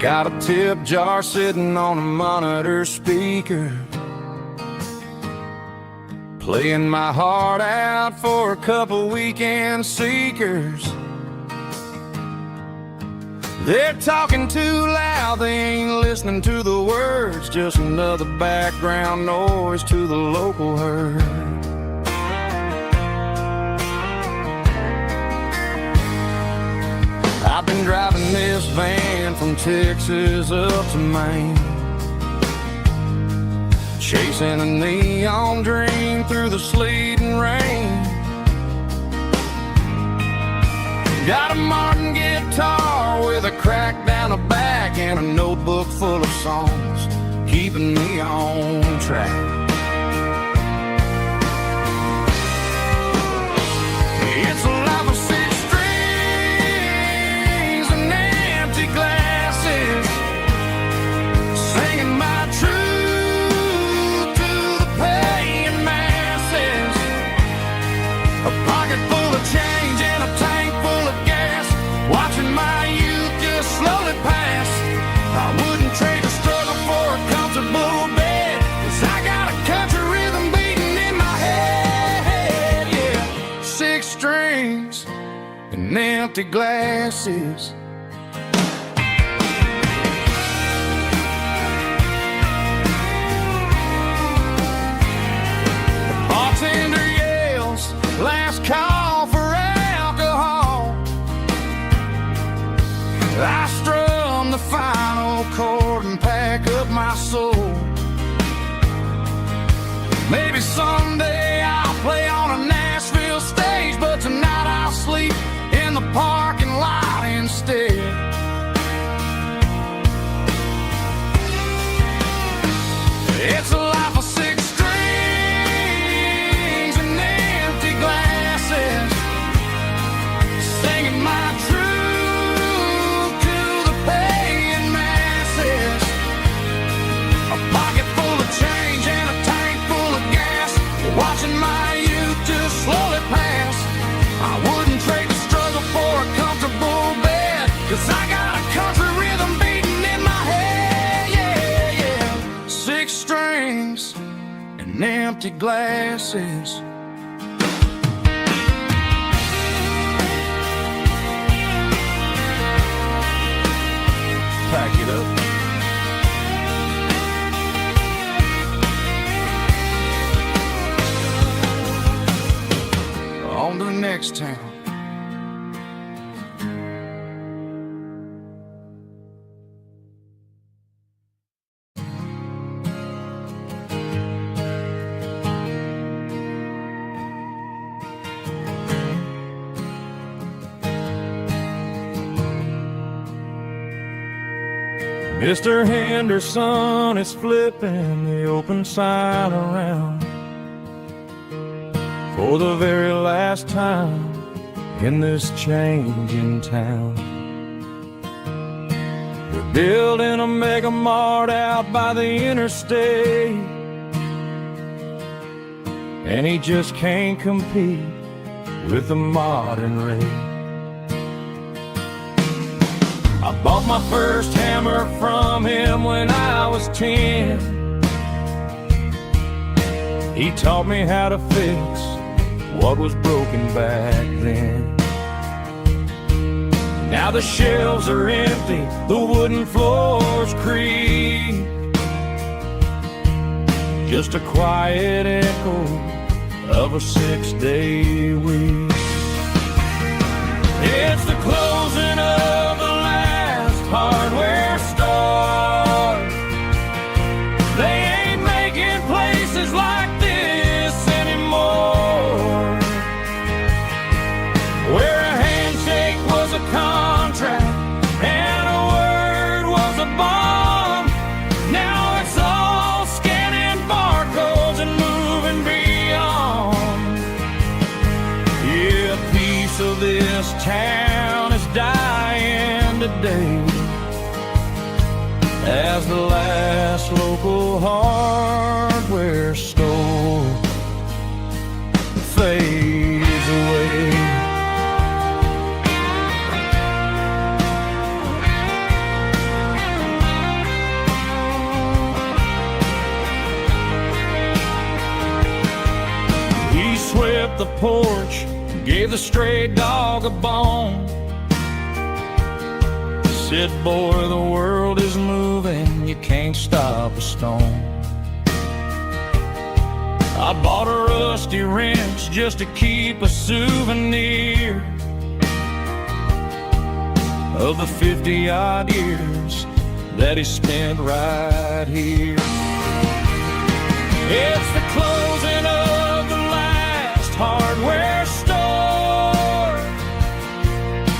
Got a tip jar sitting on a monitor speaker, playing my heart out for a couple weekend seekers. They're talking too loud, they ain't listening to the words, just another background noise to the local herd. I've been driving this van from Texas up to Maine, chasing a neon dream through the sleet and rain. Got a Martin guitar with a crack down the back and a notebook full of songs, keeping me on track. It's a life of six strings and empty glasses, singing my truth to the paying masses. A pocket full of change and a tank full of gas, watching my youth just slowly pass. I wouldn't trade the struggle for a comfortable bed, 'cause I got a country rhythm beating in my head, yeah. Six strings and empty glasses. The bartender yells, last call for alcohol. I strum the final chord and pack up my soul. Maybe someday I'll play on a Nashville stage, but tonight I'll sleep in the parking lot instead. It's a life of six strings and empty glasses, singing my truth to the paying masses. A pocket full of change and a tank full of gas, watching my youth just slowly pass. I wouldn't trade the struggle for a comfortable bed, 'cause I got a country rhythm beating in my head, yeah, yeah. Six strings and empty glasses. Pack it up. On to the next town. Mr. Henderson is flipping the open sign around for the very last time in this changing town. They're building a mega mart out by the interstate, and he just can't compete with the modern rate. I bought my first hammer from him when I was 10. He taught me how to fix what was broken back then. Now the shelves are empty, the wooden floors creak, just a quiet echo of a 6-day week. It's the closing of the last hardware store. They ain't making places like this anymore, where a handshake was a contract and a word was a bond. Now it's all scanning barcodes and moving beyond. Yeah, a piece of this town is dying today as the last local hardware store fades away. out the porch, gave the stray dog a bone. Said, boy, the world is moving, you can't stop a stone. I bought a rusty wrench just to keep a souvenir of the 50-odd years that he spent right here. It's the closing of the last hardware store.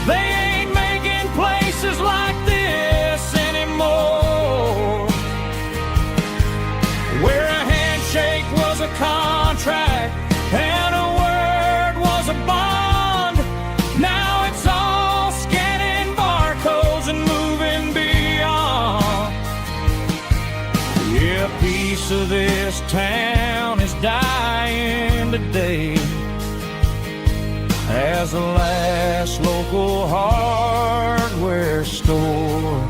They ain't making places like this anymore, where a handshake was a contract and a word was a bond. Now it's all scanning barcodes and moving beyond. Yeah, a piece of this town is dying today as the last local hardware store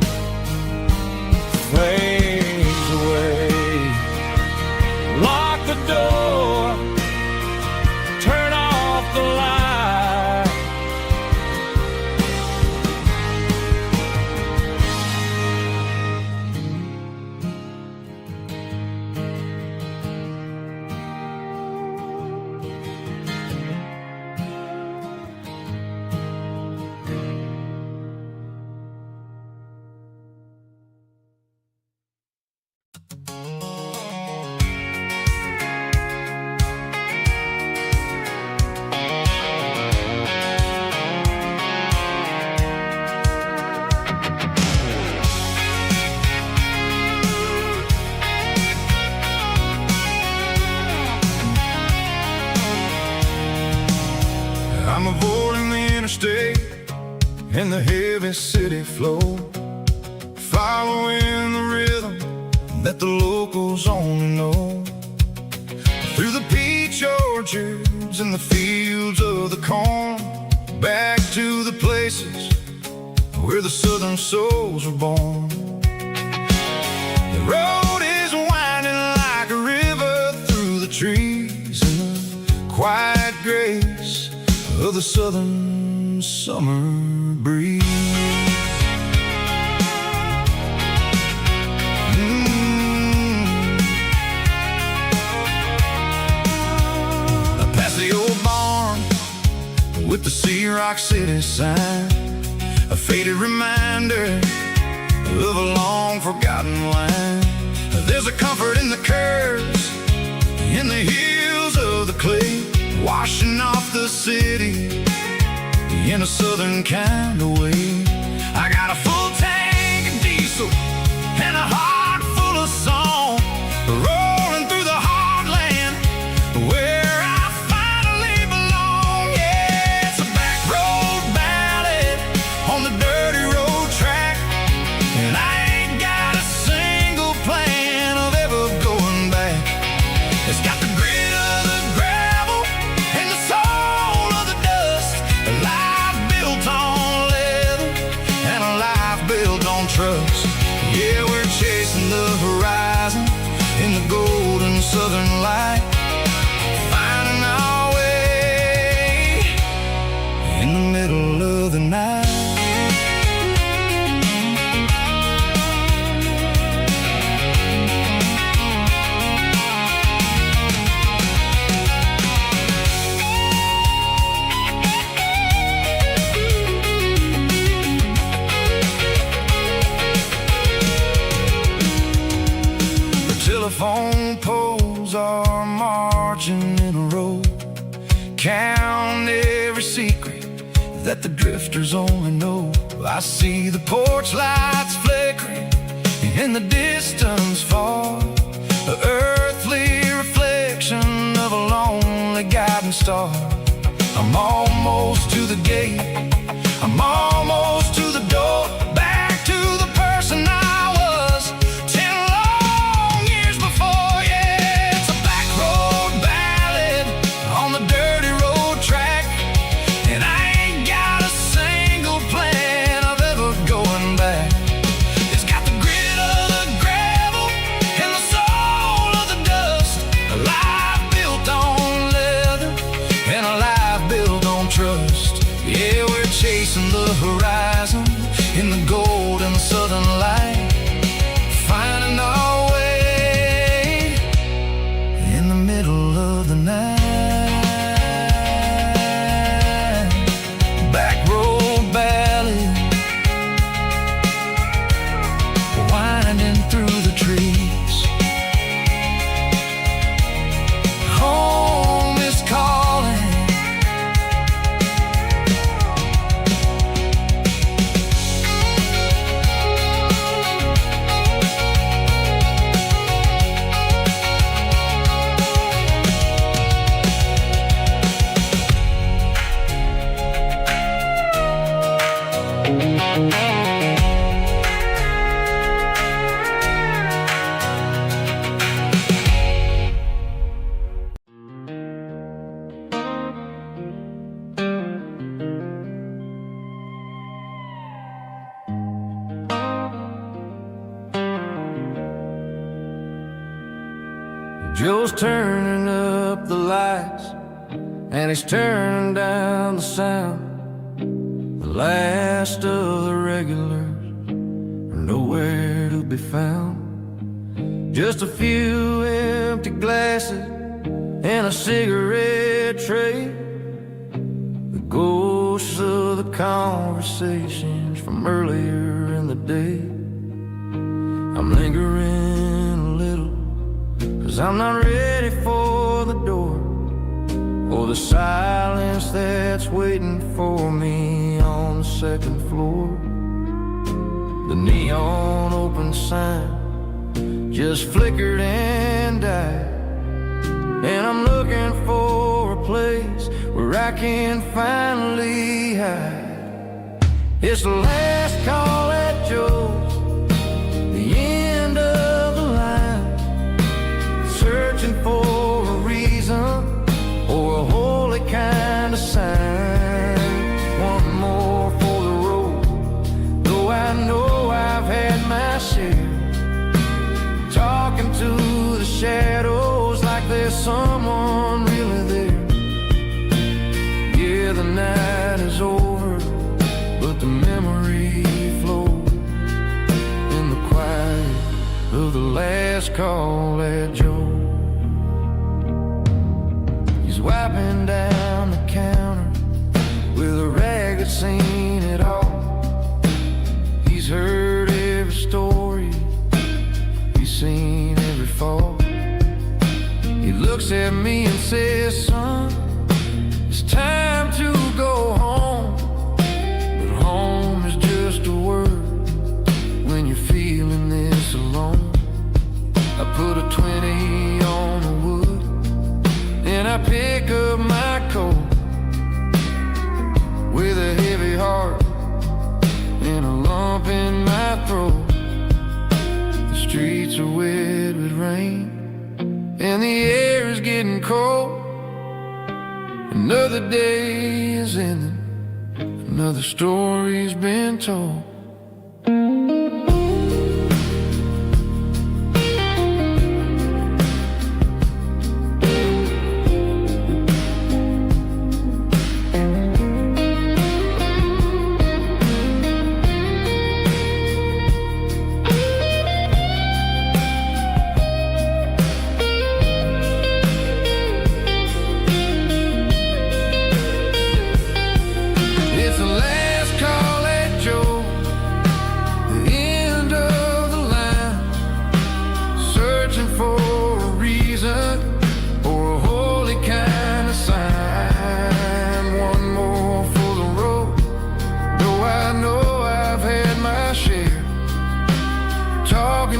fades away. Lock the door, turn off the light. I'm avoiding the interstate and the heavy city flow, following the rhythm that the locals only know. Through the peach orchards and the fields of the corn, back to the places where the southern souls were born. The road is winding like a river through the trees in the quiet grace of the southern summer breeze. Past the old barn with the Sea Rock City sign, a faded reminder of a long forgotten line. There's a comfort in the curves, in the hills of the clay, washing off the city in a southern kind of way. I got a full tank of diesel and a heart full of song, rolling through the heartland where I finally belong. Yeah, it's a back road ballad on the dirty road track, and I ain't got a single plan of ever going back. It's got the grit of the gravel and the soul of the dust, a life built on leather and a life built on trust. Yeah, we're chasing the horizon in the golden southern light, finding our way in the middle of the night. Telephone poles are marching in a row, count every secret that the drifters only know. I see the porch lights flickering in the distance far, an earthly reflection of a lonely guiding star. I'm almost to the gate, I'm almost to the door, back to the person I was 10 long years before. Yeah, it's a back road ballad on the dirty road track, and I ain't got a single plan of ever going back. It's got the grit of the gravel and the soul of the dust, a life built on leather and a trust. Yeah, we're chasing the horizon in the golden southern light, finding our way in the middle of the night. Back road ballad, winding through the trees. Home is calling. Joe's turning up the lights, and he's turning down the sound. The last of the regulars are nowhere to be found. Just a few empty glasses and a cigarette tray, the ghosts of the conversations from earlier in the day. I'm lingering a little, 'cause I'm not ready for the door, or the silence that's waiting for me on the second floor. The neon open sign just flickered and died, and I'm looking for a place where I can finally hide. It's the last call at Joe's, the end of the line, searching for a reason or a holy kind of sign. One more for the road, though I know I've had my share, talking to the shadows like there's someone really there. Yeah, the night is over, but the memory flows in the quiet of the last call at Joe. He's wiping down the counter with a rag that's seen it all. He's heard every story, he's seen every fall. He looks at me and says, "Son, it's time to go home." But home is just a word when you're feeling this alone. I put a 20 on the wood, and I pick up my coat with a heavy heart and a lump in my throat. The streets are wet with rain, and the air is getting cold. Another day is ending, another story's been told.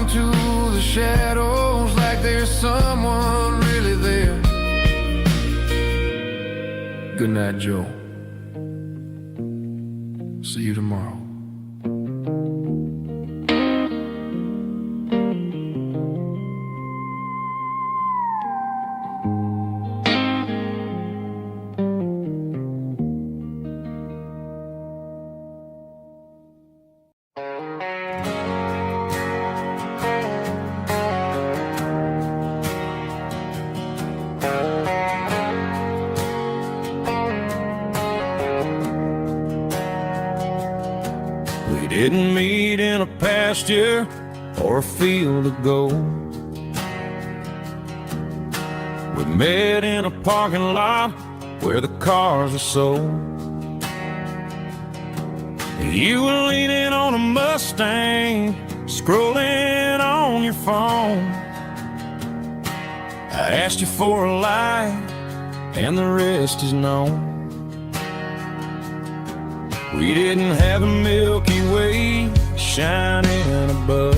To the shadows like there's someone really there. Good night, Joe. See you tomorrow. didn't meet in a pasture or a field of gold. We met in a parking lot where the cars are sold. You were leaning on a Mustang, scrolling on your phone. I asked you for a light, and the rest is known. We didn't have a Milky Way shining above,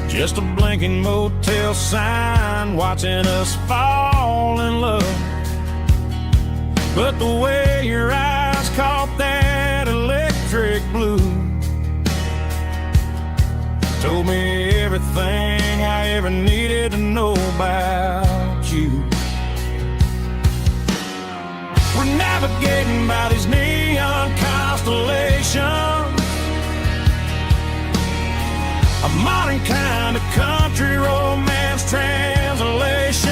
just a blinking motel sign watching us fall in love. But the way your eyes caught that electric blue told me everything I ever needed to know about you. We're navigating by these neon constellations, a modern kind of country romance translation.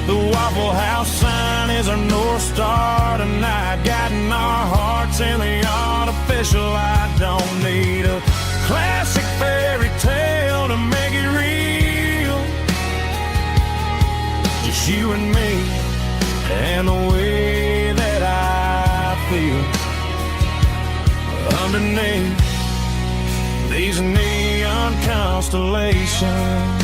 The Waffle House sign is our North Star tonight, guiding our hearts in the artificial light. Don't need a classic fairy tale to make it real, just you and me and the way that I feel underneath these neon constellations.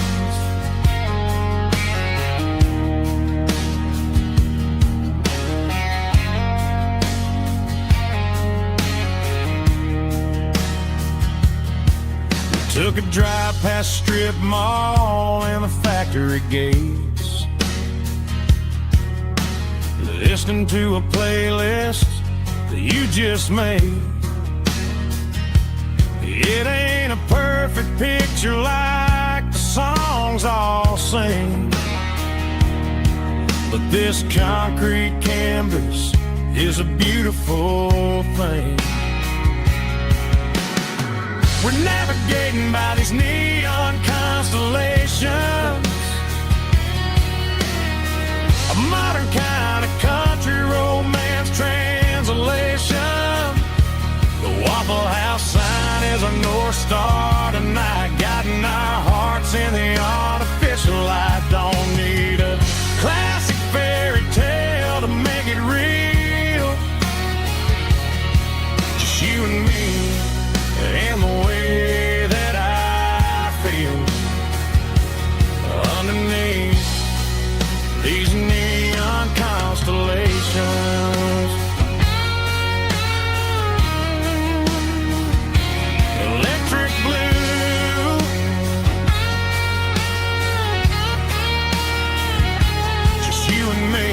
Took a drive past Strip Mall and the factory gates, listening to a playlist that you just made. It ain't a perfect picture like the songs all sing, but this concrete canvas is a beautiful thing. We're navigating by these neon constellations, a modern kind of country romance translation. The Waffle House sign is our North Star tonight, guiding our hearts in the artificial light. Don't need a classic fairy tale to make it real, just you and me and the way that I feel underneath these neon constellations. Electric blue, just you and me.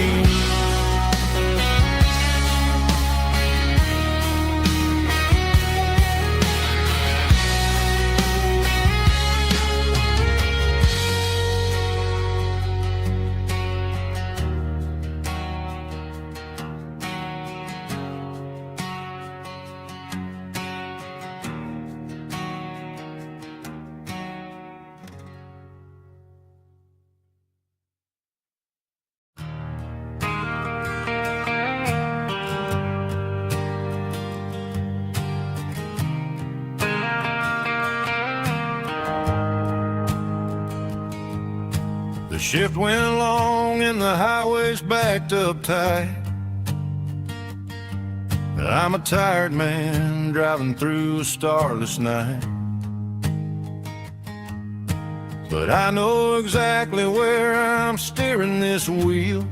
The shift went long and the highway's backed up tight. I'm a tired man driving through a starless night, but I know exactly where I'm steering this wheel,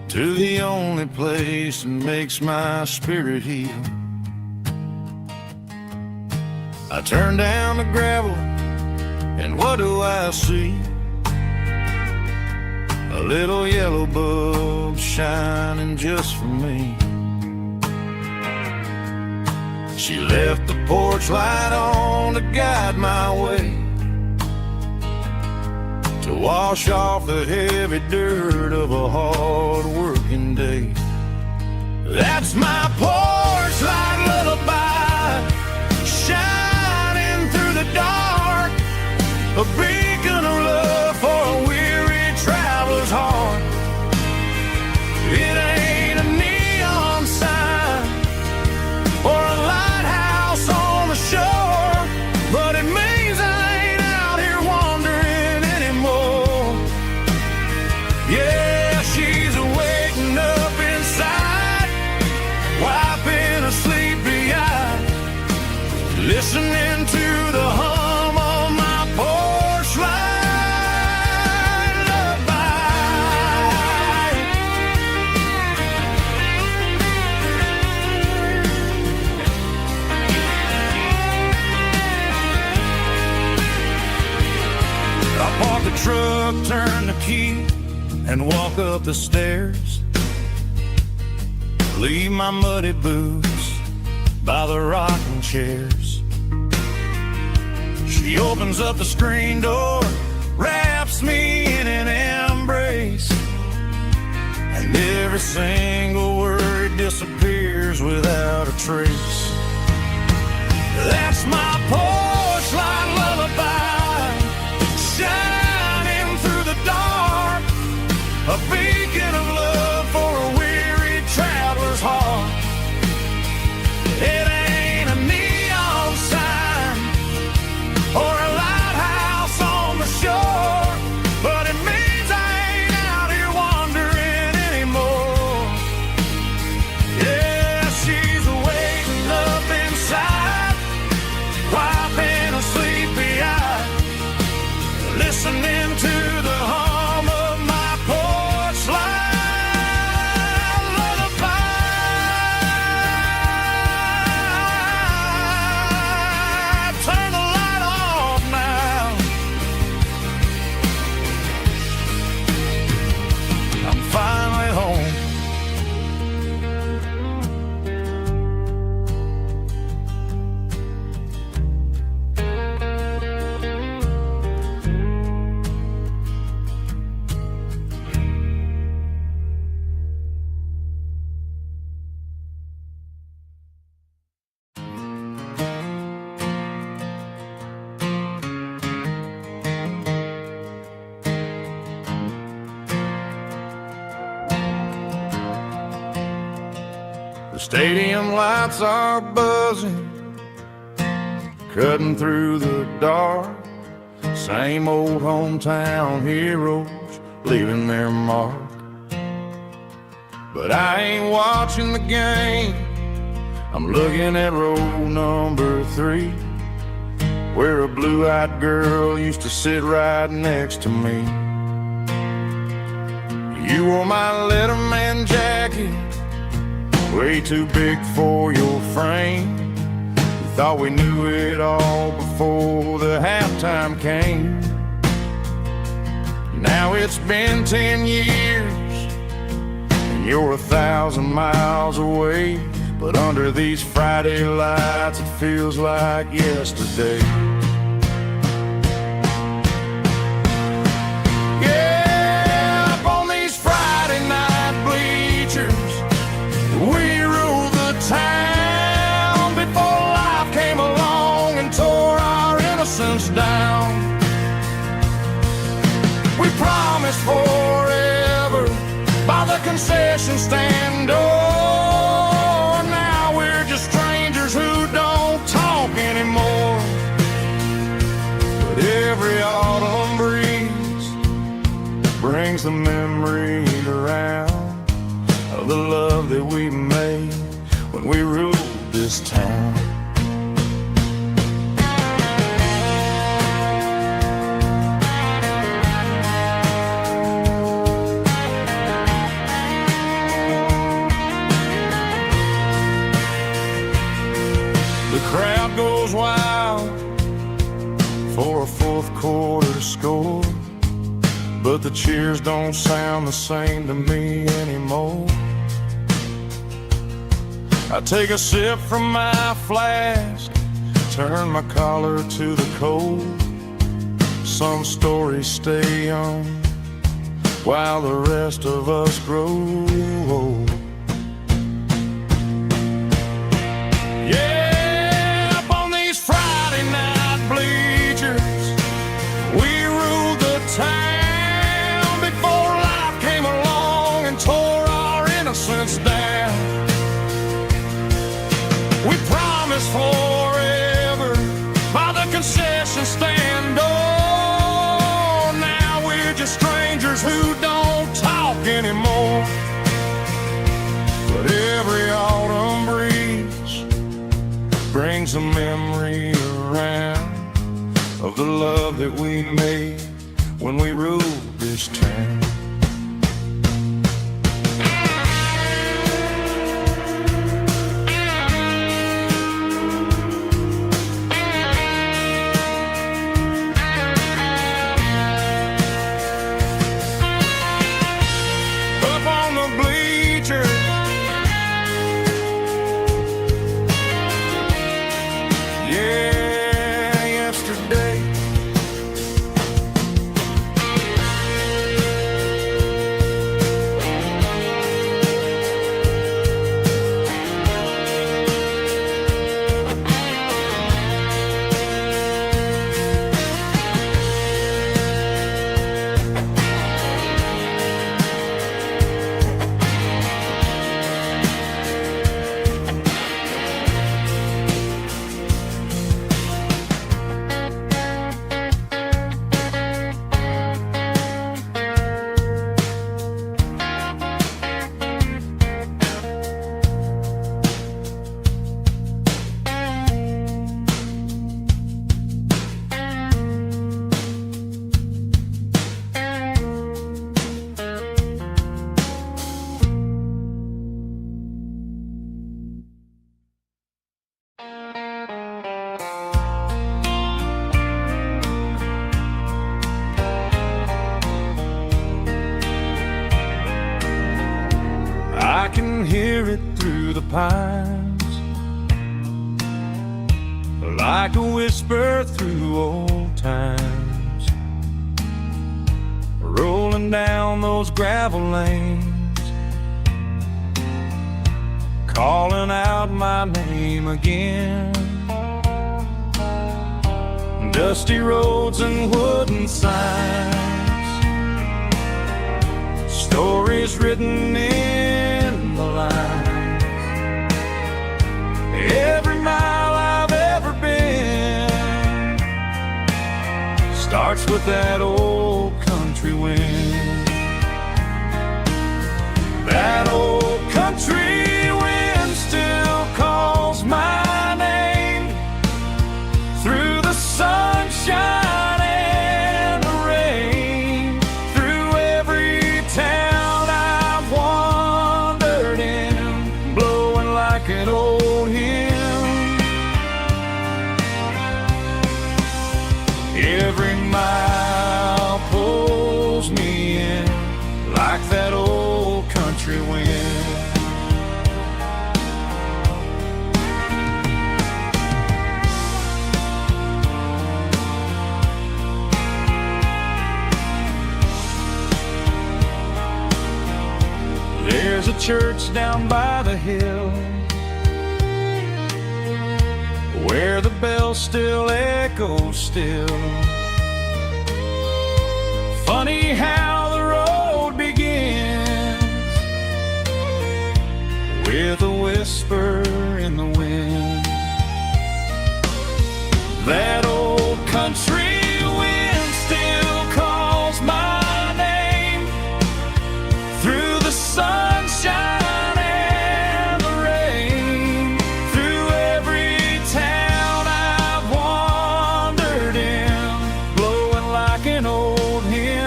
to the only place that makes my spirit heal. I turn down the gravel, and what do I see? A little yellow bulb shining just for me. She left the porch light on to guide my way, to wash off the heavy dirt of a hard working day. That's my porch light lullaby, shining through the dark, a beacon of love for a weary traveler's heart. It ain't a neon sign Yeah, she's waiting up inside, wiping a sleepy eye, listening to the hum of my porch light lullaby. I park the truck, turn the key, and walk up the stairs. Leave my muddy boots by the rocking chairs. She opens up the screen door, wraps me in an embrace, and every single word disappears without a trace. That's my porch light lullaby, shining through the dark, a beacon of love for a weary traveler's heart. It ain't a neon sign or a lighthouse on the shore, but it means I ain't out here wandering anymore. Yeah, she's waiting up inside, wiping a sleepy eye, listening to the hum of my porch light lullaby. Turn the light off now. I'm finally home. The stadium lights are buzzing, cutting through the dark. Same old hometown heroes leaving their mark. But I ain't watching the game, I'm looking at row number 3, where a blue-eyed girl used to sit right next to me. You wore my Letterman jacket, way too big for your frame. We thought we knew it all before the halftime came. Now it's been 10 years and you're 1,000 miles away, but under these Friday lights it feels like yesterday. Yeah, up on these Friday night bleachers, we ruled the town before life came along and tore our innocence down. We promised forever by the concession stand door. Now we're just strangers who don't talk anymore. But every autumn breeze brings the memories around of the love that we made when we ruled this town. The crowd goes wild for a fourth quarter score, but the cheers don't sound the same to me anymore. I take a sip from my flask, turn my collar to the cold. Some stories stay young while the rest of us grow old. Yeah, up on these Friday night bleachers, we ruled the town before life came along and tore our innocence down. We promised forever by the concession stand door. Now we're just strangers who don't talk anymore, but every autumn breeze brings a memory around of the love that we made when we ruled this town. Up on the bleachers, yeah, yesterday. I can hear it through the pines, like a whisper through old times, rolling down those gravel lanes, calling out my name again. Dusty roads and wooden signs, stories written in the lines. Every mile I've ever been starts with that old country wind. That old country wind still calls my name through the sunshine and the rain, through every town I've wandered in, blowing like an old hymn. Every mile pulls me in like that old country wind. There's a church down by the hill where the bell still echoes still. Funny how the road begins with a whisper in the wind. That old country wind still calls my name through the sunshine and the rain, through every town I've wandered in, blowing like an old hymn.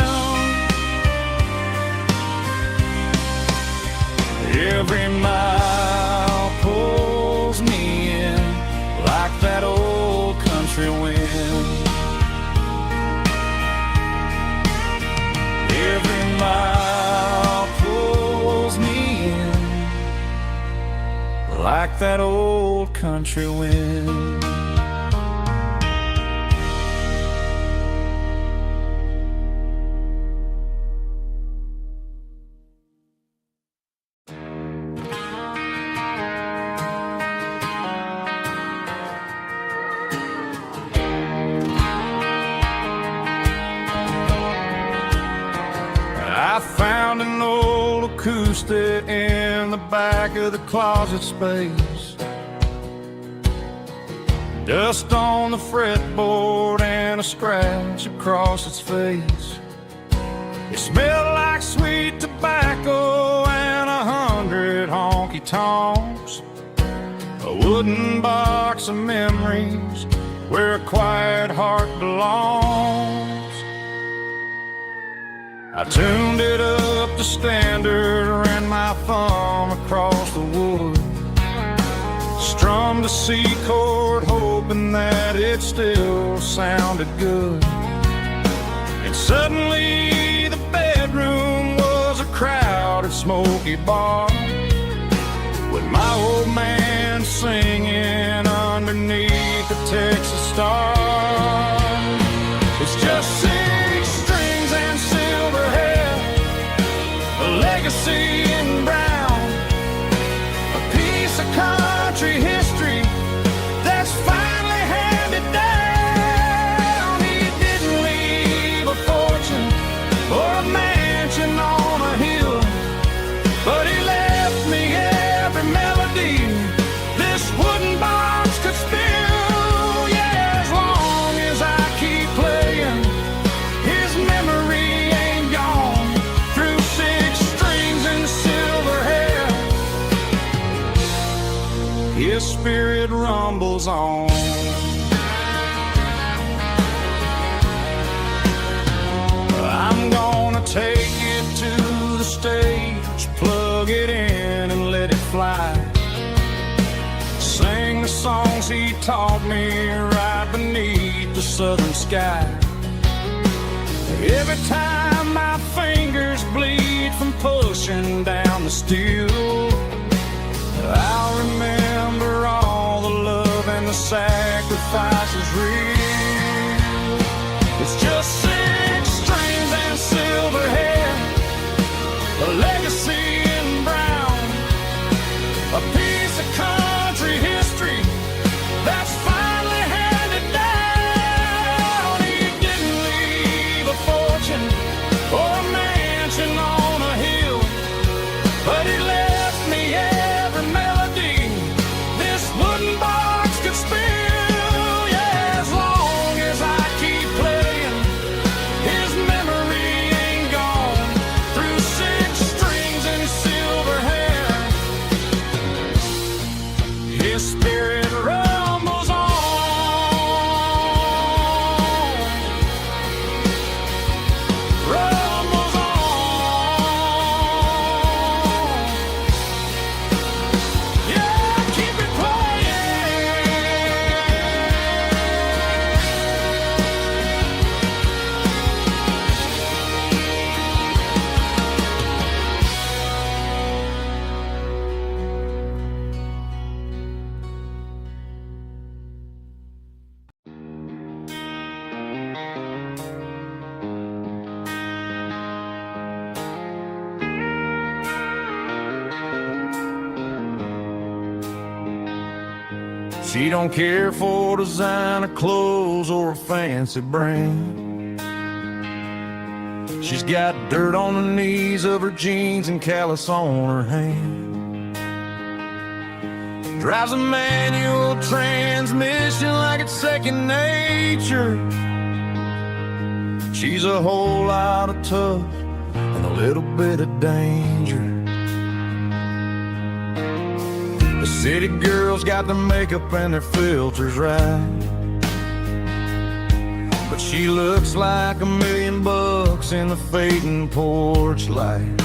Every mile pulls me in like that old country wind. Every mile pulls me in like that old country wind. I found an old acoustic in the back of the closet space, dust on the fretboard and a scratch across its face. It smelled like sweet tobacco honky-tonks, a wooden box of memories where a quiet heart belongs. I tuned it up to standard, ran my thumb across the wood, strummed a C chord hoping that it still sounded good. And suddenly the bedroom was a crowded smoky bar, with my old man singing underneath the Texas stars. It's just 6 strings and silver hair, a legacy in brown, a piece of country history that's finally handed down. He didn't leave a fortune or a mansion on a hill, but he left me every melody this wooden box could spill. Yeah, as long as I keep playing, his memory ain't gone. Through 6 strings and silver hair, his spirit rumbles on. I'm gonna take it to the stage, plug it in and let it fly, sing the songs he taught me right beneath the southern sky. Every time my fingers bleed from pushing down the steel, I'll remember all the love and the sacrifices real. It's just 6 strings and silver hair, a legacy in brown, a piece of country history that's finally handed down. He didn't leave a fortune or a mansion on a hill, but he left me every melody this wooden box could spill. Yeah, as long as I keep playing, his memory ain't gone. Through 6 strings and silver hair, his spirit rumbles on. Rumbles on. Yeah, keep it playing. She don't care for designer clothes or a fancy brand. She's got dirt on the knees of her jeans and callus on her hand. Drives a manual transmission like it's second nature. She's a whole lot of tough and a little bit of danger. The city girls got their makeup and their filters right, but she looks like $1,000,000 in the fading porch light.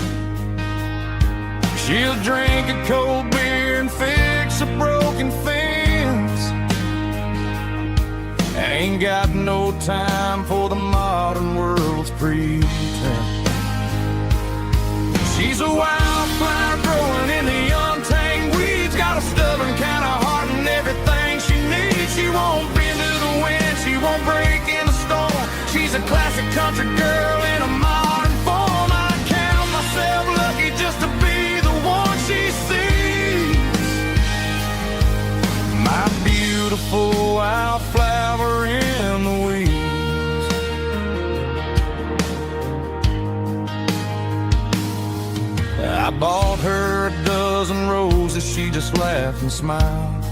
She'll drink a cold beer and fix a broken fence. Ain't got no time for the modern world's pretense. She's a wildflower growing in the untamed weeds, got a stubborn kind of heart and everything she needs. She won't bend to the wind, she won't break in a storm. She's a classic country girl in a modern form. I count myself lucky just to be the one she sees. My beautiful wildflower in the weeds. I bought her a dozen roses, she just laughed and smiled.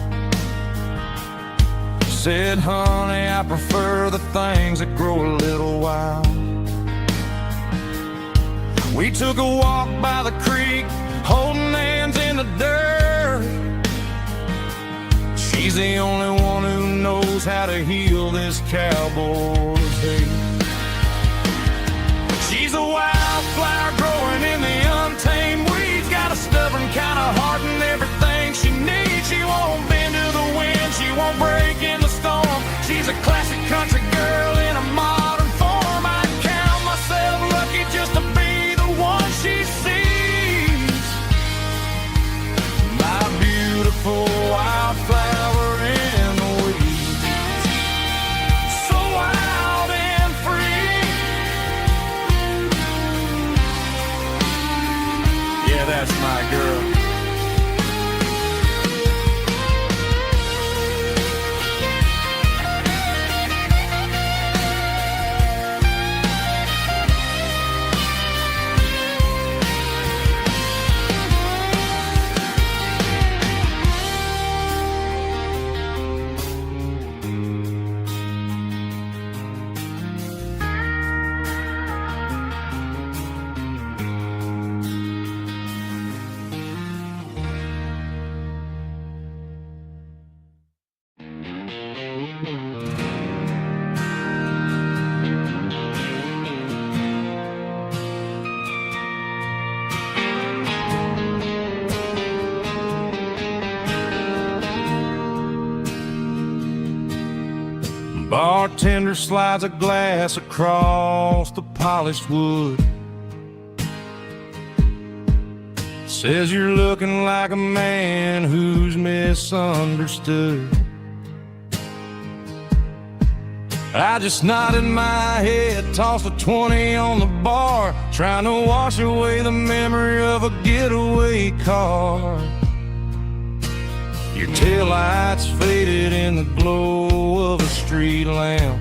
Said, honey, I prefer the things that grow a little wild. We took a walk by the creek, holding hands in the dirt. She's the only one who knows how to heal this cowboy's hate. She's a wildflower growing in the untamed weeds. Got a stubborn kind of heart and everything she needs. She won't bend to the wind, she won't break in the storm. She's a classic country girl in a modern form. I count myself lucky just to be the one she sees. My beautiful wildflower in the weeds. So wild and free. Yeah, that's my girl. Bartender slides a glass across the polished wood. Says you're looking like a man who's misunderstood. I just nodded my head, tossed a 20 on the bar, trying to wash away the memory of a getaway car. Your taillights faded in the glow of a street lamp,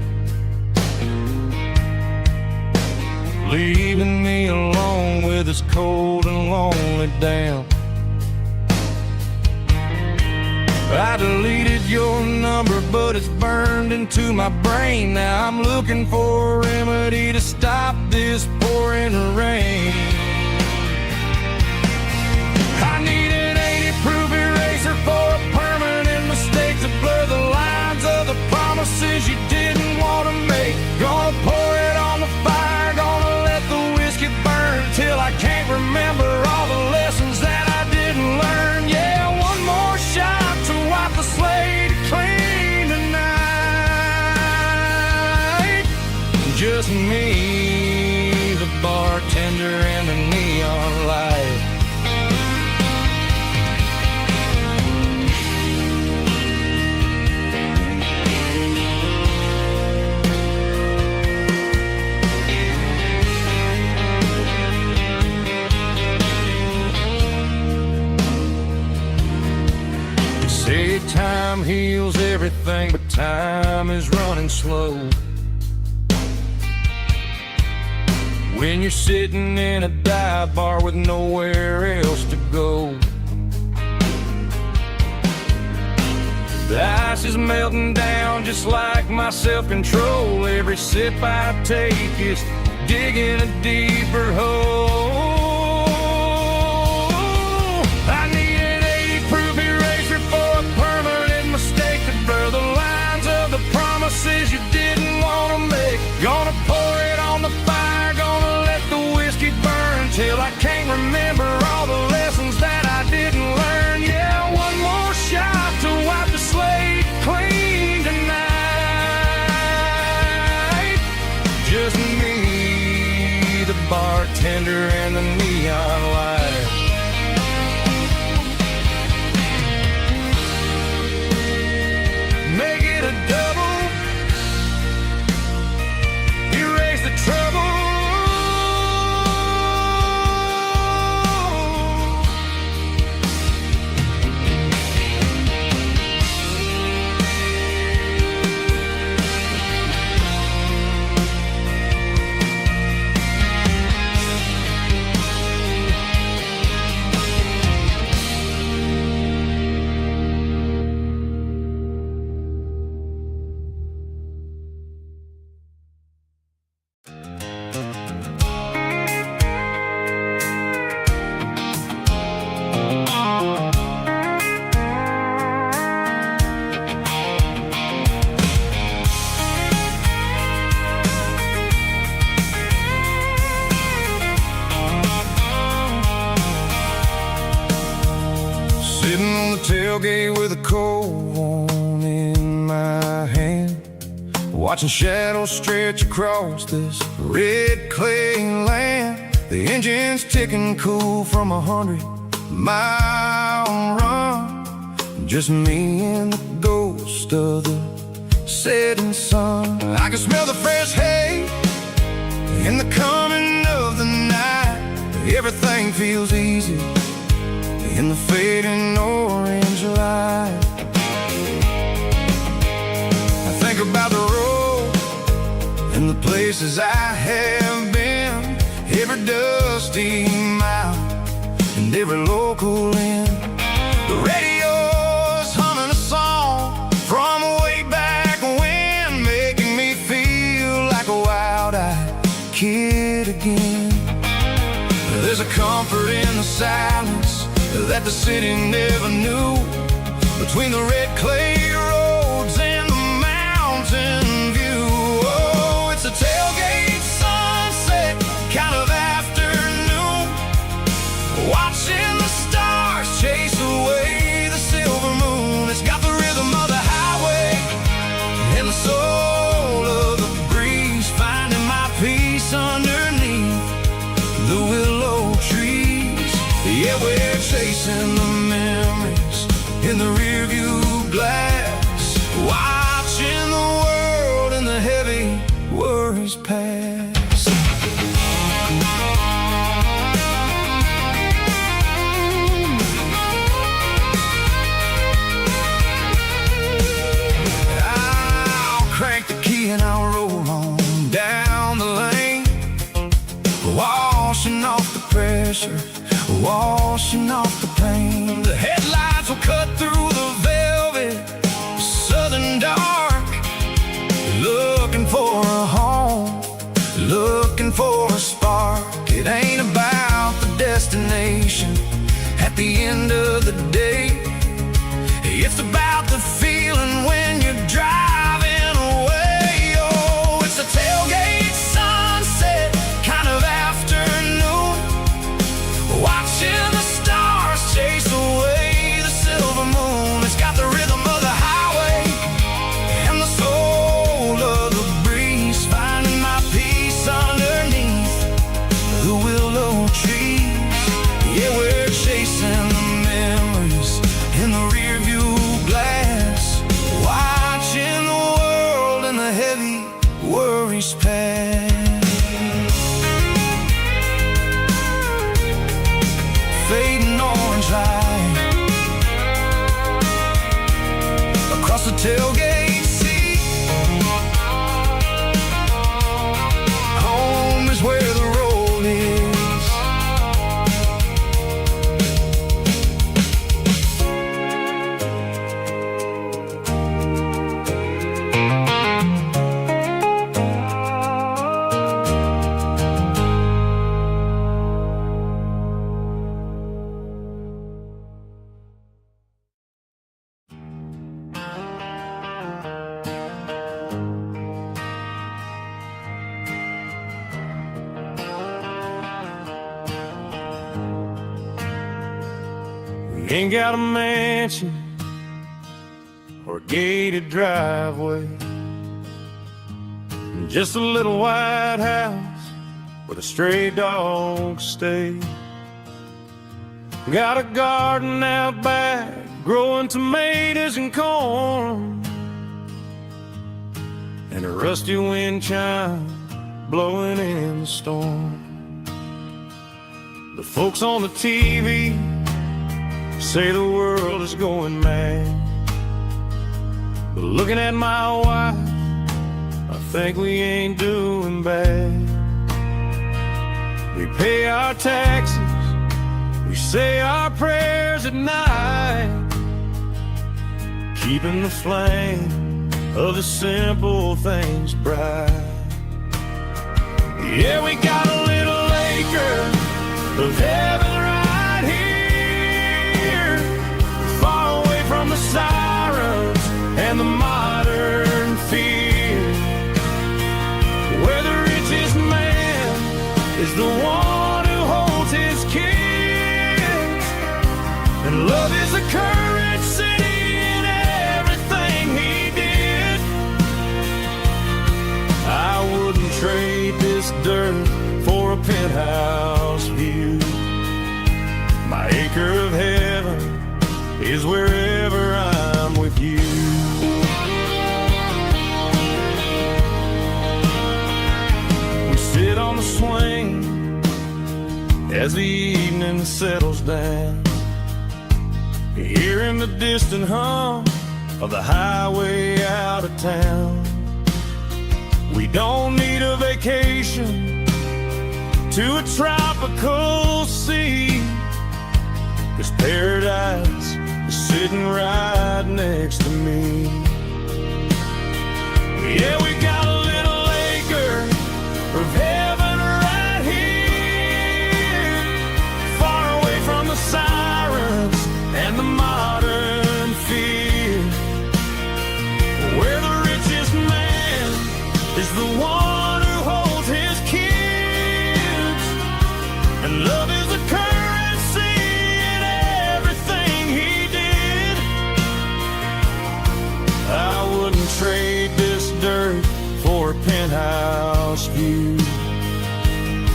leaving me alone with this cold and lonely damp. I deleted your number, but it's burned into my brain. Now I'm looking for a remedy to stop this pouring rain. I need an 80-proof eraser for a permanent mistake to blur the lines of the promises you didn't want to make. Gonna pour it on the fire, gonna let the whiskey burn till I can't remember all the lessons that I didn't learn. Yeah, one more shot to wipe the slate clean tonight. Just me, the bartender, and the neon light. Say time heals everything, but time is running slow. When you're sitting in a dive bar with nowhere else to go, the ice is melting down just like my self-control. Every sip I take is digging a deeper hole. I need an 80-proof eraser for a permanent mistake to blur the lines of the promises you didn't want to make. Gonna pour it on the fire, gonna let the whiskey burn till I can't remember all the lessons that I didn't learn. Yeah, one more shot to wipe the slate clean tonight. Just me, the bartender, and the neon light. Make it a double, erase the trouble. tailgate with a cold one in my hand, watching shadows stretch across this red clay land. The engine's ticking cool from 100-mile run. Just me and the ghost of the setting sun. I can smell the fresh hay in the coming of the night. Everything feels easy in the fading orange light. I think about the road and the places I have been, every dusty mile and every local inn. The radio's humming a song from way back when, making me feel like a wild-eyed kid again. There's a comfort in the silence that the city never knew, between the red clay roads and the mountain view. Oh, it's a tailgate sunset kind of afternoon, watching the stars chase away the silver moon. It's got the rhythm of the highway and the soul of the breeze, finding my peace underneath the willow trees. Yeah, we're chasing the memories in the rearview glass, watching the world and the heavy worries pass. I'll crank the key and I'll roll on down the lane, washing off the pressure, washing off the pain. The headlights will cut through the velvet southern dark, looking for a home, looking for a spark. It ain't about the destination at the end of the day, it's about the feeling when you're driving away. Oh, it's a tailgate sunset kind of afternoon, watching the stars chase away the silver moon. It's got the rhythm of the highway and the soul of the breeze, finding my peace underneath the willow trees. Yeah, we're chasing the memories in the rearview glass, watching the world and the heavy worries pass. Fading orange light across the tailgate seat. Home is where the road is. Ain't got a mansion or a gated driveway, just a little white house where the stray dogs stay. Got a garden out back, growing tomatoes and corn, and a rusty wind chime blowing in the storm. The folks on the TV say the world is going mad, but looking at my wife, I think we ain't doing bad. We pay our taxes, we say our prayers at night, keeping the flame of the simple things bright. Yeah, we got a little acre of heaven right here, far away from the sirens and the modern fear, where the richest man is the one who holds his kids, and love is the courage acre of heaven is wherever I'm with you. We sit on the swing as the evening settles down, hearing the distant hum of the highway out of town. We don't need a vacation to a tropical sea, 'cause paradise is sitting right next to me. Yeah, we got a little acre of heaven right here, far away from the sirens and the modern fear, where the richest man is the one who holds his kids, and love is the currency in everything he did. I wouldn't trade this dirt for a penthouse view.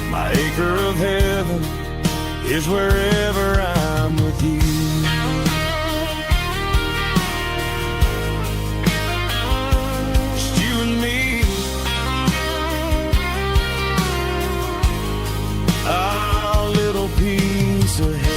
My acre of heaven is wherever I'm with you. Just you and me, our little piece of heaven.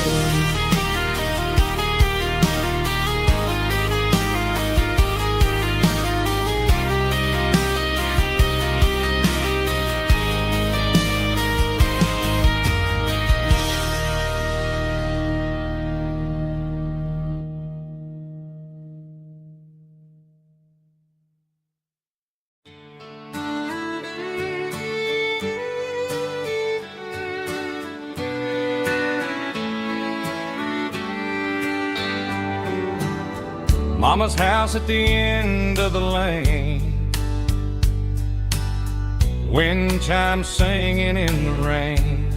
Mama's house at the end of the lane, wind chimes singing in the rain,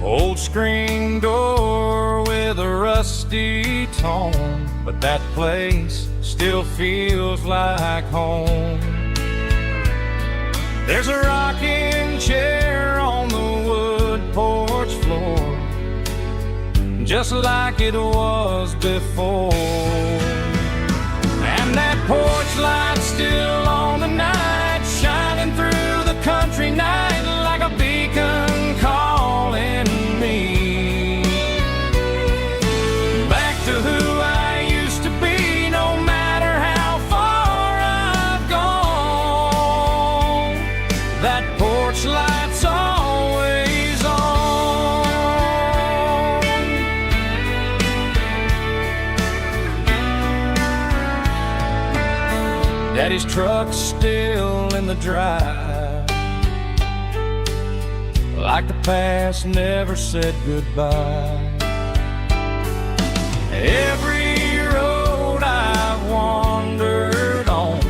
old screen door with a rusty tone, but that place still feels like home. There's a rocking chair on the wood porch floor, just like it was before, and that porch light's still on the night, shining through the country night like a beacon calling me back to who I used to be. No matter how far I've gone, that porch light's always on. Daddy's truck's still in the drive, like the past never said goodbye. Every road I've wandered on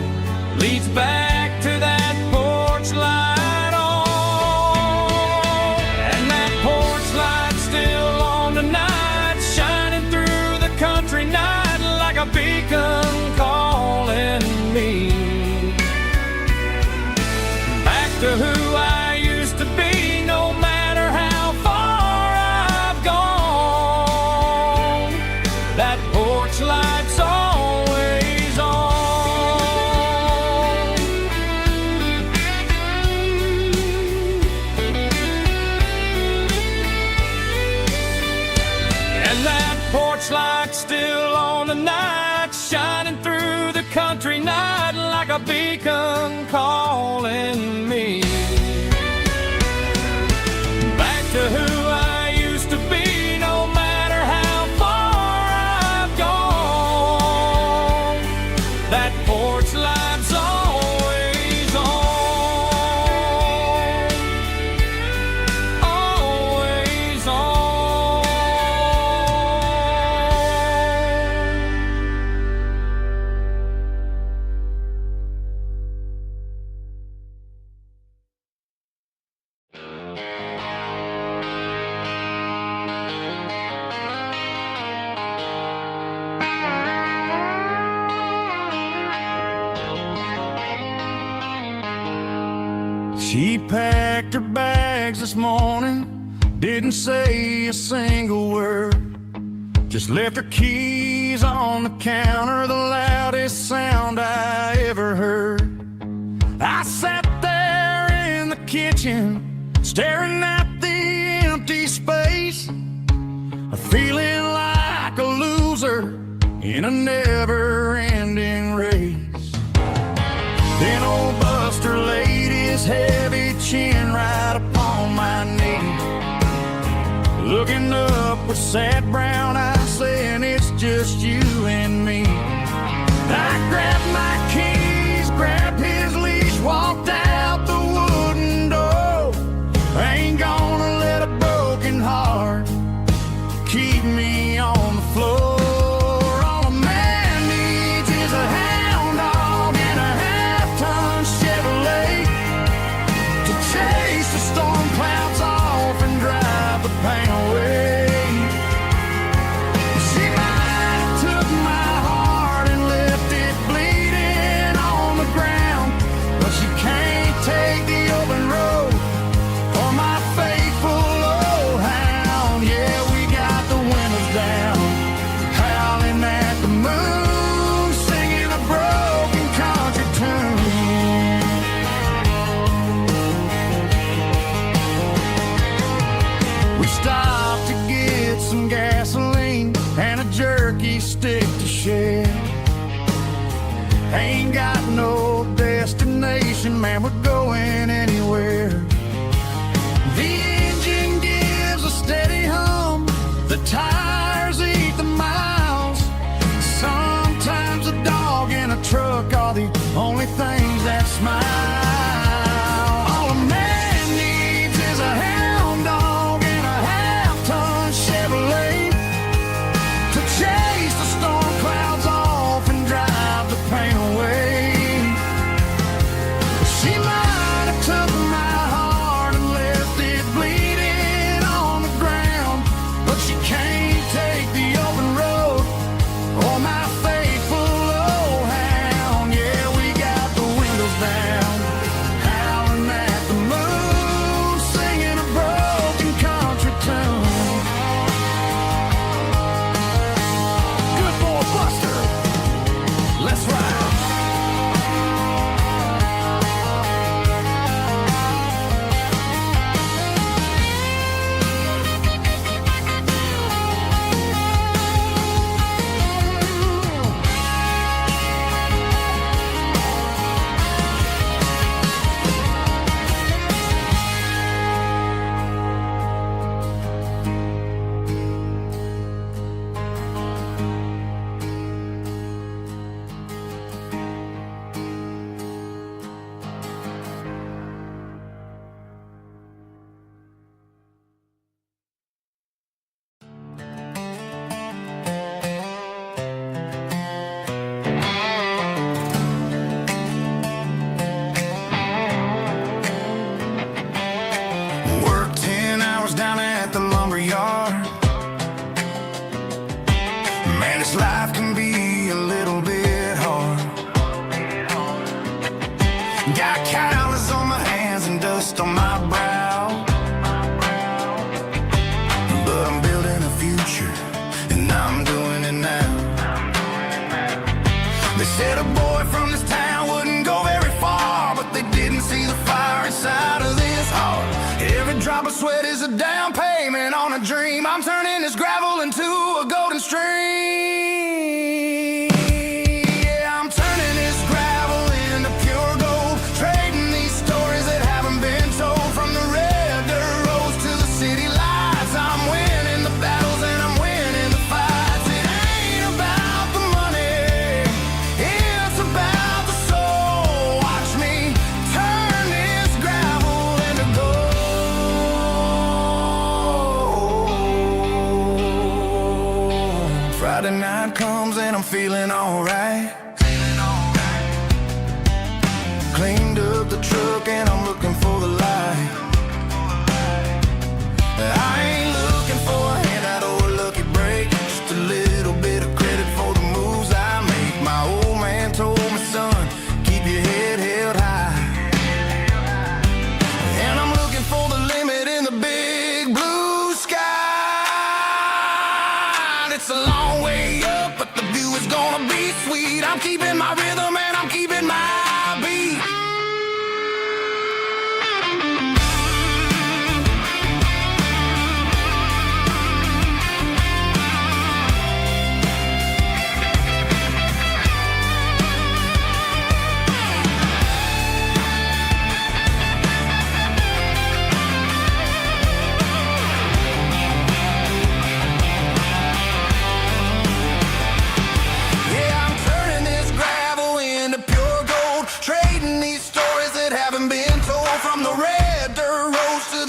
leads back to that porch light on, and that porch light's still on tonight, shining through the country night like a beacon calling me back to who I used to be. No matter how far I've gone, that porch light's always on. And that porch light's still on tonight, shining through the country night like a beacon calling me back to who I used to be. No matter how far I've gone, that porch light's always on, always on. She packed her bags this morning, Didn't say a single word, just left her keys on the counter, the loudest sound I ever heard. I sat there in the kitchen, staring at the empty space, feeling like a loser in a never-ending race. Then old Buster laid his heavy chin right upon my knee, looking up with sad brown eyes, saying it's just you and me. I grabbed my keys, grabbed his leash, walked out the wooden door. I ain't gonna let a broken heart keep me on the floor. All a man needs is a hound dog and a half-ton Chevrolet to chase the storm clouds off and drive the pain away. She might have took my heart and left it bleeding on the ground, but she can't take the open road or my faithful old hound. Yeah, we got the windows down, howling at the moon, singing a broken country tune. We stopped to get some gasoline and a jerky stick to share. Ain't got no destination, man, we're going anywhere. The engine gives a steady hum, the tires eat the miles. Sometimes a dog and a truck are the only things that smile. All a man needs is a hound dog and a half-ton Chevrolet to chase the storm clouds off and drive the pain away. She might have took my heart and left it bleeding on the ground, but she can't take the open road or my faithful old hound. Yeah, we got the windows down, howling at the moon, singing a broken country tune. Good boy Buster, let's ride. Worked 10 hours down at the lumber yard. Man, this life can be a little bit hard. Got calluses on my hands and dust on my brow, but I'm building a future and I'm doing it now. They said a boy from this town wouldn't go very far, but they didn't see the fire inside of this heart. Every drop of sweat is a down payment on a dream. I'm turning this gravel into a golden stream. Yeah, I'm turning this gravel into pure gold, trading these stories that haven't been told. From the red dirt roads to the city lights, I'm winning the battles and I'm winning the fights. It ain't about the money, it's about the soul. Watch me turn this gravel into gold. Friday night comes and I'm feeling alright. Cleaned up the truck and I'm looking for the light. I ain't looking for a handout or a lucky break, just a little bit of credit for the moves I make. My old man told me, son, keep your head held high. And I'm looking for the limit in the big blue it's a long way up, but the view is gonna be sweet. I'm keeping my rhythm and I'm keeping my beat.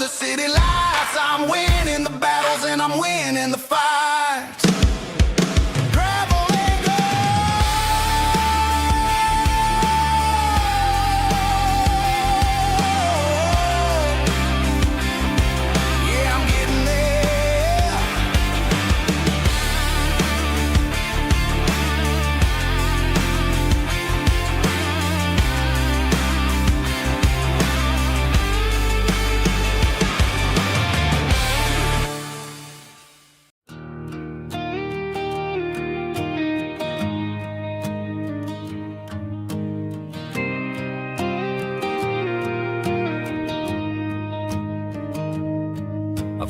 City lights, I'm winning the battles and I'm winning the fights. Gravel and gold. Yeah, I'm getting there.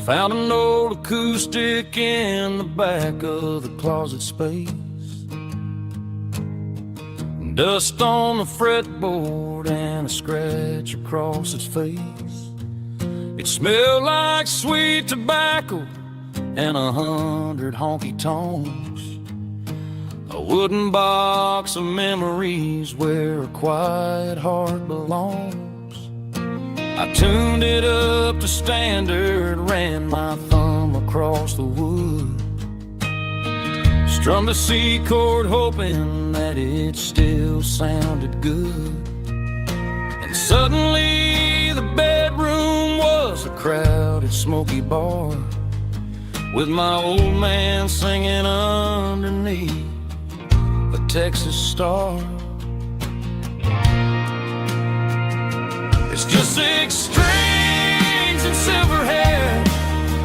Found an old acoustic in the back of the closet space. Dust on the fretboard and a scratch across its face. It smelled like sweet tobacco and 100 honky-tonks. A wooden box of memories where a quiet heart belongs. I tuned it up to standard, ran my thumb across the wood, strummed a C chord hoping that it still sounded good. And suddenly the bedroom was a crowded smoky bar, with my old man singing underneath the Texas star. It's just 6 strings and silver hair,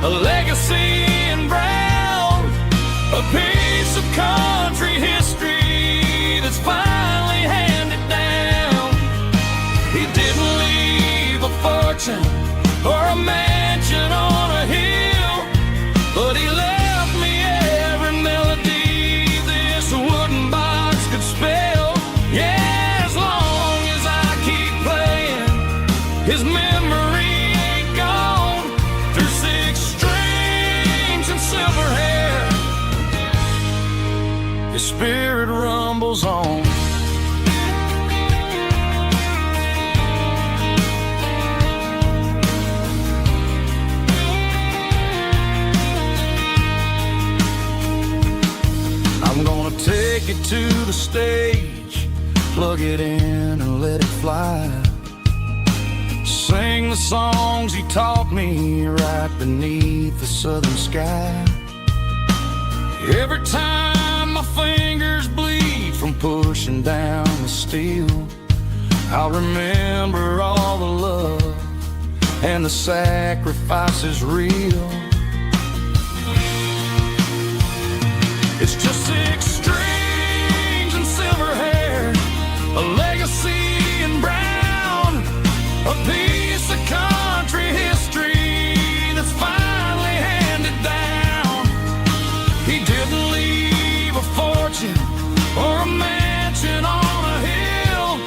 a legacy in brown, a piece of country history that's finally handed down. He didn't leave a fortune or a mansion on a hill, but he left me every melody this wooden box could spell. Yeah. His memory ain't gone through 6 strings and silver hair. His spirit rumbles on. I'm gonna take it to the stage, plug it in and let it fly. Sing the songs he taught me right beneath the southern sky. Every time my fingers bleed from pushing down the steel, I'll remember all the love and the sacrifices real. It's just 6 strings and silver hair, a legacy in brown, a piece of country history that's finally handed down. He didn't leave a fortune or a mansion on a hill,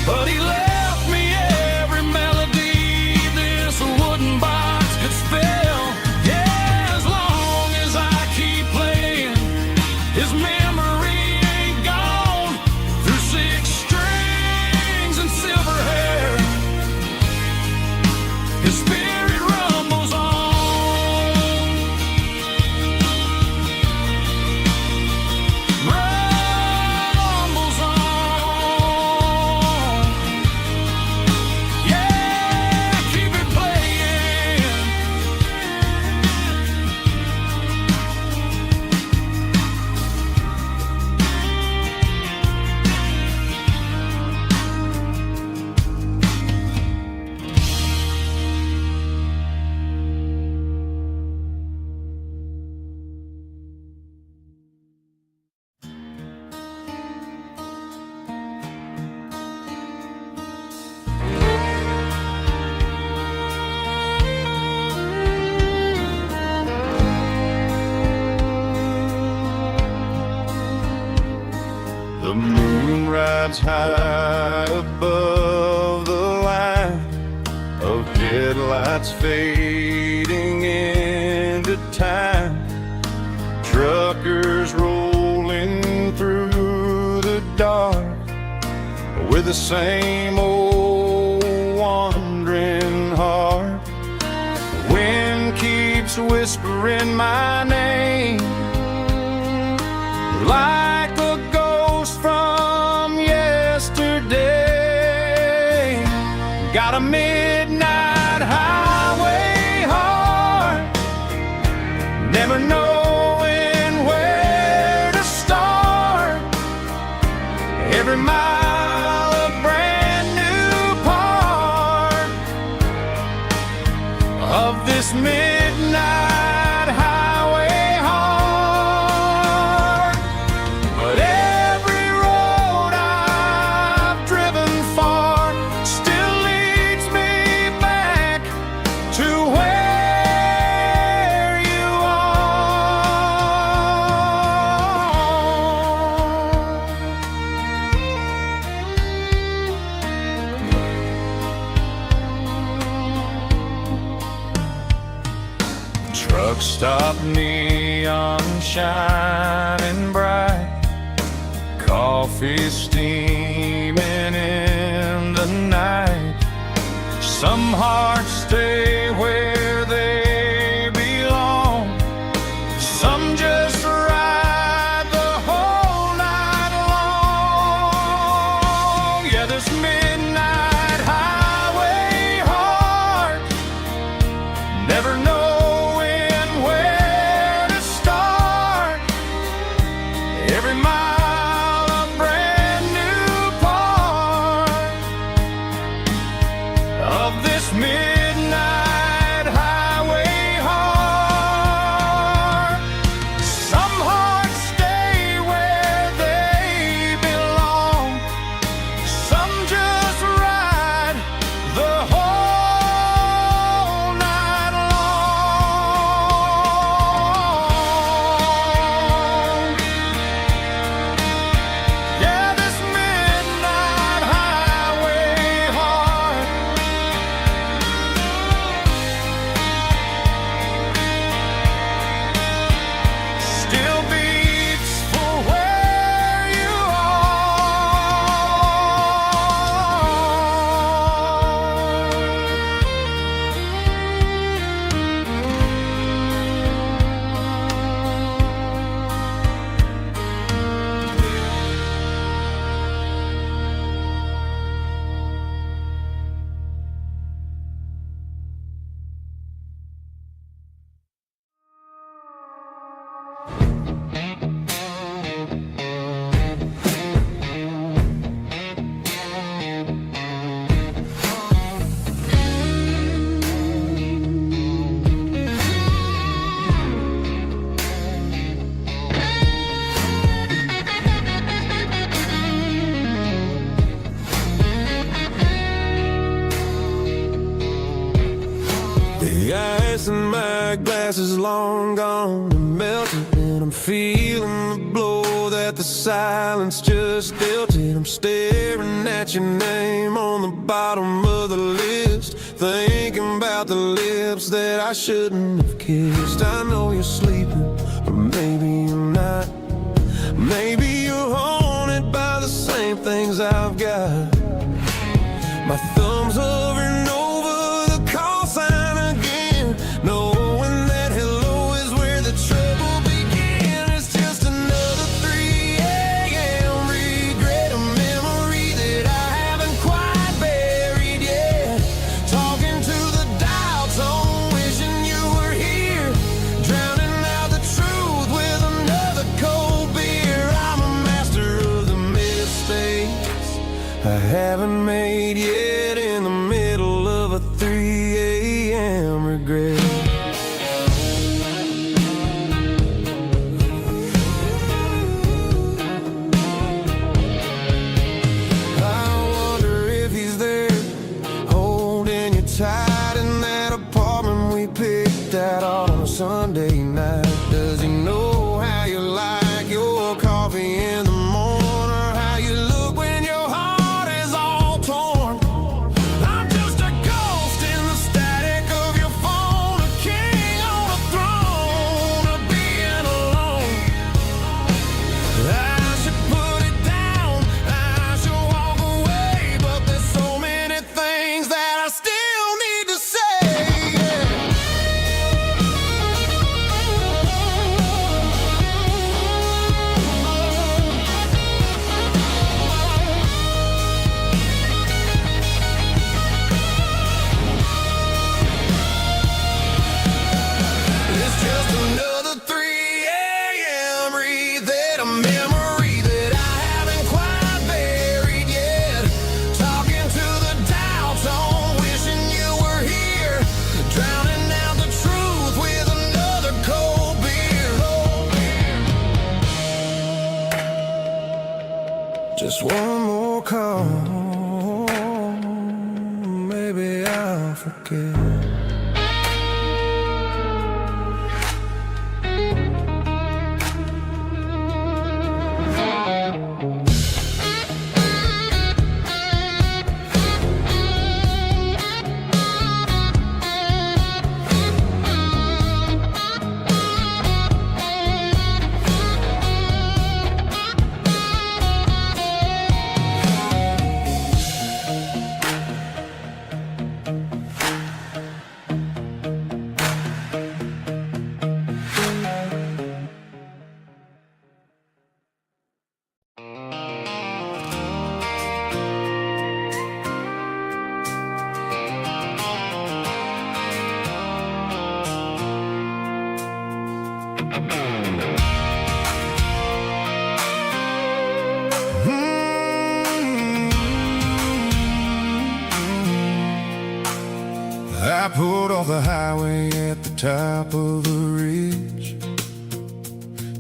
but he left me every melody this wooden box could spell. Yeah, as long as I keep playing, his memory streetlights high above the line of headlights fading into time. Truckers rolling through the dark with the same old wandering heart. The wind keeps whispering my name like a ghost from yesterday. Got a midnight highway heart, never knowing where to start. Every mile a brand new part of this midnight highway heart. But every road I've driven far still leads me back to where you are. Truck stop, neon shining bright, coffee steaming in the night. Some hearts stay where they belong, some just ride the whole night long. Yeah, this midnight highway heart, never knowing where to start. Every mile a brand new part of this midnight highway heart. Some hearts stay where they belong, some just ride the whole night long. Yeah, this midnight highway heart still beats for where you The ice in my glass is long gone and melted, and I'm feeling the blow that the silence just dealt it. I'm staring at your name on the bottom of the list, thinking about the lips that I shouldn't have kissed. I know you're sleeping, but maybe you're not. Maybe you're haunted by the same things I've got. My thumb's hovering over the call sign again, knowing that hello is where the trouble began. It's just another 3 a.m. regret, a memory that I haven't quite buried yet. Talking to the dial tone, wishing you were here, drowning out the truth with another cold beer. I'm a master of the mistakes I haven't made yet, in the middle of a 3 a.m. regret. I wonder if he's there, holding you tight in that apartment we picked out on a Sunday night. Does he know how you like your coffee in the morning, or how you look when your Just one more call, maybe I'll forget. I pulled off the highway at the top of the ridge,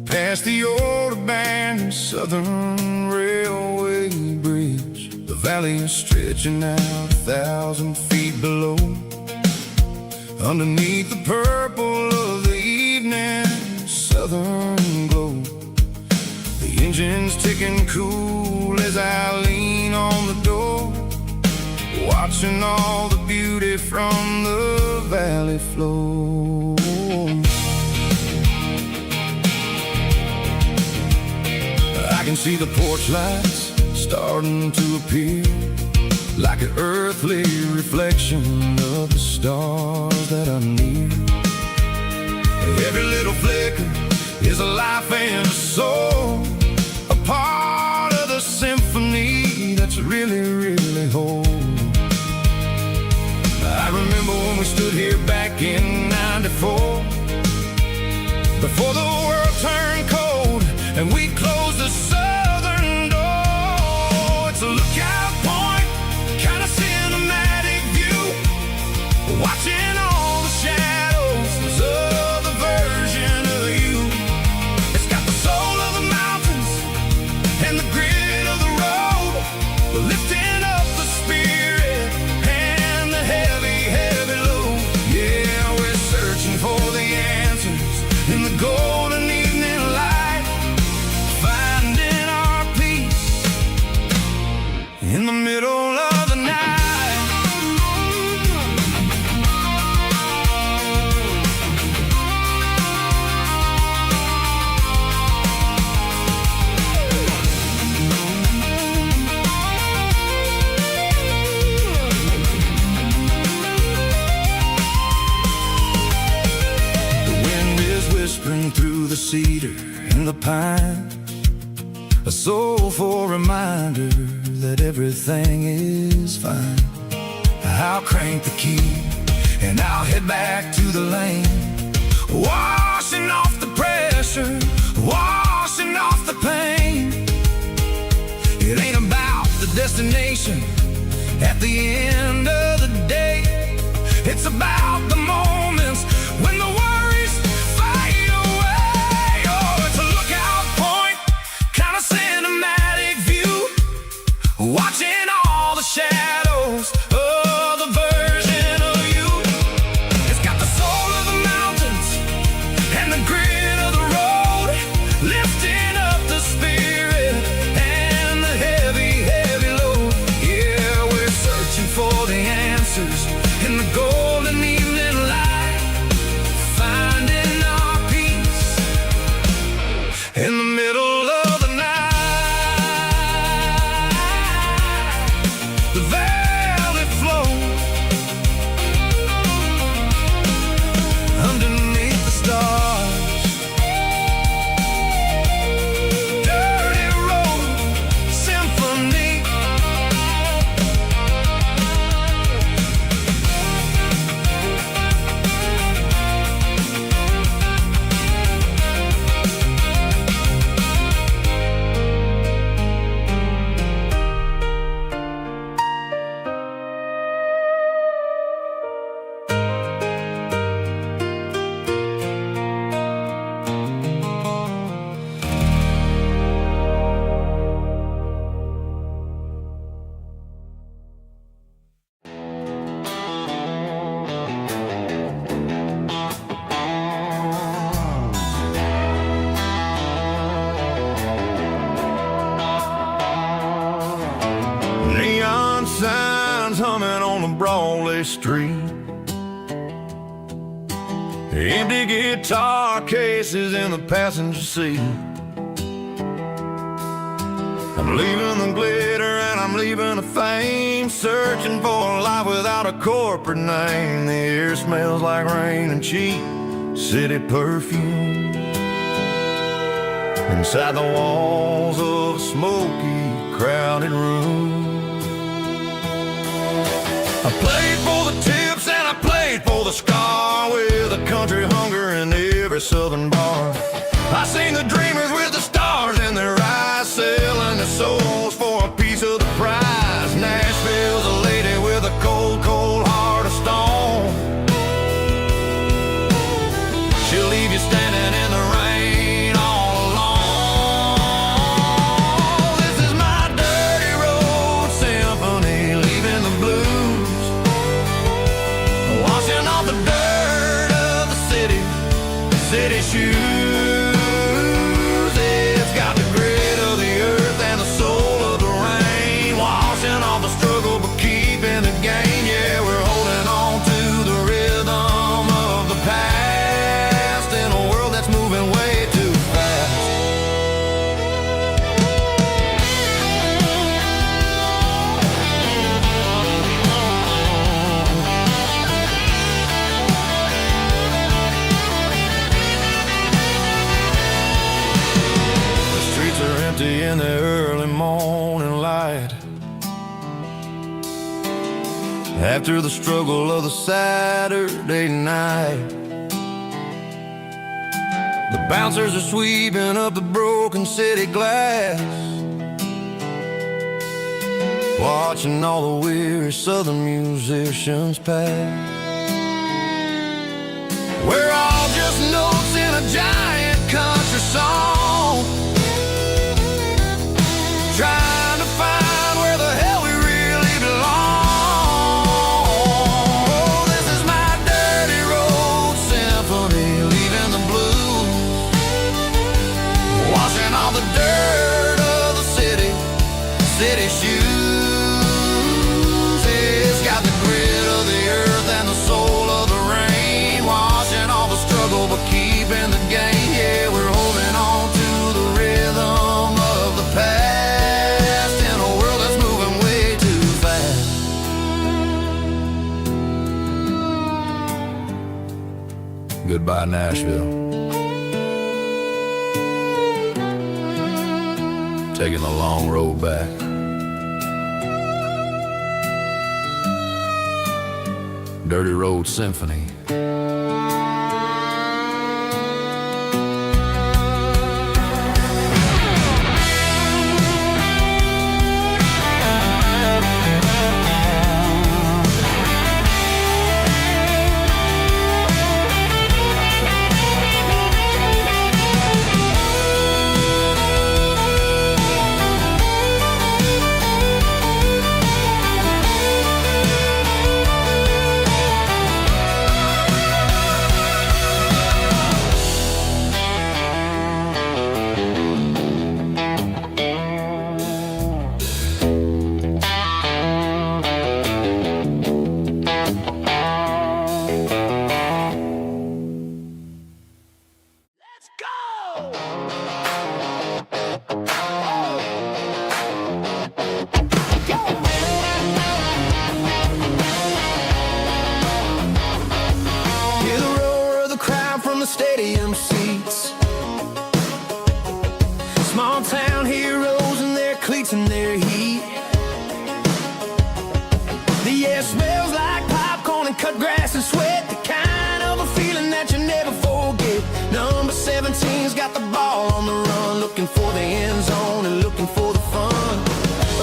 past the old abandoned Southern Railway bridge. The valley is stretching out 1,000 feet below, underneath the purple of the evening southern glow. The engine's ticking cool as I lean on the door, watching all the beauty from the valley flow. I can see the porch lights starting to appear, like an earthly reflection of the stars that are near. Every little flicker is a life and a soul, a part of the symphony that's really, really whole. I remember when we stood here back in '94, before the world turned cold and we closed the southern door. It's a lookout point, kind of cinematic view, watching all the shadows of the version of you. It's got the soul of the mountains and the grit of the road, lifting up the spirit and the heavy, heavy load. Yeah, we're searching for the answers in the golden evening light, finding our peace in the middle of the night. Whispering through the cedar and the pine, a soulful reminder that everything is fine. I'll crank the key and I'll head back to the lane, washing off the pressure, washing off the pain. It ain't about the destination at the end of the day, it's about the moments when the worries fade away. Oh, it's a lookout point, kind of cinematic view, watching all the shadows of the version of you. It's got the soul of the mountains and the grit of the road, lifting up the spirit and the heavy, heavy load. Yeah, we're searching for the answers in the golden evening all-day street. Empty guitar cases in the passenger seat. I'm leaving the glitter and I'm leaving the fame, searching for a life without a corporate name. The air smells like rain and cheap city perfume. Inside the walls of a smoky, crowded room. I played for the tips and I played for the scar, with a country hunger in every southern bar. I seen the dreamers with the stars in their eyes, selling their souls for a piece of the prize. Nashville's a lady with a cold, cold heart of stone. She'll leave you standing in the rain all alone. This is my dirty road symphony, leaving the blues, washing off the dirt of the city shoes. It's got the grit of the earth and the soul of the rain, washing off the struggle but keeping the gain. Yeah, we're holding on to the rhythm of the past in a world that's moving way too fast. The streets are empty in the early morning light, after the struggle of the Saturday night. The bouncers are sweeping up the broken city glass, watching all the weary southern musicians pass. We're all just notes in a giant country song, trying to find where the hell we really belong. This is my dirty road symphony, leaving the blues, washing all the dirt of the city shoes. It's got the grit of the earth and the soul of the rain, washing all the struggle but keeping the gain. Yeah, we're holding on to the rhythm of the past in a world that's moving way too fast. Goodbye, Nashville. Taking the long road back. Dirty Road Symphony. Stadium seats, small town heroes in their cleats and their heat. The air smells like popcorn and cut grass and sweat, the kind of a feeling that you never forget. Number 17's got the ball on the run, looking for the end zone and looking for the fun.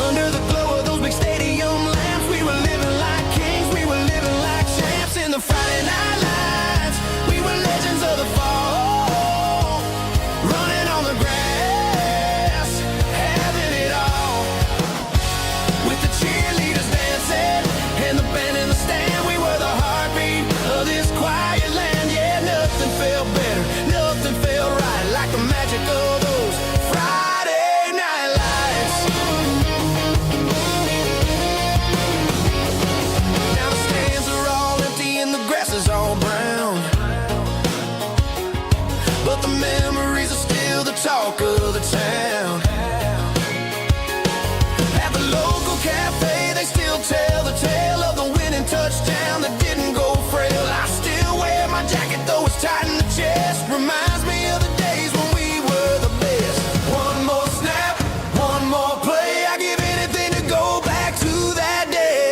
Under the glow of those big stadium lamps, we were living like kings, we were living like champs in the Friday night lights. We were legends of the fall, running on the grass. talk of the town. At the local cafe, they still tell the tale of the winning touchdown that didn't go frail. I still wear my jacket, though it's tight in the chest. Reminds me of the days when we were the best. One more snap, one more play. I give anything to go back to that day.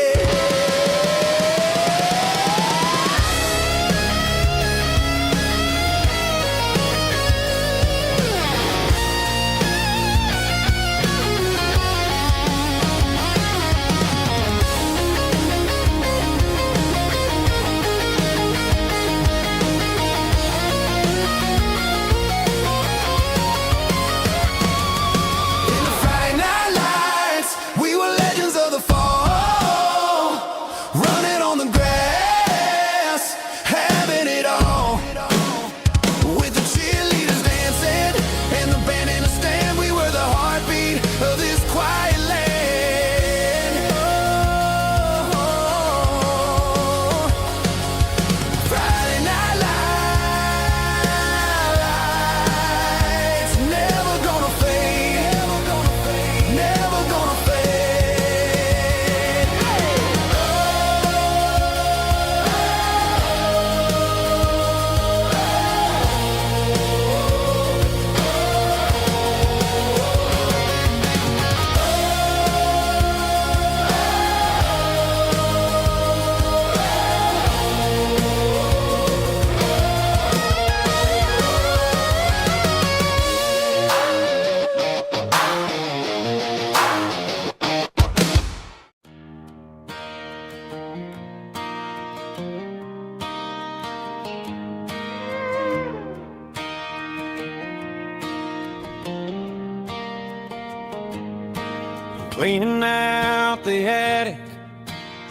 Cleaning out the attic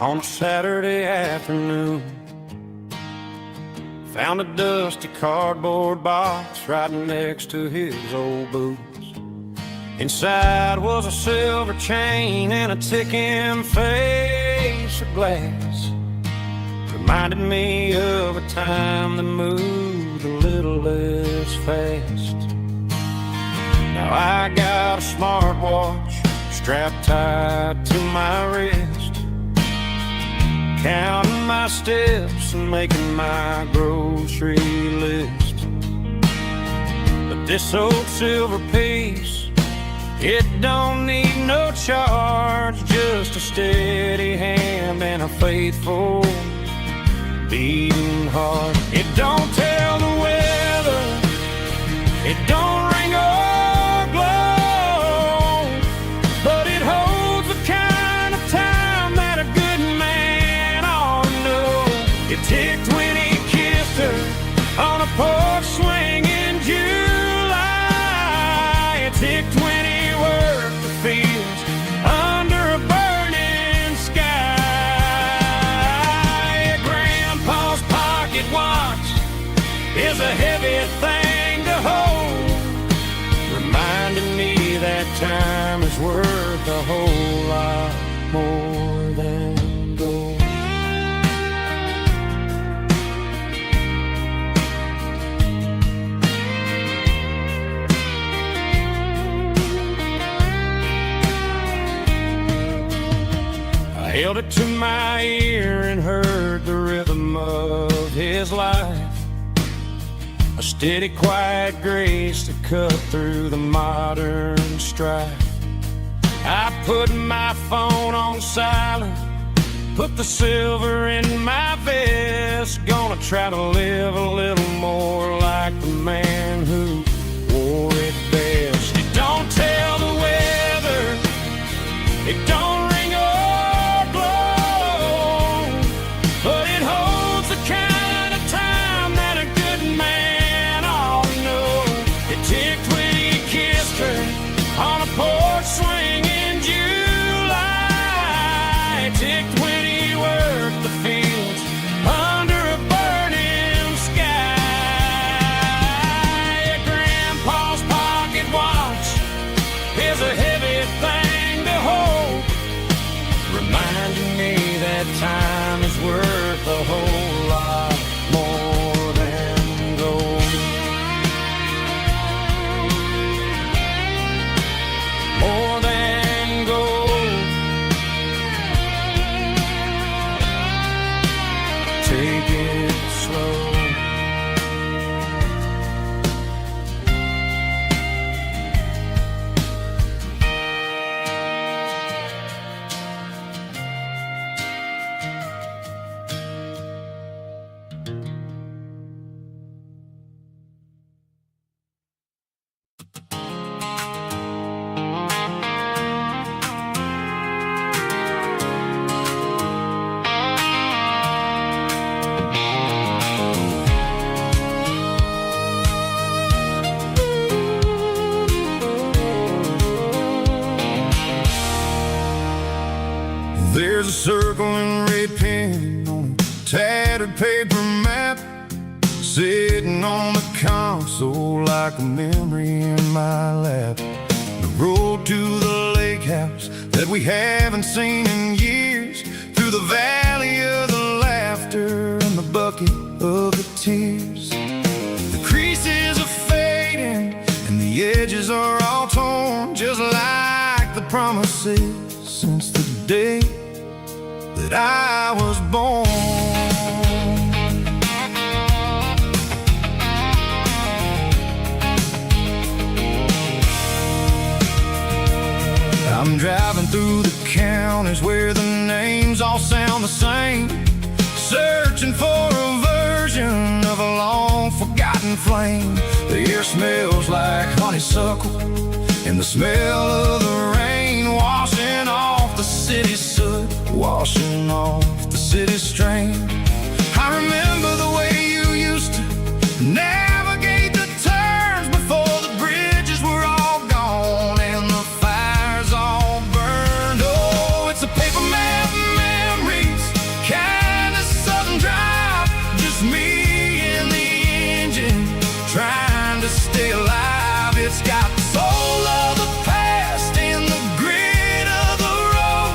on a Saturday afternoon. Found a dusty cardboard box right next to his old boots. Inside was a silver chain and a ticking face of glass. Reminded me of a time that moved a little less fast. Now I got a smartwatch strapped tight to my wrist, counting my steps and making my grocery list. But this old silver piece, it don't need no charge, just a steady hand and a faithful beating heart. It don't tell the weather, it don't ring or glow, but it holds the kind of time that a good man ought to know. It ticked when he kissed her on a porch swing in July. It ticked when he worked the fields under a burning sky. Grandpa's pocket watch is a heavy thing to hold, reminding me that time is worth a whole lot more than gold. I held it to my ear and heard the rhythm of his life, a steady, quiet grace that cut through the modern strife. I put my phone on silent, put the silver in my vest. Gonna try to live a little more like the man who wore it best. It don't tell the weather, it don't ring or glow, but it holds the kind of time that a good man ought to know. It ticked when he kissed her on a porch swing in July. It ticked when he worked the fields under a burning sky. circling red pen on a tattered paper map, sitting on the console like a memory in my lap. The road to the lake house that we haven't seen in years, through the valley of the laughter and the bucket of the tears. The creases are fading and the edges are all torn, just like the promises since the day that I was born. I'm driving through the counties where the names all sound the same, searching for a version of a long-forgotten flame. The air smells like honeysuckle, and the smell of the rain washing off the city's soot, washing off the city's strain. I remember the way you used to navigate the turns before the bridges were all gone and the fires all burned. Oh, it's a paper map memories, kind of southern drive, just me and the engine trying to stay alive. It's got the soul of the past and the grit of the road,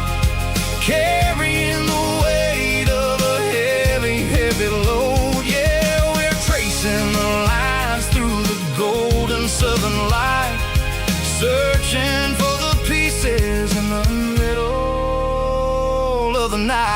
carrying the weight of a heavy, heavy load. Yeah, we're tracing the lines through the golden southern light, searching for the pieces in the middle of the night.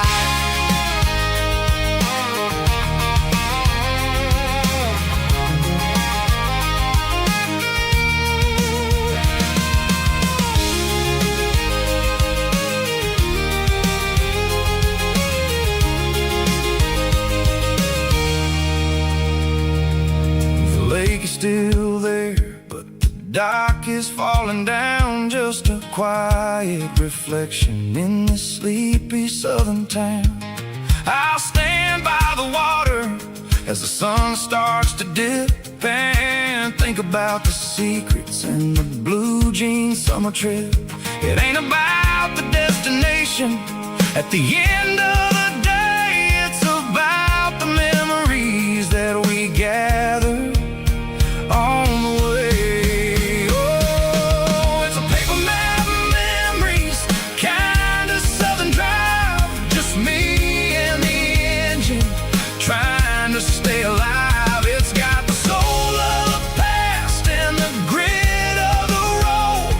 The lake is still there, but the dock is falling down, just a quiet reflection in this sleepy southern town. I'll stand by the water as the sun starts to dip and think about the secrets and the blue jean summer trip. It ain't about the destination at the end of the day, it's about the memories that we gather on the way. Oh, it's a paper map memories, kind of southern drive, just me and the engine trying to stay alive. It's got the soul of the past and the grit of the road,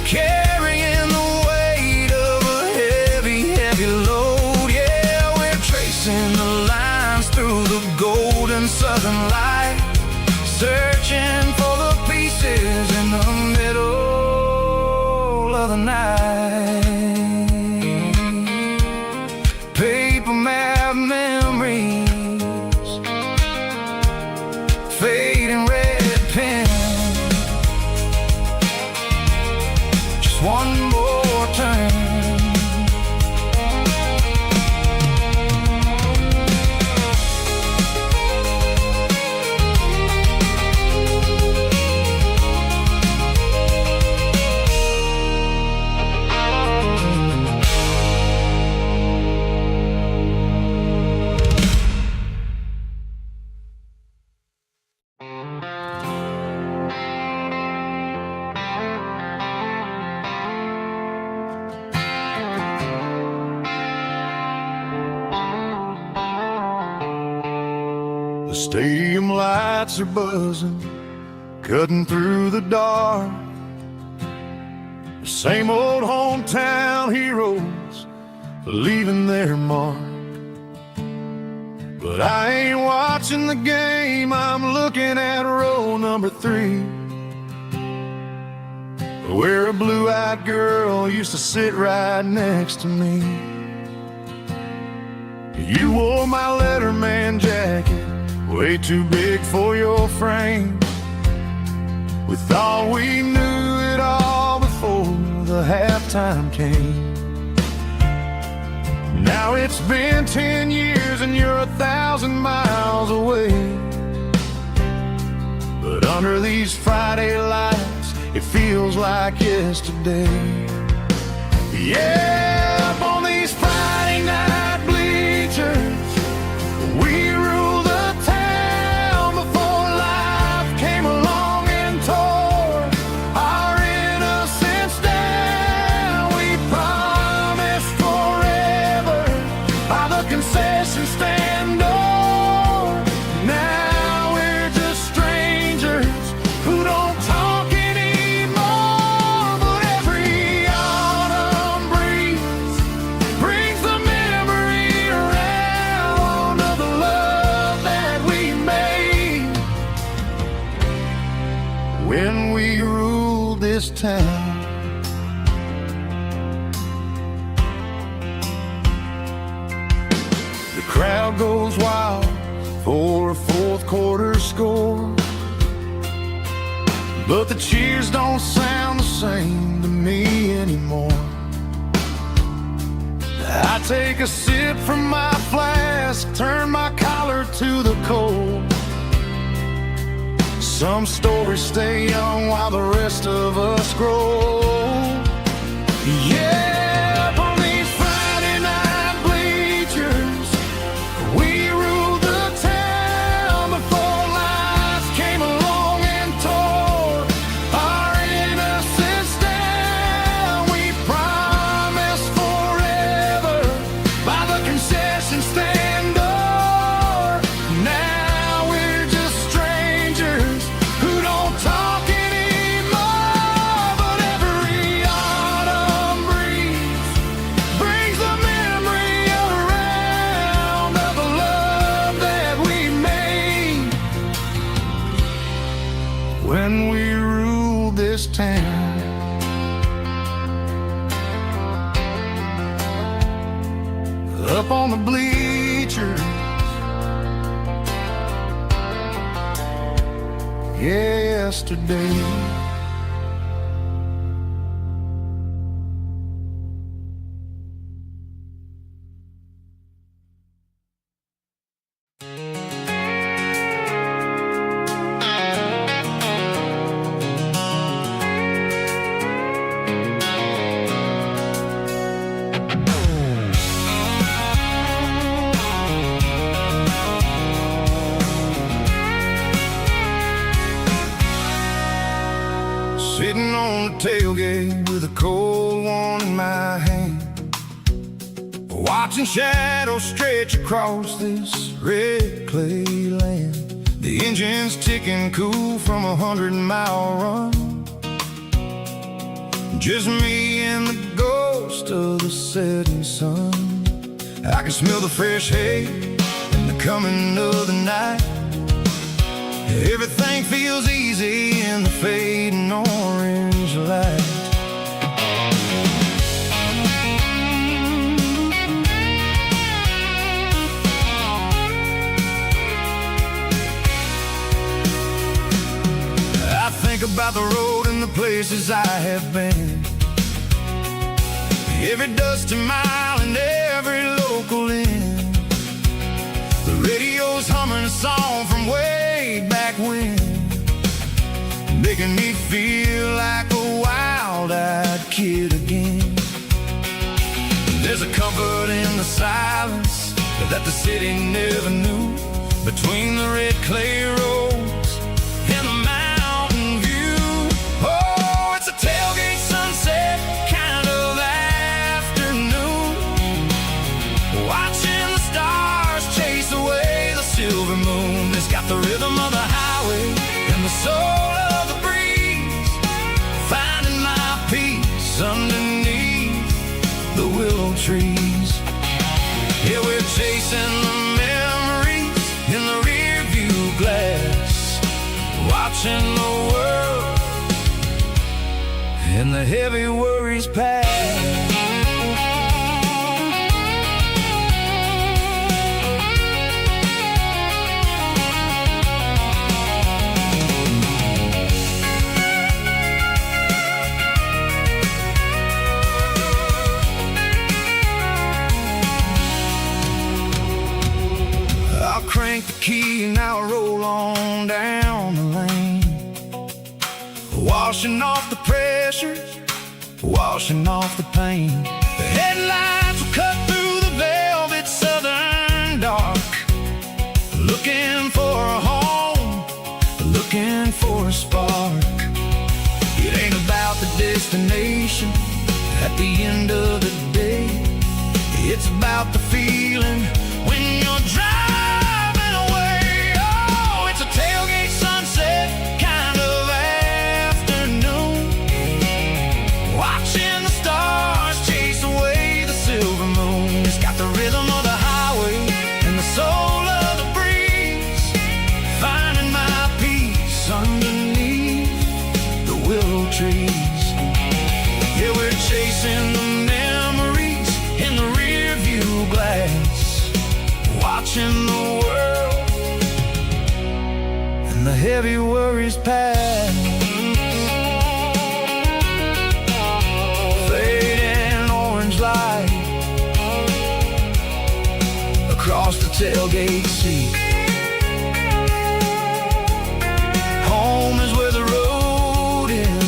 carrying the weight of a heavy, heavy load. Yeah, we're tracing the lines through the golden southern light, searching for the pieces in the middle of the night. Paper map memories, fading red pen, just one more turn. The stadium lights are buzzing, cutting through the dark. The same old hometown heroes leaving their mark. But I ain't watching the game, I'm looking at row number 3, where a blue-eyed girl used to sit right next to me. You wore my Letterman jacket, way too big for your frame. We thought we knew it all before the halftime came. Now it's been 10 years and you're 1,000 miles away. But under these Friday lights, it feels like yesterday. Yeah, up on these Friday nights, when we ruled this town. The crowd goes wild for a fourth quarter score, but the cheers don't sound the same to me anymore. I take a sip from my flask, turn my collar to the cold. Some stories stay young while the rest of us grow. Yeah, up on these Friday night bleachers, we ruled the town before life came along and tore our innocence down. We promised forever by the concession stand door. Now we're just strangers who don't talk anymore. But every autumn breeze brings the memory around of the love that we made when we ruled this town. Up on the bleachers, yesterday. Sitting on the tailgate with a cold one in my hand, watching shadows stretch across this red clay land. The engine's ticking cool from a 100-mile run. Just me and the ghost of the setting sun. I can smell the fresh hay and the coming of the night. Everything feels easy in the fading orange light. I think about the road and the places I have been, every dusty mile and every local inn. The radio's humming a song from way back when, making me feel like a wild-eyed kid again. There's a comfort in the silence that the city never knew, between the red clay roads and the mountain view. Oh, it's a tailgate sunset kind of afternoon, watching the stars chase away the silver moon. It's got the rhythm of the highway and the soul of the breeze, finding my peace underneath the willow trees. Yeah, we're chasing the memories in the rear view glass, watching the world and the heavy worries pass. Crank the key and I'll roll on down the lane, washing off the pressure, washing off the pain. The headlights will cut through the velvet southern dark, looking for a home, looking for a spark. It ain't about the destination at the end of the day, it's about the feeling when you're driving. Tailgate sunset kind of afternoon, watching the stars chase away the silver moon. It's got the rhythm of the highway and the soul of the breeze, finding my peace underneath watching the world and the heavy worries pass. Fading orange light across the tailgate seat. Home is where the road ends.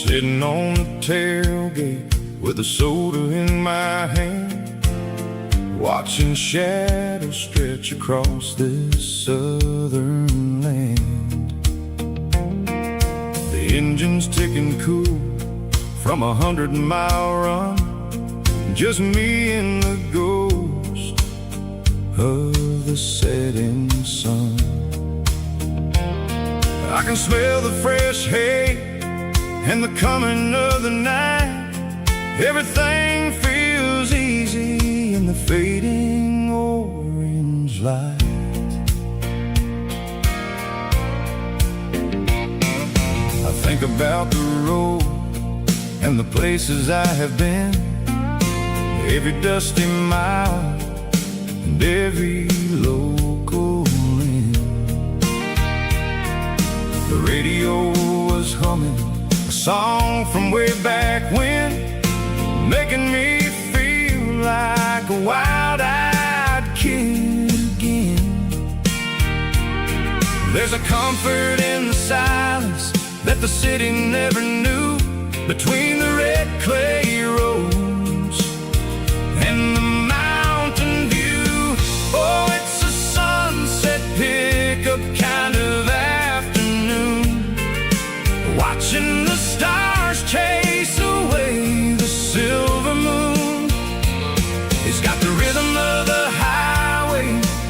Sitting on the tailgate with a soda in my hand, watching shadows stretch across this southern land. The engine's ticking cool from 100-mile run, just me and the ghost of the setting sun. I can smell the fresh hay and the coming of the night. Everything feels easy in the fading orange light. I think about the road and the places I have been, every dusty mile and every local inn. The radio was humming a song from way back when, making me feel like a wild-eyed kid again. There's a comfort in the silence that the city never knew, between the red clay roads and the mountain view. Oh, it's a sunset pickup kind of afternoon, watching the stars chase away the silver moon. It's got the rhythm of the highway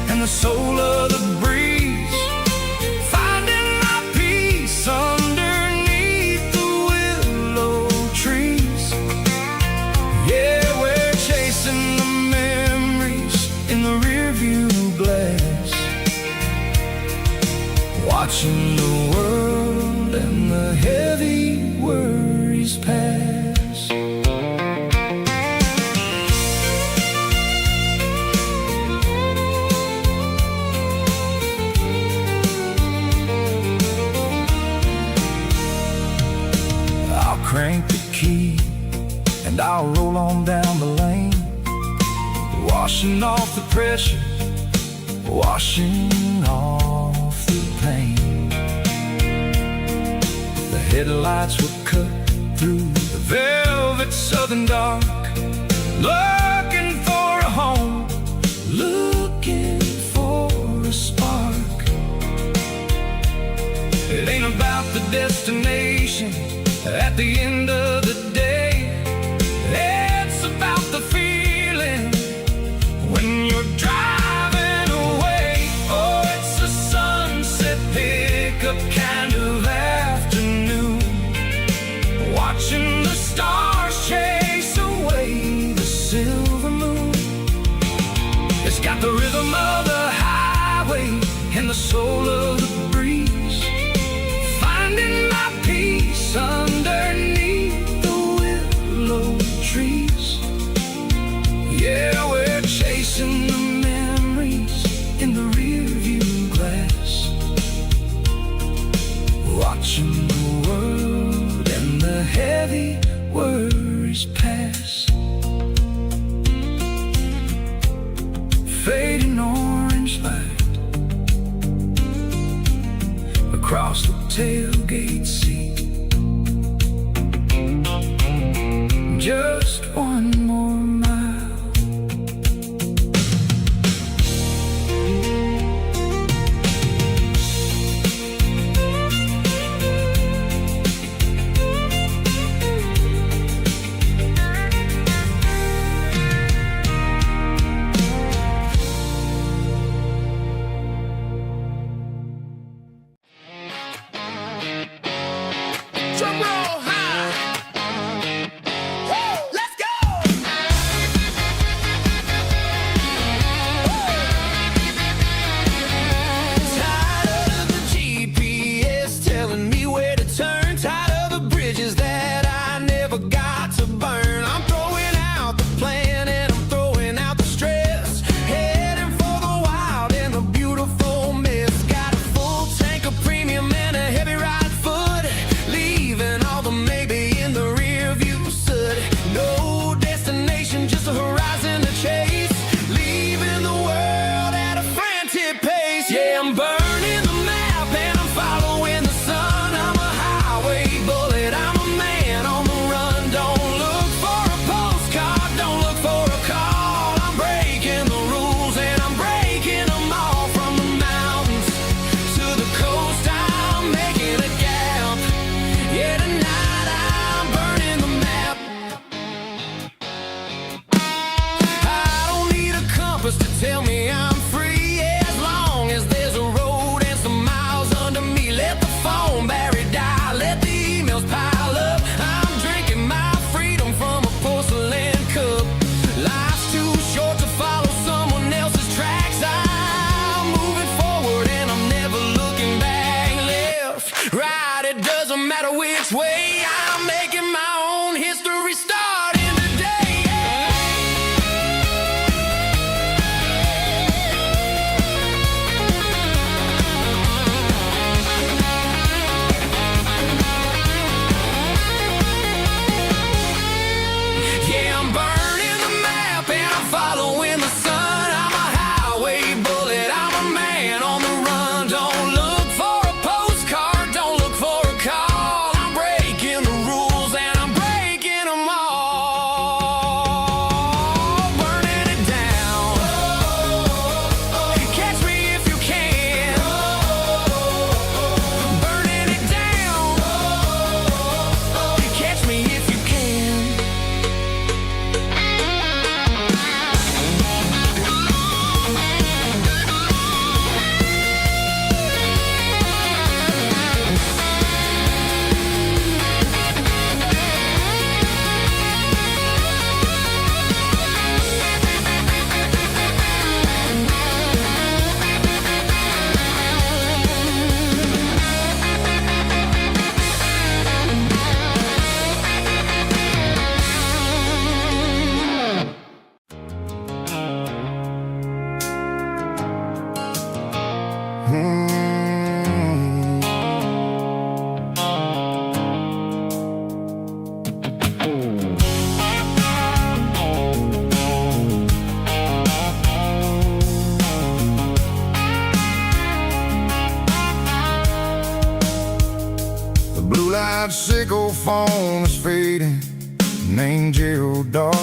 and the soul of the breeze, finding my peace underneath the willow trees. Yeah, we're chasing the memories in the rearview glass, watching the world and the heavy worries pass. I'll crank the key and I'll roll on down the lane, washing off the pressure, washing off the pain. The headlights will cut through the velvet southern dark, looking for a home, looking for a spark. It ain't about the destination at the end of the day, it's about the feeling when you're driving away. Oh, it's a sunset pickup kind of afternoon, watching the stars chase away the silver moon. It's got the rhythm of the highway and the soul of the breeze, finding my peace underneath the willow trees. Yeah, we're chasing the memories in the rearview glass, watching the world and the heavy worries pass. Fading orange light across the tailgate seat. just one more mile. Drum roll high. Woo, let's go. Tired of the GPS telling me where to turn. Tired of the bridges that I never got to burn. I'm throwing out the plan and I'm throwing out the stress. Heading for the wild and the beautiful mist. Got a full tank of premium and a heavy right foot. Leaving all the maybe in the rear view soot. No destination, just a horizon to chase. Leaving the world at a frantic pace. Yeah, I'm burning the map and I'm following the sun. I'm a highway bullet, I'm a man on the run. Don't look for a postcard, don't look for a call. I'm breaking the rules and I'm breaking them all. From the mountains to the coast, I'm making a gap. Yeah, tonight I'm burning the map. I don't need a compass to tell me I'm free. As long as there's a road and some miles under me. Let the phone battery die, let the emails pile up. I'm drinking my freedom from a porcelain cup. Life's too short to follow someone else's tracks. I'm moving forward and I'm never looking back. Left, right, it doesn't matter which way. I'm making my own history starting today. Yeah, I'm burning the map and I'm following the sun. I'm a highway bullet, I'm a man on the run. Don't look for a postcard, don't look for a call. I'm breaking the rules and I'm breaking them all. Burning it down. Catch me if you can. Burning it down. Catch me if you can. The blue light sickle phone is fading, named Gerald dark.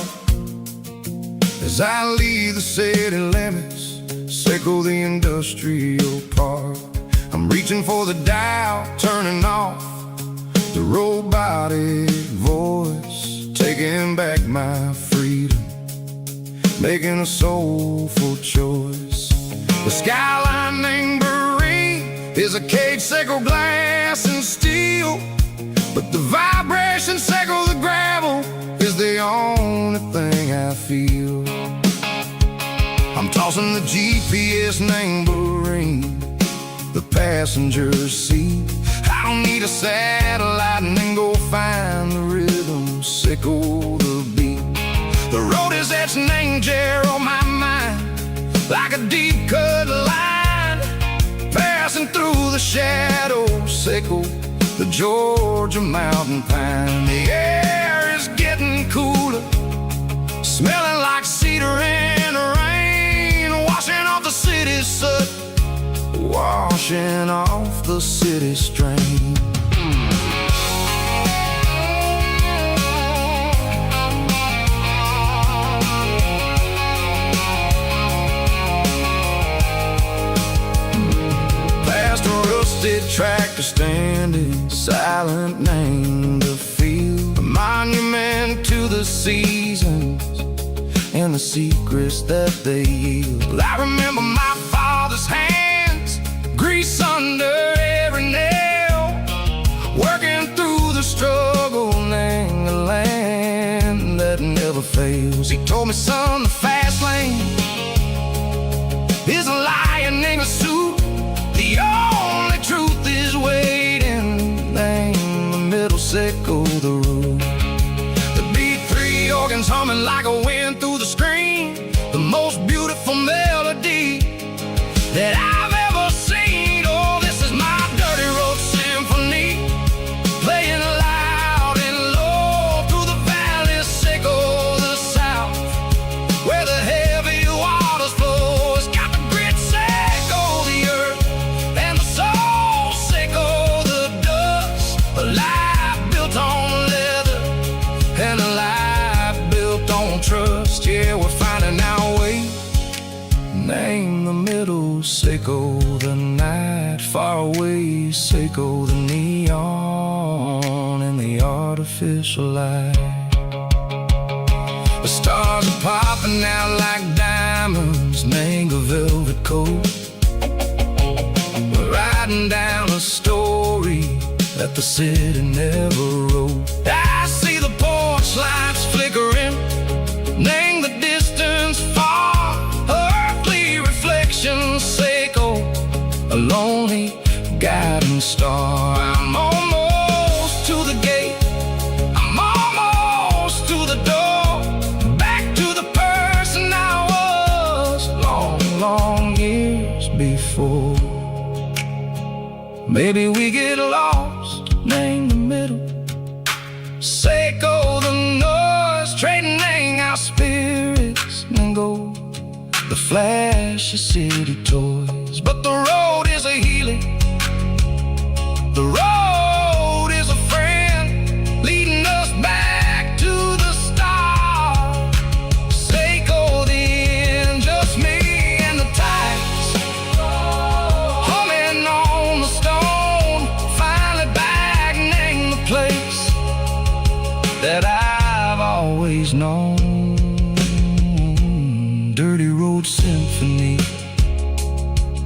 As I leave the city limits, sickle the industrial park. I'm reaching for the dial, turning off the robotic voice, taking back my freedom, making a soulful choice. The skyline named Marine is a cage, sickle glass and steel, but the vibration sickle the gravel is the only thing I feel. I'm tossing the GPS named Marine, the passenger seat. I don't need a satellite and then go find the rhythm, sickle the beat. The road is etched named Gerald, my mind, like a deep cut line, passing through the shadows, sickle the Georgia mountain pine. The air is getting cooler, smelling like cedar in the rain, washing off the city's soot, washing off the city strain. tractor standing silent, named the field, a monument to the seasons and the secrets that they yield. I remember my father's hands, grease under every nail, working through the struggle, laying the land that never fails. He told me, son, the fast lane is a lion in a suit. The only truth is waiting. Name the middle, sickle the root. The beat, three organs humming like a wind through the screen. The most beautiful melody that I've ever seen. Oh, this is my dirty road symphony, playing loud and low through the valley, sickle the south, where the heavy waters flow. It's got the grit, sickle the earth, and the soul, sickle the dust. A life built on leather and a life built on trust. Yeah, we're finding our way. Name the middle, sickle the night, far away, sickle the neon and the artificial light. The stars are popping out like diamonds, mango velvet coat. We're riding down a story that the city never wrote. I see the porch lights flickering, name the distance far, earthly reflections, sickle a lonely guiding star. I'm almost to the gate, I'm almost to the door, back to the person I was long, long years before. Maybe we get lost, name the middle, sickle the noise, trading our spirits and go the flash of city toys. But the road is a healing, the road is a friend, leading us back to the start. Sickle the end, just me and the tides, humming on the stone, finally back, name the place that I've always known. Dirty road symphony,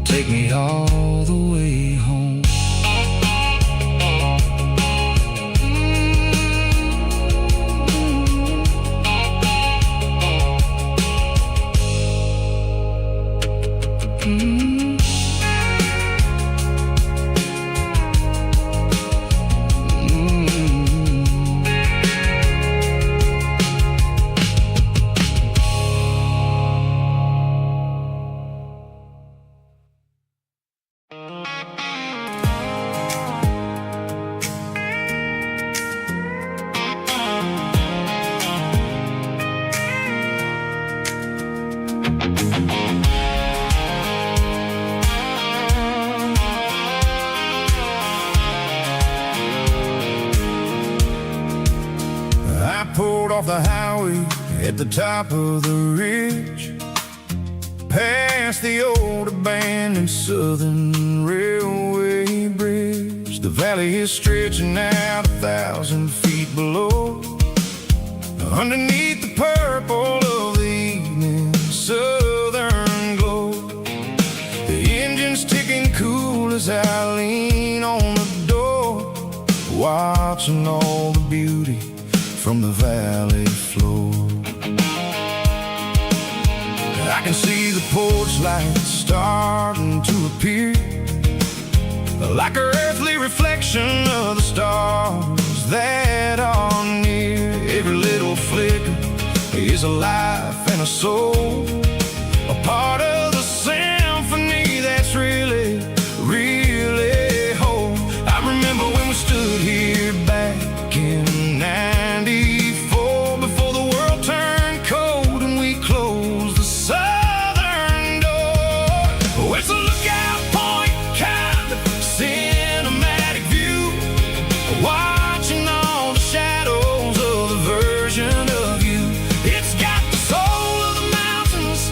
take me all the way home. Pulled off the highway at the top of the ridge, past the old abandoned Southern Railway bridge. The valley is stretching out 1,000 feet below, underneath the purple of the evening southern glow. The engine's ticking cool as I lean on the door, watching all the beauty from the valley floor. I can see the porch lights starting to appear, like an earthly reflection of the stars that are near. Every little flicker is a life and a soul, a part of the symphony that's really, really whole. I remember when we stood here back in '94, before the world turned cold and we closed the southern door. Oh, it's a lookout point, kind of cinematic view, watching all the shadows of the version of you. It's got the soul of the mountains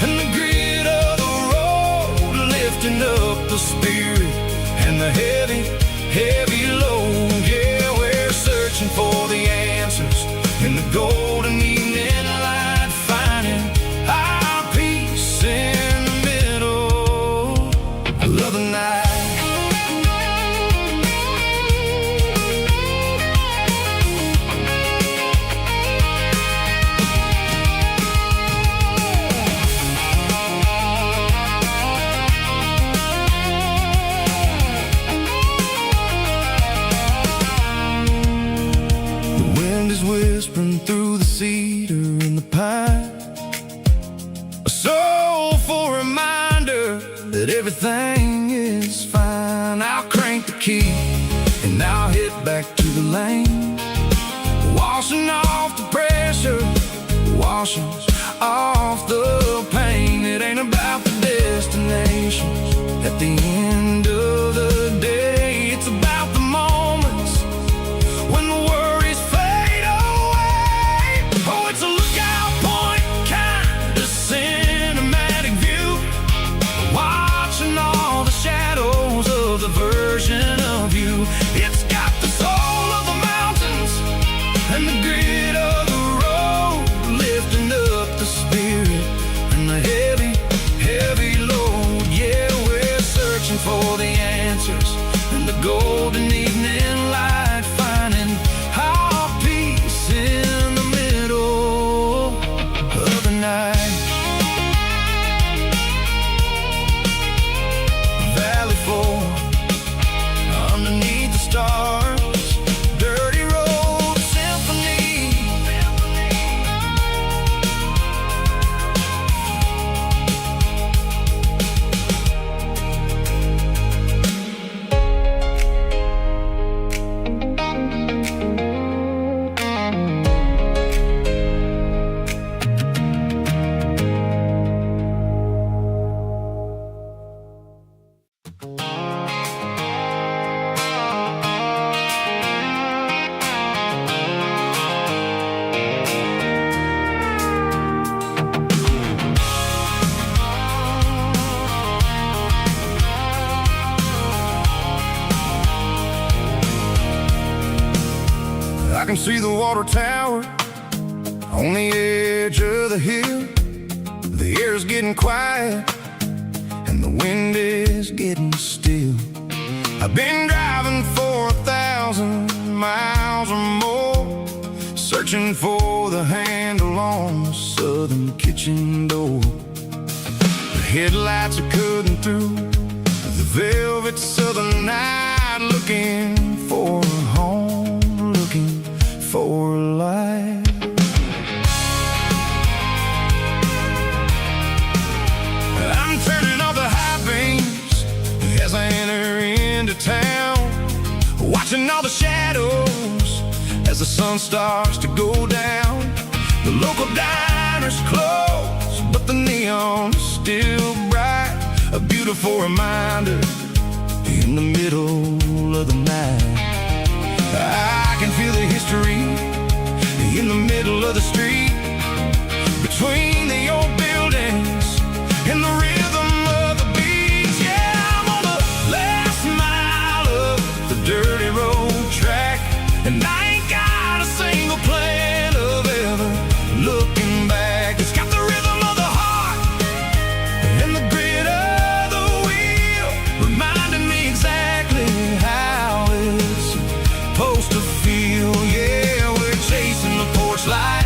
and the grit of the road, lifting up the spirit and the head that everything is fine. I'll crank the key and I'll hit back to the lane, washing off the pressure, washing off the pain. It ain't about the destinations at the end of the day. It's about the moments when the worries fade away. Oh, it's a lookout point kind of cinematic view, watching all the shadows of the version of you. It's got the soul of the mountains and the grit of the road, lifting up the spirit and the heavy, heavy load. Yeah, we're searching for the answers in the golden evening light, finding our peace in the middle of the night. Valley floor, underneath the stars, dirty road symphony. I can see the water tower on the edge of the hill. The air's getting quiet and the wind is getting still. I've been driving for 1,000 miles or more, searching for the handle on the southern kitchen door. The headlights are cutting through the velvet southern night, looking for a home, looking for life. I'm turning off the high beams as I enter into town, watching all the shadows as the sun starts to go down. The local diner's closed, but the neon's still bright, a beautiful reminder in the middle of the night. I can feel the history in the middle of the street, between the old buildings and the rhythm of the beats. Yeah, I'm on the last mile of the dirty road track, and I ain't got a single plan of ever looking back. It's got the rhythm of the heart and the grit of the wheel, reminding me exactly how it's supposed to feel. Yeah, we're chasing the porch light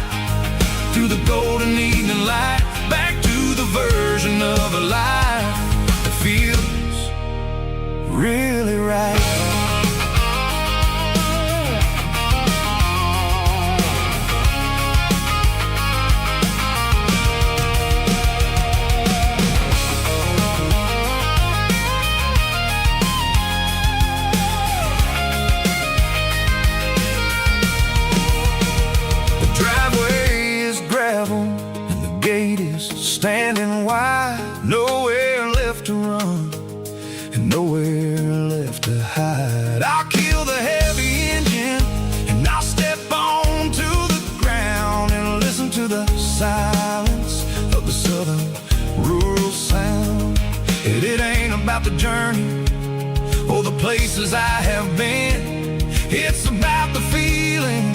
through the golden evening light, back to the version of a life that feels really right. Standing wide, nowhere left to run and nowhere left to hide. I'll kill the heavy engine and I'll step onto the ground and listen to the silence of the southern rural sound. It ain't about the journey or the places I have been, it's about the feeling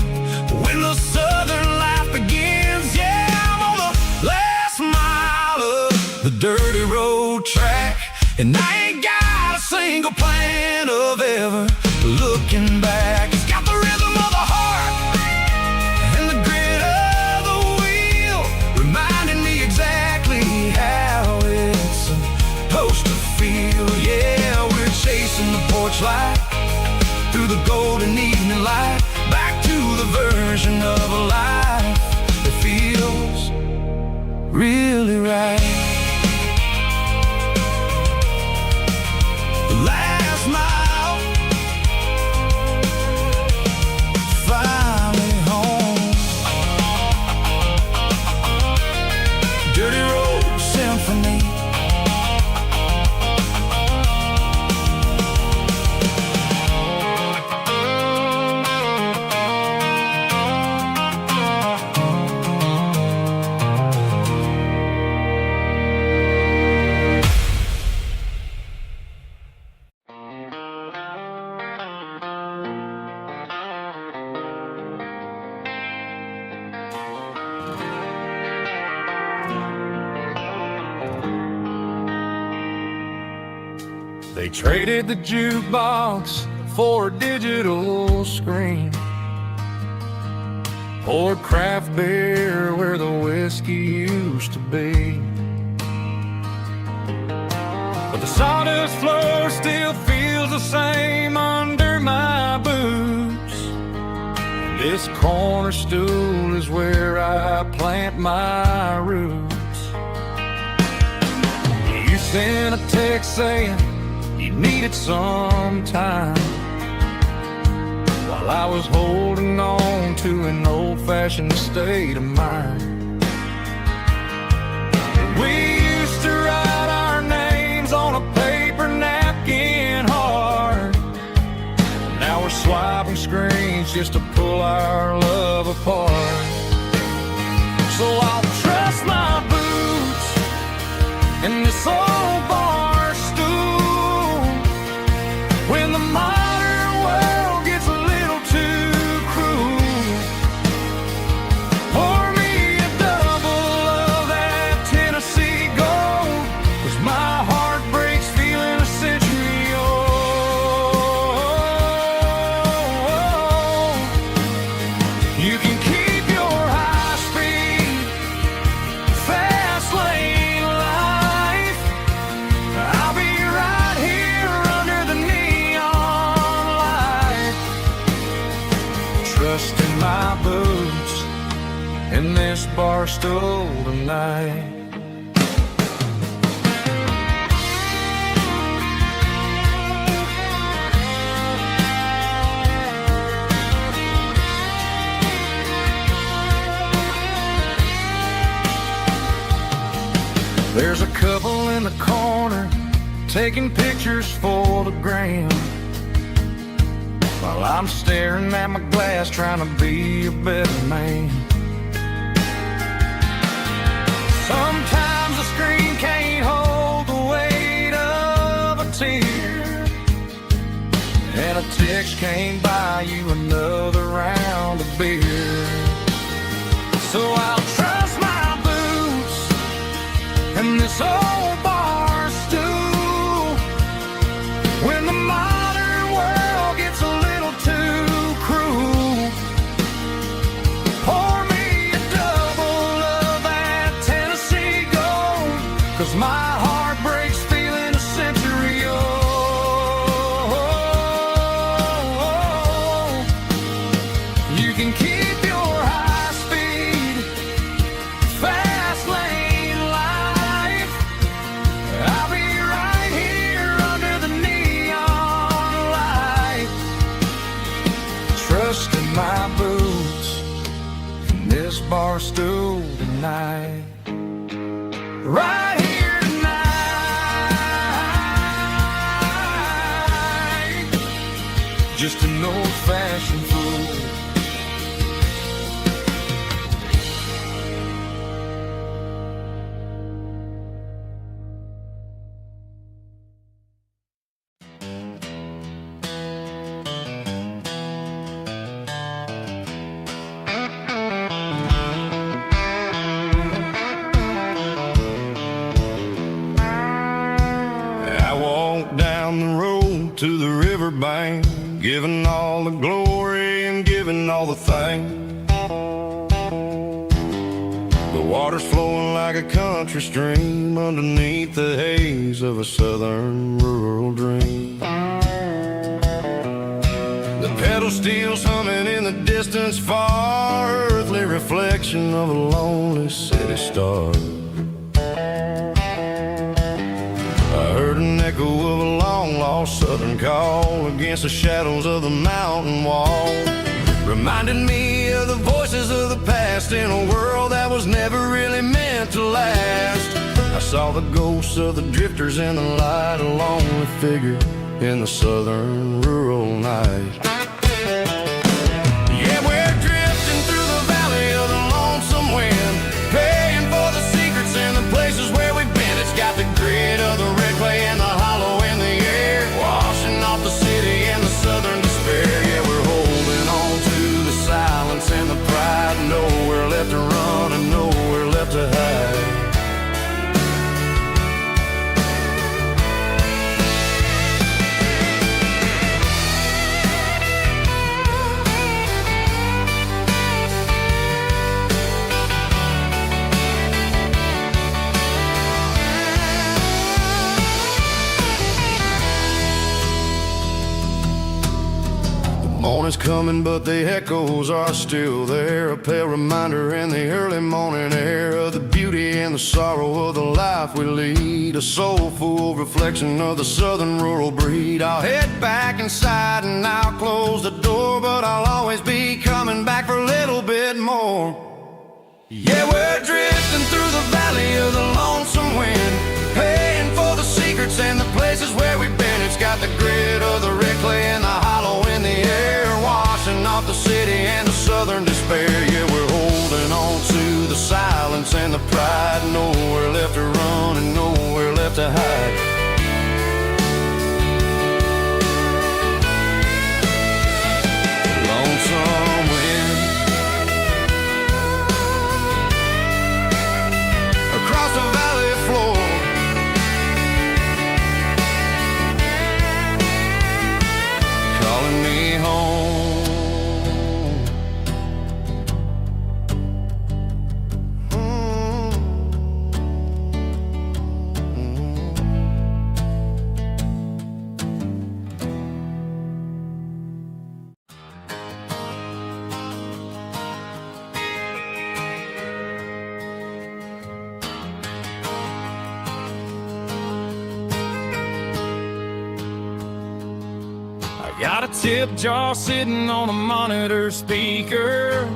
when the southern life begins. Yeah, I'm on the last mile of the dirty road track, and I ain't got a single plan of ever looking back. It's got the rhythm of the heart and the grit of the wheel, reminding me exactly how it's supposed to feel. Yeah, we're chasing the porch light through the golden evening light, back to the version of a life that feels really right. They traded the jukebox for a digital screen, poured craft beer where the whiskey used to be. But the sawdust floor still feels the same under my boots. This corner stool is where I plant my roots. You sent a text saying you needed some time, while I was holding on to an old-fashioned state of mind. We used to write our names on a paper napkin hard. Now we're swiping screens just to pull our love apart. So I'll trust my boots and this old bar stool when the modern world gets a little too cruel. Pour me a double of that Tennessee Gold, 'cause my heart breaks feeling a century old. You can keep your high-speed, fast lane life. I'll be right here under the neon light, trusting my boots in this bar stool tonight. There's a couple in the corner taking pictures for the gram, while I'm staring at my glass trying to be a better man. Sometimes the screen can't hold the weight of a tear, and a text can't buy you another round of beer. So I'll trust my boots and this old bar stool when the modern world gets a little too cruel. Pour me a double of that Tennessee Gold, 'cause my heart breaks feeling a century old. You can keep your high-speed, fast lane life. I'll be right here under the neon light, trusting my boots in this bar stool tonight. Right here tonight, just an old-fashioned fool. I walked down the road to the riverbank, giving all the glory and giving all the thanks. The water's flowing like a country stream underneath the haze of a southern rural dream. The pedal steel's humming in the distance far, earthly reflection of a lonely city star. I heard an echo of a long-lost southern call against the shadows of the mountain wall, reminding me of the voices of the past in a world that was never really meant to last. I saw the ghosts of the drifters in the light, a lonely figure in the southern rural night. Yeah, we're drifting through the valley of the lonesome wind, paying for the secrets and the places where we've been. It's got the grit of the red clay and the hollow in the air, washing off the city and the southern despair. Yeah, we're holding on to the silence and the pride, nowhere left to run and nowhere left to hide. morning's coming, but the echoes are still there. A pale reminder in the early morning air of the beauty and the sorrow of the life we lead. A soulful reflection of the southern rural breed. I'll head back inside and I'll close the door, but I'll always be coming back for a little bit more. Yeah, we're drifting through the valley of the lonesome wind, paying for the secrets and the places where we've been. It's got the grit of the red clay and the hollow in the air, washing off the city and the southern despair. Yeah, we're holding on to the silence and the pride. Nowhere left to run and nowhere left to hide. Lonesome wind across the valley floor, calling me home. Got a tip jar sitting on a monitor speaker,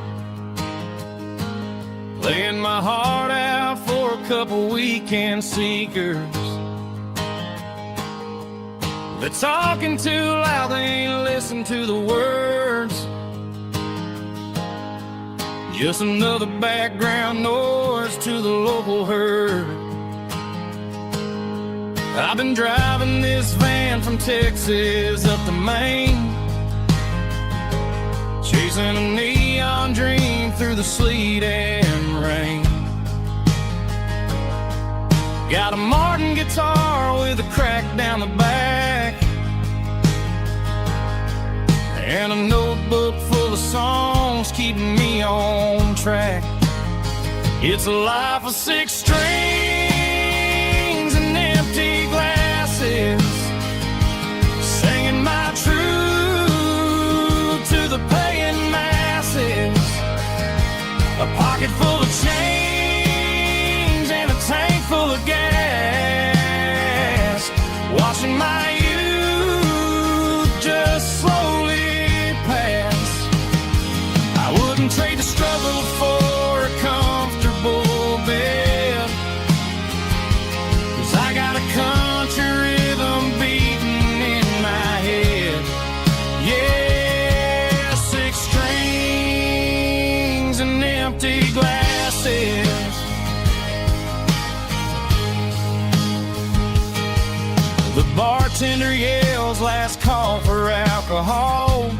playing my heart out for a couple weekend seekers. They're talking too loud, they ain't listen to the words. Just another background noise to the local herd. I've been driving this van from Texas up to Maine, chasing a neon dream through the sleet and rain. Got a Martin guitar with a crack down the back, and a notebook full of songs keeping me on track. It's a life of 6 strings and empty glasses, singing my truth to the paying masses. A pocket full of change and a tank full of gas, watching my youth just slowly pass. I wouldn't trade the struggle for a comfortable bed, 'cause I got a country rhythm beating in my head. Yeah, 6 strings and empty glasses. The bartender yells last call for alcohol.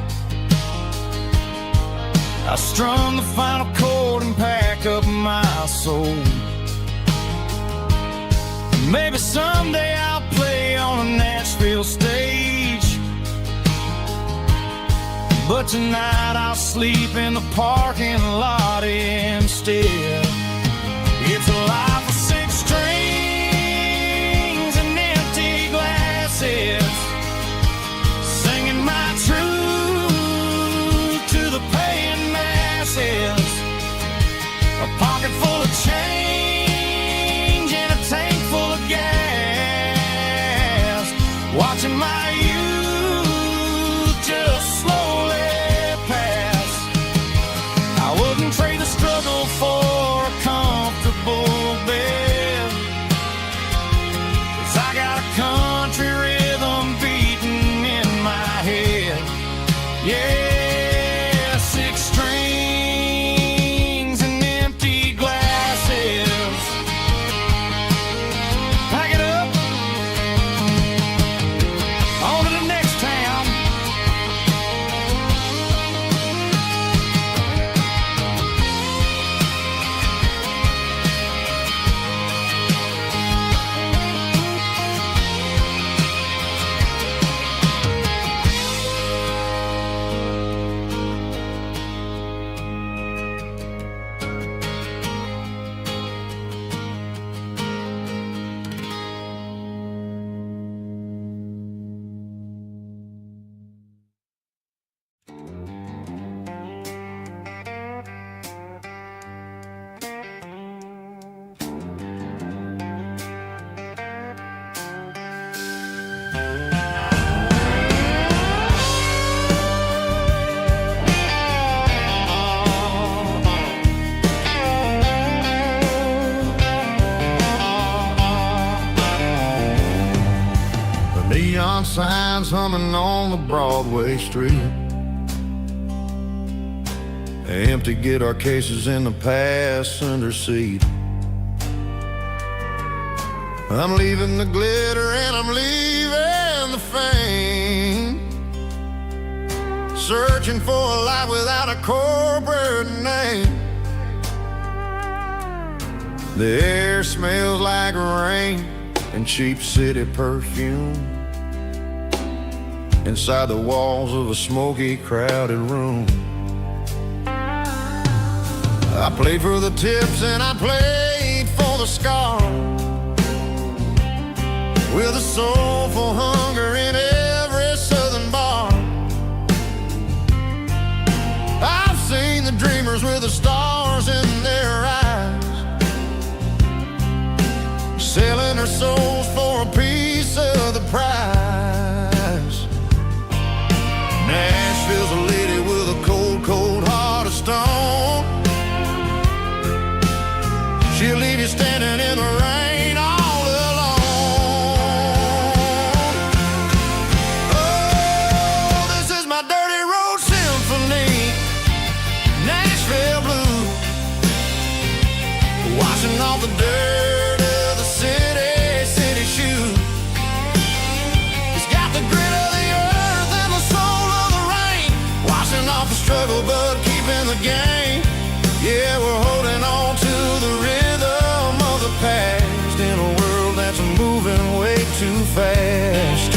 I strum the final chord and pack up my soul. Maybe someday I'll play on a Nashville stage, but tonight I'll sleep in the parking lot instead. It's a life of 6 strings and empty glasses, singing my truth to the paying masses. A pocket full of change and a tank full of gas, watching my youth just slowly pass. I wouldn't trade the struggle for neon signs humming on the Broadway street. Empty guitar cases in the passenger seat. I'm leaving the glitter and I'm leaving the fame, searching for a life without a corporate name. The air smells like rain and cheap city perfume inside the walls of a smoky, crowded room. I played for the tips and I played for the scars, with a soulful hunger in every southern bar. I've seen the dreamers with the stars in their eyes, selling their souls for a piece of the prize. Nashville's a lady with a cold, cold heart of stone. She'll leave you standing in the rain all alone. Oh, this is my dirty road symphony, Nashville blues, washing off the dirt of the city shoes. It's got the grit of the earth and the soul of the rain, washing off the struggle but keeping the game. Yeah, we're holding on to the rhythm of the past in a world that's moving way too fast.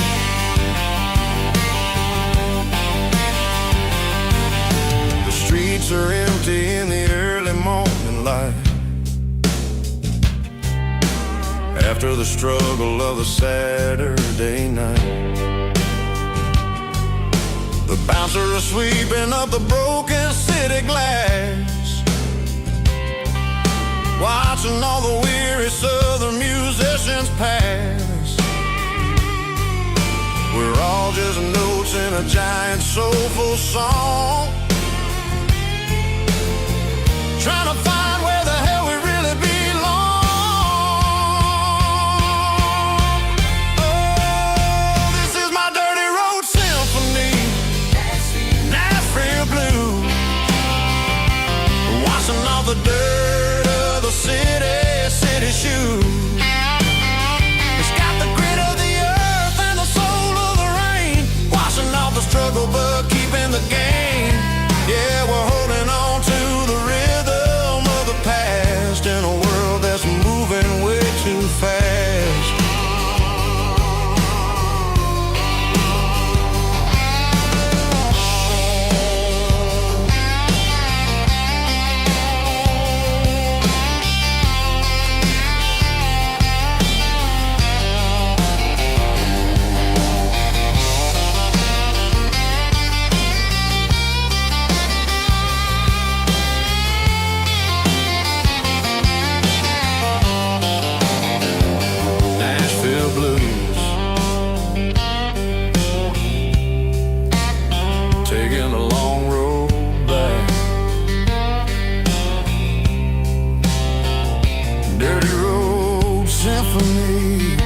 The streets are empty in the early morning light, after the struggle of the Saturday night. The bouncer is sweeping up the broken city glass, watching all the weary southern musicians pass. We're all just notes in a giant soulful song, trying to find where the hell we really belong. Oh, this is my dirty road symphony, Nashville blues, washing off the dirt of the city shoes. It's got the grit of the earth and the soul of the rain, washing off the struggle but keeping the game. Yeah, we're holding on to the rhythm of the past in a world that's moving way too fast. Taking a long road back, dirty road symphony.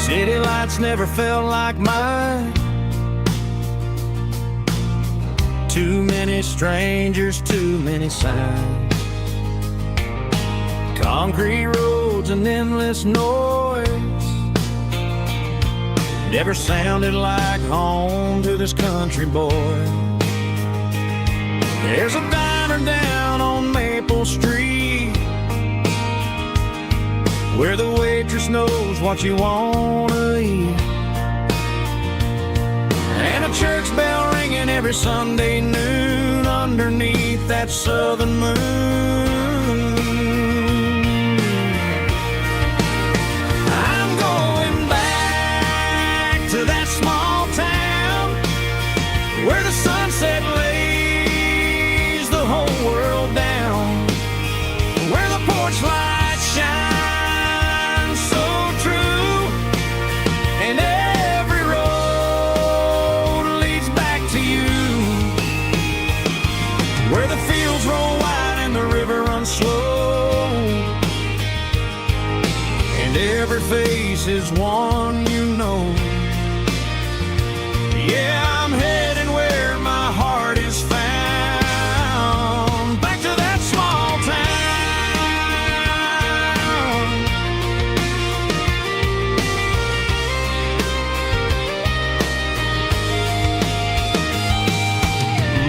City lights never felt like mine. Too many strangers, too many signs. Concrete roads and endless noise never sounded like home to this country boy. There's a diner down on Maple Street where the waitress knows what you wanna eat, and a church bell ringing every Sunday noon underneath that southern moon. I'm going back to that small town where the sunset lays the whole world down, where the porch light shine so true, and every road leads back to you, where the fields roll wide and the river runs slow, and every face is one you know. Yeah, I'm heading where my heart is found, back to that small town.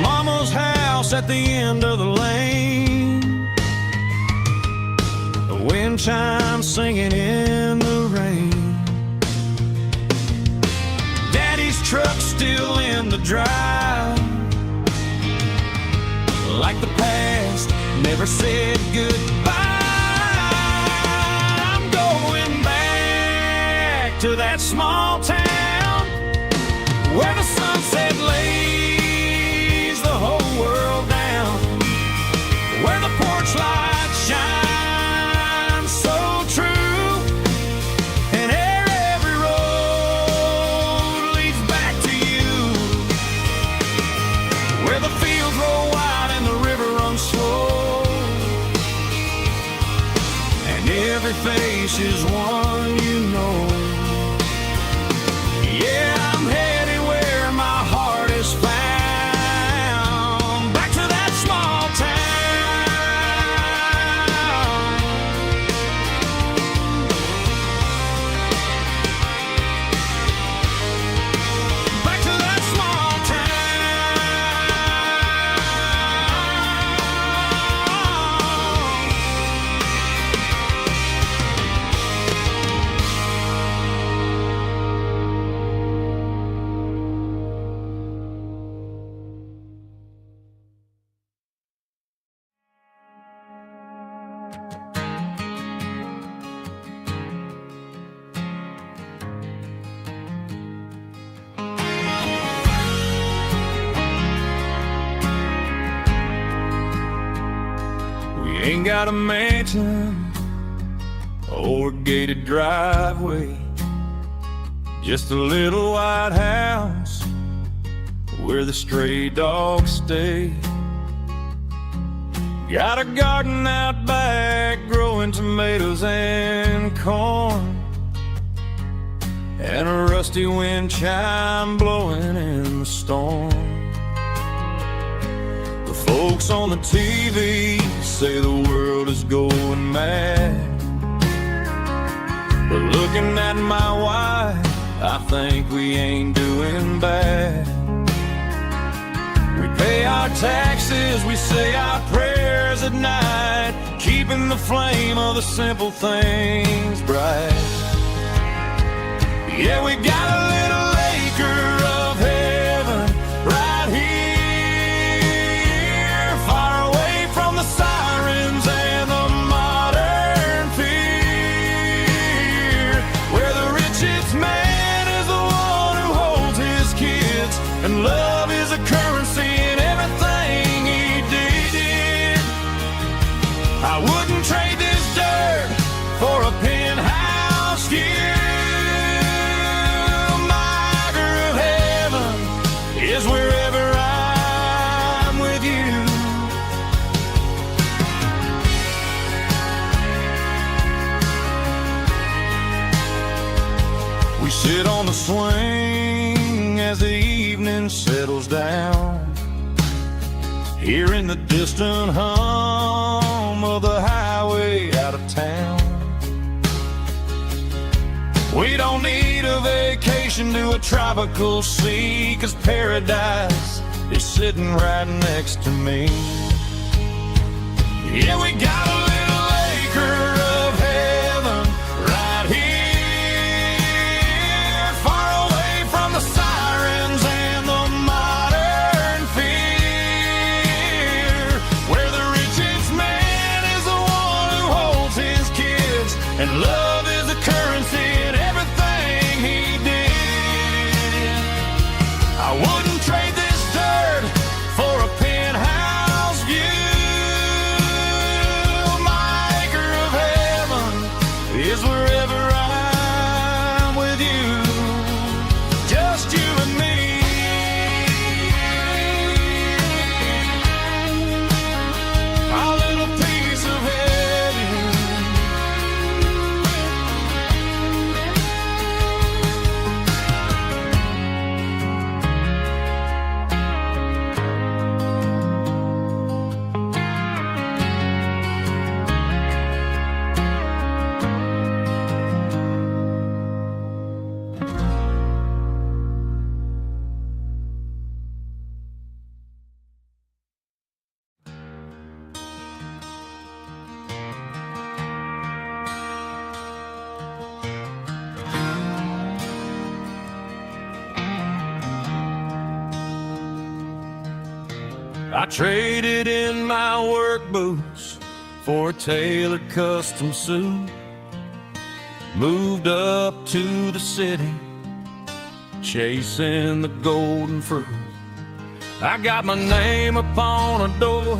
Mama's house at the end of the lane, the wind chimes singing in the rain, Daddy's truck still in the drive, like the past never said goodbye. I'm going back to that small town where the sunset lays the whole world down, where the porch light shines so true, and every road leads back to you, where the fields roll wide and the river runs slow, and every face is one you know. Yeah, I'm headed where my heart is found, back to that small town. Back to that small Ain't got a mansion or a gated driveway, just a little white house where the stray dogs stay. Got a garden out back growing tomatoes and corn, and a rusty wind chime blowing in the storm. The folks on the TV say the world is going mad, but looking at my wife, I think we ain't doing bad. We pay our taxes, we say our prayers at night, keeping the flame of the simple things bright. Yeah, we got a little acre of heaven right here, far away from the sirens and the modern fear, where the richest man is the one who holds his kids, and love is a currency in everything he did. I wouldn't trade this dirt for a penthouse view. Is wherever I'm with you. We sit on the swing as the evening settles down, hearing the distant hum of the highway out of town. We don't need a vacation to a tropical sea, 'cause paradise is sitting right next to me. Yeah, we got a little acre of heaven right here, far away from the sirens and the modern fear, where the richest man is the one who holds his kids, and love is the currency in everything he did. I wouldn't trade this dirt for a penthouse view. Is wherever I'm with you, just you and me. Our little piece of heaven. I traded in my work boots for a tailored custom suit. Moved up to the city, chasing the golden fruit. I got my name upon a door,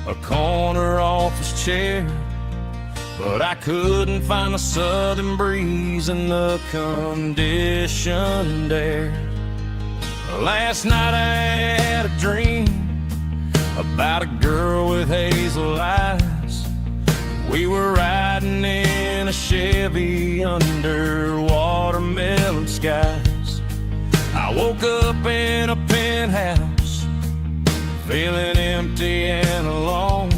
a corner office chair, but I couldn't find the southern breeze in the conditioned air. Last night I had a dream about a girl with hazel eyes. We were riding in a Chevy under watermelon skies. I woke up in a penthouse, feeling empty and alone.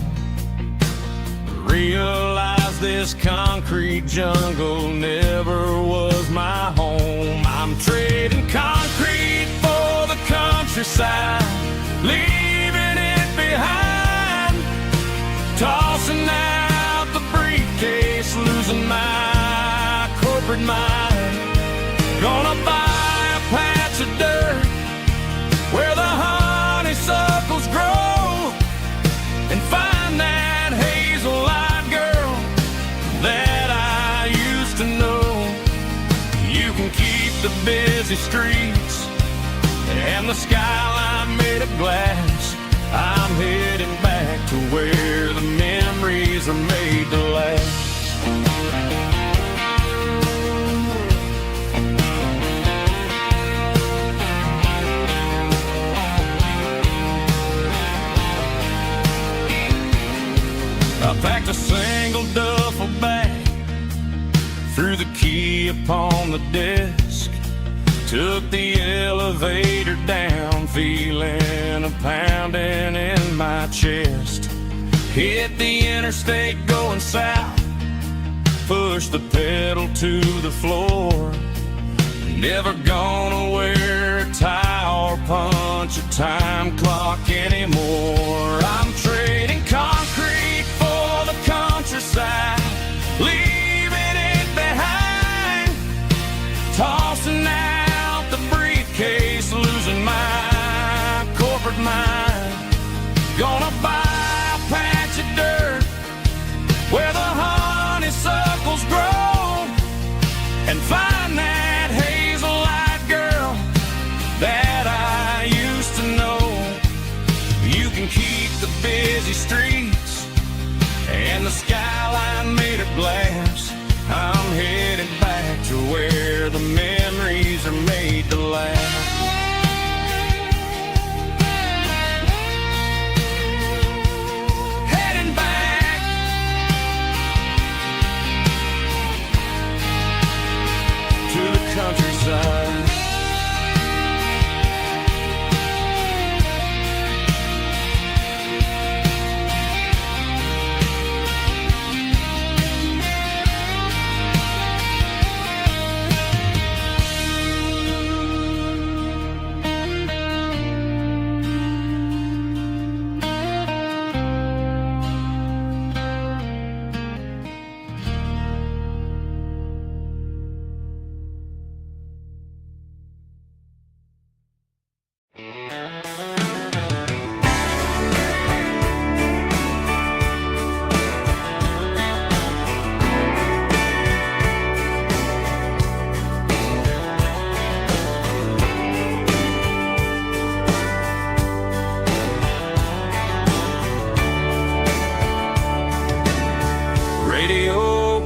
Realized this concrete jungle never was my home. I'm trading concrete for the countryside, leaving it behind, tossing out the briefcase, losing my corporate mind. Gonna buy a patch of dirt where the honeysuckles grow, and find that hazel-eyed girl that I used to know. You can keep the busy streets and the skyline made of glass. I'm heading back to where the memories are made to last. I packed a single duffel bag, threw the key upon the desk, took the elevator down, feeling a pounding in my chest. Hit the interstate going south, pushed the pedal to the floor. Never gonna wear a tie or punch a time clock anymore. I'm trading concrete for the countryside, leaving it behind, tossing out the briefcase, losing my corporate mind. Gonna buy a patch of dirt where the honeysuckles grow, and find that hazel-eyed girl that I used to know. You can keep the busy streets and the skyline made of glass. I'm headed back to where the memories are made to last. Heading back to the countryside.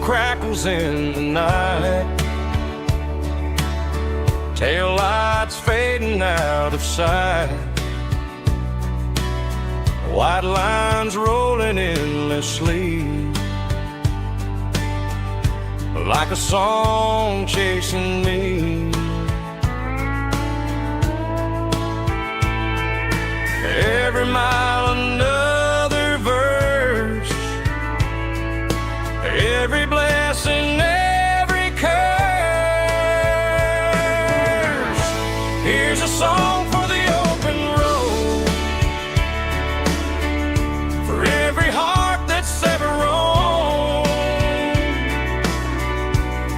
crackles in the night. Tail lights fading out of sight. White lines rolling endlessly, like a song chasing me. Every mile another verse, every blessing, every curse. Here's a song for the open road, for every heart that's ever roamed,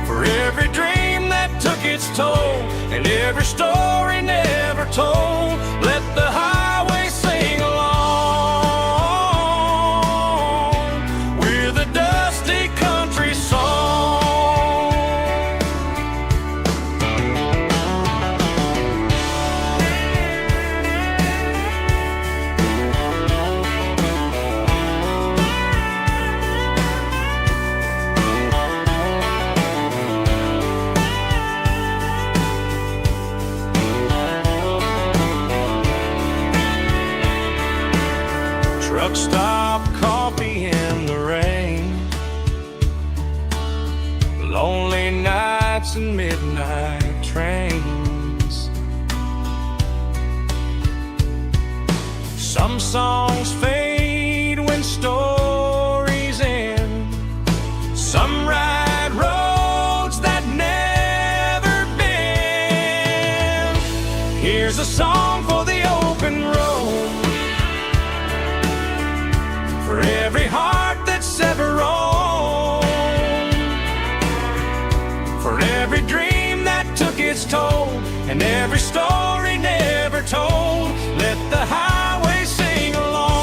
for every dream that took its toll, and every story never told. Let the highway sing along with a dusty country song. Truck stop, coffee in the rain, lonely nights and midnight trains. Some songs fade when stories end. Some ride roads that never bend. Here's a song for the open road, for every heart that's ever roamed, for every dream that took its toll, and every story never told. Let the highway sing along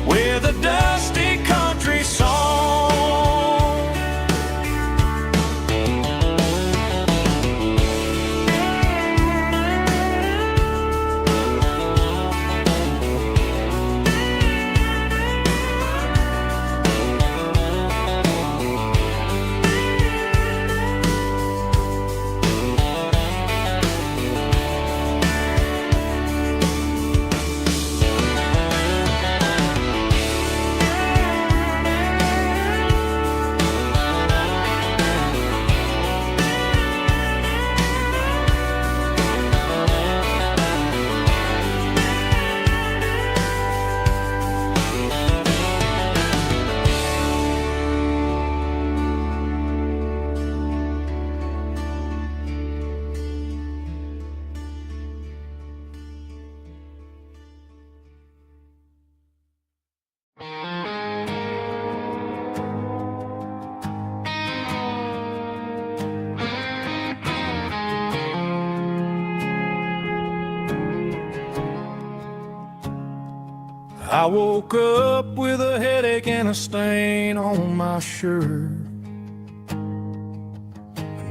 with a dusty country song. I woke up with a headache and a stain on my shirt.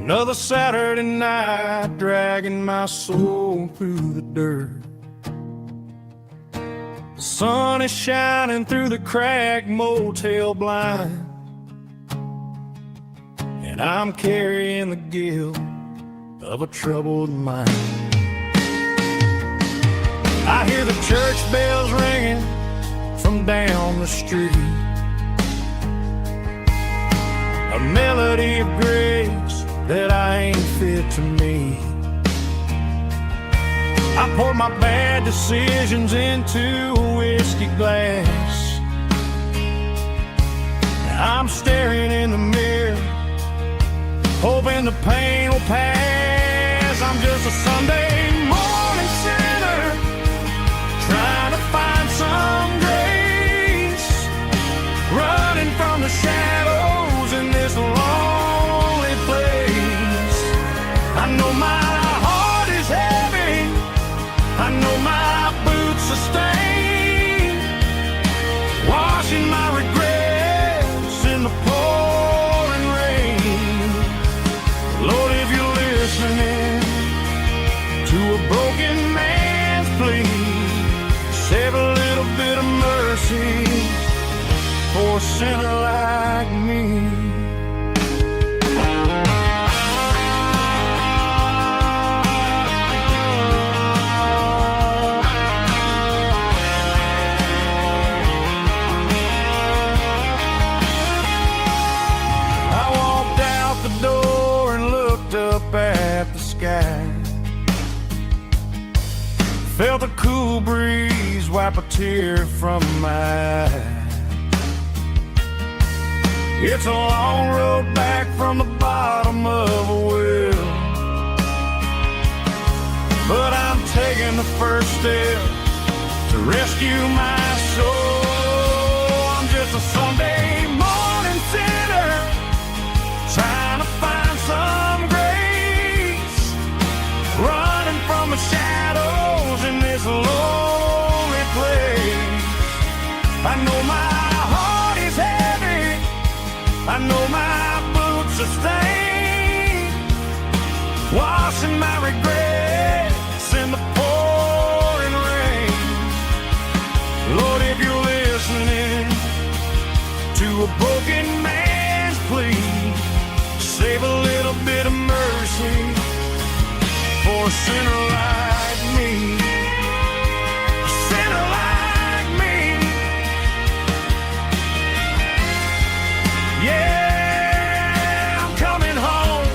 Another Saturday night dragging my soul through the dirt. The sun is shining through the cracked motel blind, and I'm carrying the guilt of a troubled mind. I hear the church bells ringing from down the street, a melody of grace that I ain't fit to meet. I poured my bad decisions into a whiskey glass. I'm staring in the mirror, hoping the pain will pass. I'm just a Sunday morning sinner, trying to find some grace, running from the shadows in this lonely place. I know my heart is heavy, I know my boots are stained, washing my regrets in the pouring rain. Lord, if you're listening to a broken man's plea, save a little bit of mercy for for a sinner like me. At the sky, felt a cool breeze wipe a tear from my eye. It's a long road back from the bottom of a well, but I'm taking the first step to rescue my soul. I'm just a Sunday morning sinner trying to find some grace, running from the shadows in this lonely place. I know my heart is heavy, I know my boots are stained, washing my regrets in the pouring rain. Lord, if you're listening to a broken man's plea, save a little bit of mercy for a sinner like me. A sinner like me. Yeah, I'm coming home.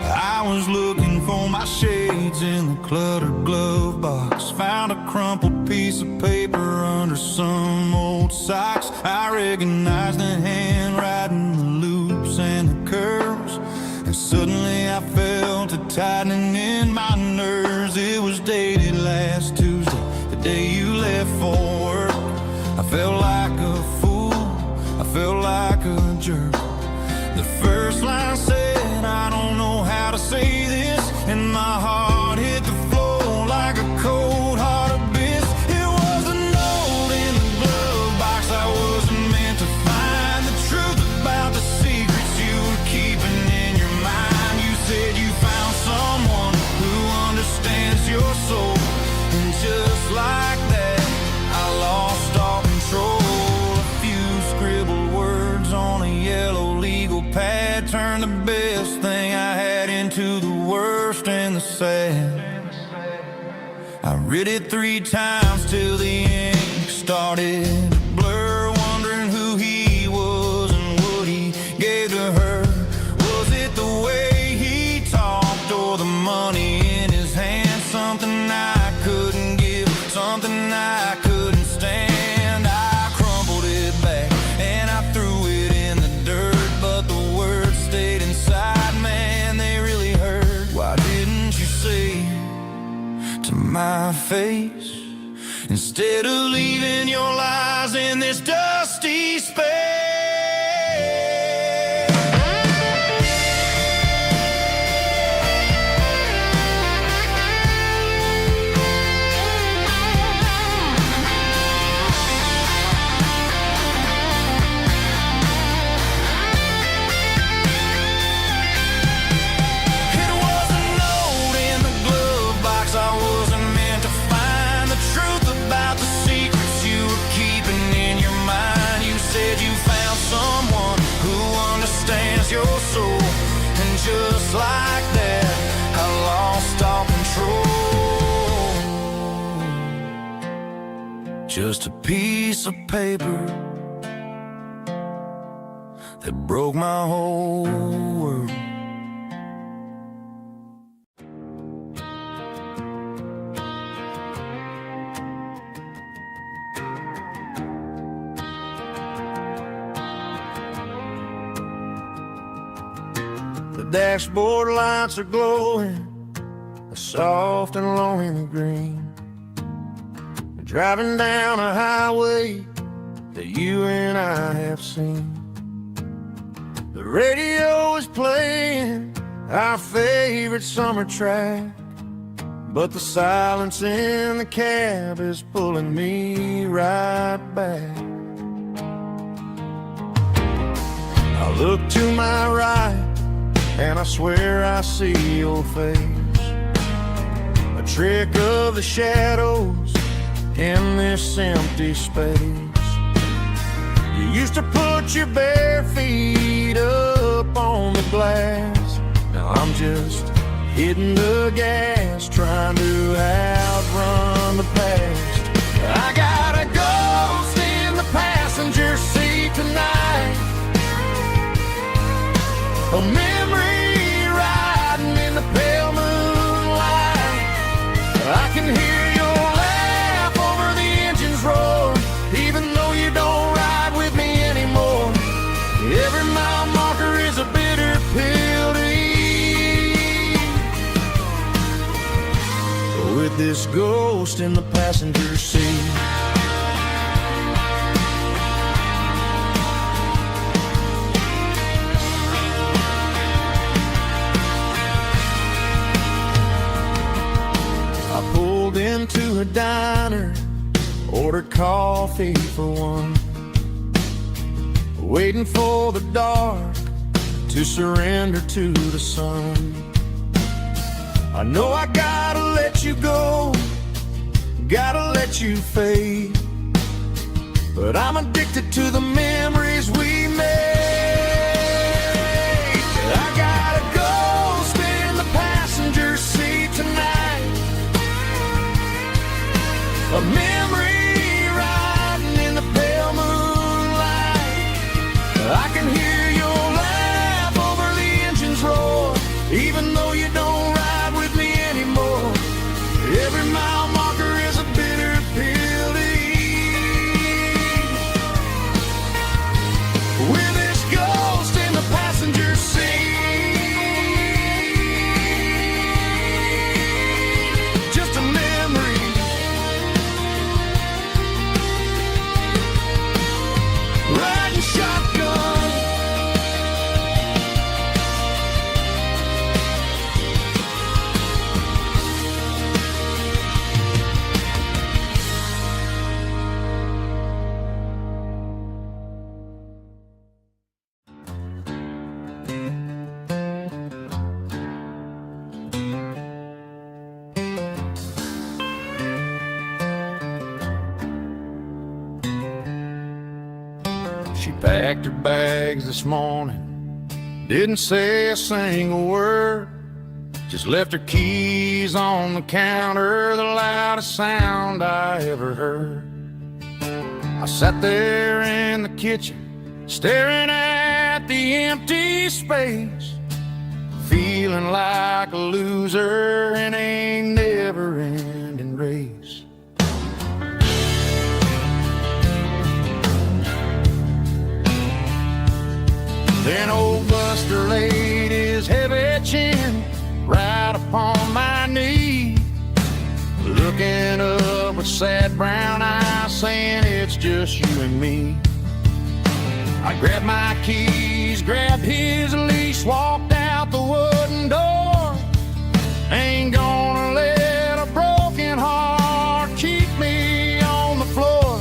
I was looking for my shades in the cluttered glove box, found a crumpled piece of paper under some old socks. I recognized the handwriting, the loops and the curves, and suddenly I felt a tightening in my nerves. It was dated last Tuesday, the day you left for work. I felt like a fool, I felt like a jerk. The first line said, I don't know how to say this, and my heart hit the floor like a cold heart abyss. It was a note in the glove box I wasn't meant to find, the truth about the secrets you were keeping in your mind. You said you found someone who understands your soul, and just like that I lost all control. A few scribbled words on a yellow legal pad turned the best thing I had into the worst and the sad. I read it 3 times till the ink started to blur, wondering who he was and what he gave to her. Was it the way he talked or the money in his hand? Something I couldn't give, something I couldn't stand. I crumpled it back and I threw it in the dirt, but the words stayed inside, man, they really hurt. Why didn't you say to my face, instead of leaving your lies in this dusty space? Your soul, and just like that I lost all control. Just a piece of paper that broke my whole world. dashboard lights are glowing a soft and lonely green. Driving down a highway that you and I have seen. The radio is playing our favorite summer track, but the silence in the cab is pulling me right back. I look to my right and I swear I see your face, a trick of the shadows in this empty space. You used to put your bare feet up on the glass. Now I'm just hitting the gas, trying to outrun the past. I got a ghost in the passenger seat tonight, a memory riding in the pale moonlight. I can hear your laugh over the engine's roar, even though you don't ride with me anymore. Every mile marker is a bitter pill to eat, with this ghost in the passenger seat. I pulled into a diner, ordered coffee for one, waiting for the dark to surrender to the sun. I know I gotta let you go, gotta let you fade, but I'm addicted to the memories we made. I got a ghost in the passenger seat tonight, a memory riding in the pale moonlight. I can hear your laugh over the engine's roar, even though you don't ride with me anymore. Every mile marker is a bitter pill to eat, with this ghost in the passenger seat. Just a memory, riding shotgun. She packed her bags this morning, didn't say a single word, just left her keys on the counter, the loudest sound I ever heard. I sat there in the kitchen, staring at the empty space, feeling like a loser in a never-ending race. Then old Buster laid his heavy chin right upon my knee, looking up with sad brown eyes, saying it's just you and me. I grabbed my keys, grabbed his leash, walked out the wooden door. Ain't gonna let a broken heart keep me on the floor.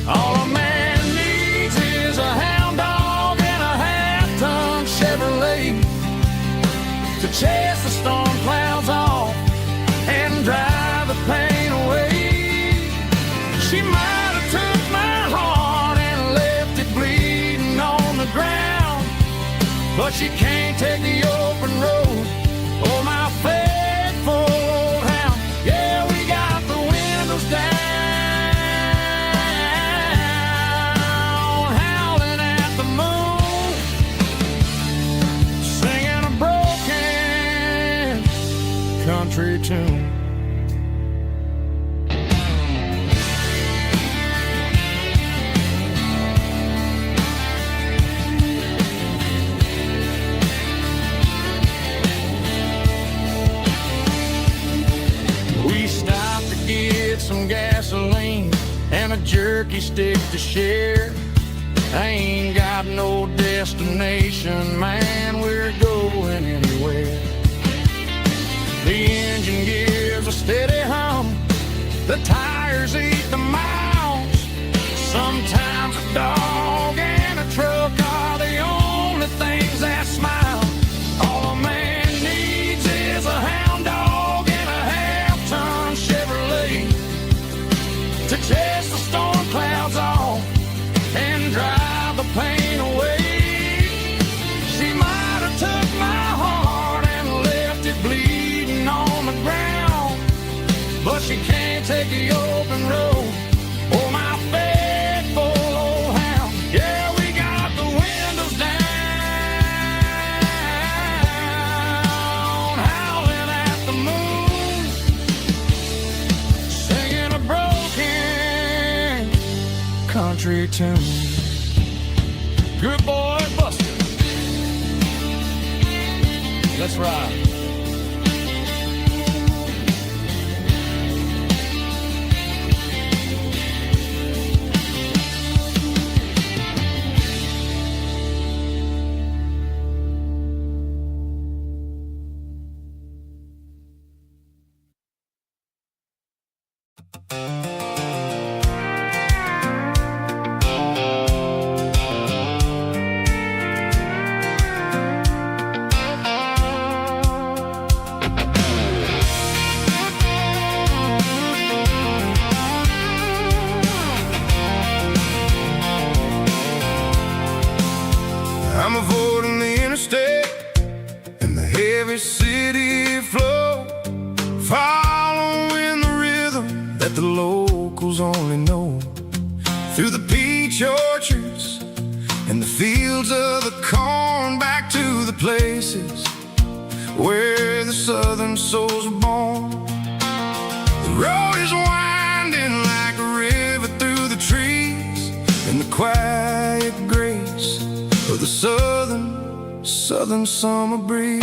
All a man needs is a hound dog and a half-ton Chevrolet to chase the storm clouds off and drive the pain away. She might have took my heart and left it bleeding on the ground, but she can't take the open road or my faithful old hound. Yeah, we got the windows down, howling at the moon, singing a broken country tune. some gasoline and a jerky stick to share. I ain't got no destination, man, we're going anywhere. The engine gives a steady hum, the tires eat the miles. Sometimes a dog and a truck are the only things that smile. All a man needs is a hound dog and a half-ton Chevrolet to chase the storm clouds off and drive the pain away. She might have took my heart and left it bleeding on the ground, but she can't take the open road or my faithful old hound. Yeah, we got the windows down, howling at the moon, singing a broken country tune. Good boy, Buster. Let's ride. I'm avoiding the interstate and the heavy city flow, following the rhythm that the locals only know. Through the peach orchards and the fields of the corn, back to the places where the southern souls were born. The road is winding like a river through the trees, and the quiet grace of the southern summer breeze.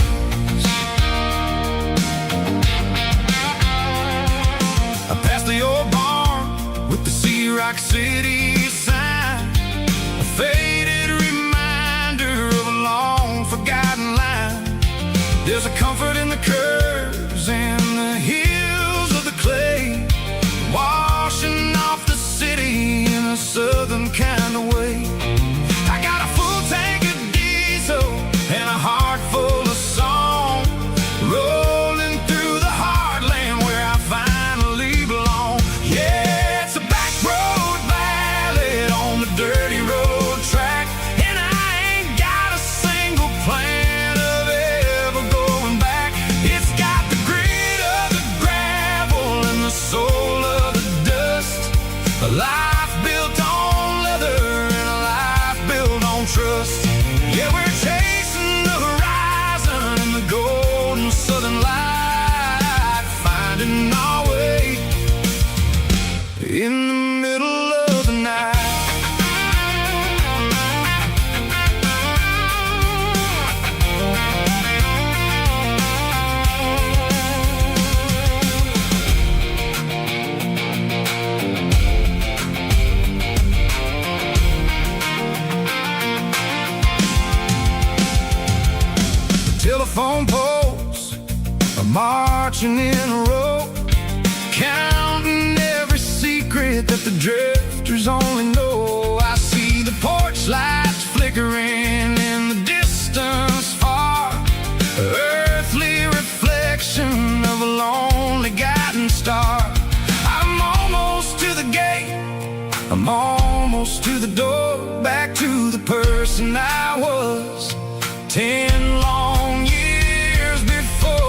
I passed the old barn with the Rock City sign, a faded reminder of a long forgotten line. There's a comfort in the curves and the hills of the clay, washing off the city in a southern kind of way. I got a full tank of diesel and a heart full of song, rolling through the heartland where I finally belong. Yeah, it's a back road ballad on the dirty road track, and I ain't got a single plan of ever going back. It's got the grit of the gravel and the soul of the dust, a life built on leather and a life built on trust. Yeah, we're chasing the horizon in the golden southern light, finding our way in the middle of the night. Telephone poles are marching in a row, counting every secret that the drifters only know. I see the porch lights flickering in the distance far, earthly reflection of a lonely guiding star. I'm almost to the gate, I'm almost to the door, back to the person I was 10 long years before.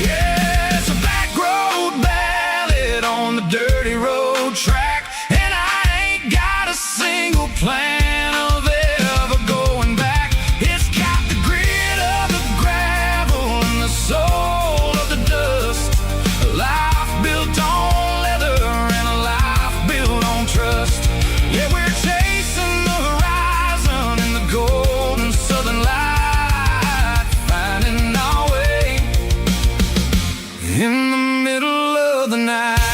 Yeah, it's a back road ballad on the dirty road track, and I ain't got a single plan of ever going back. It's got the grit of the gravel and the soul of the dust, a life built on leather and a life built on trust. Yeah, we're chasing the horizon in the golden southern light, finding our way in the middle of the night.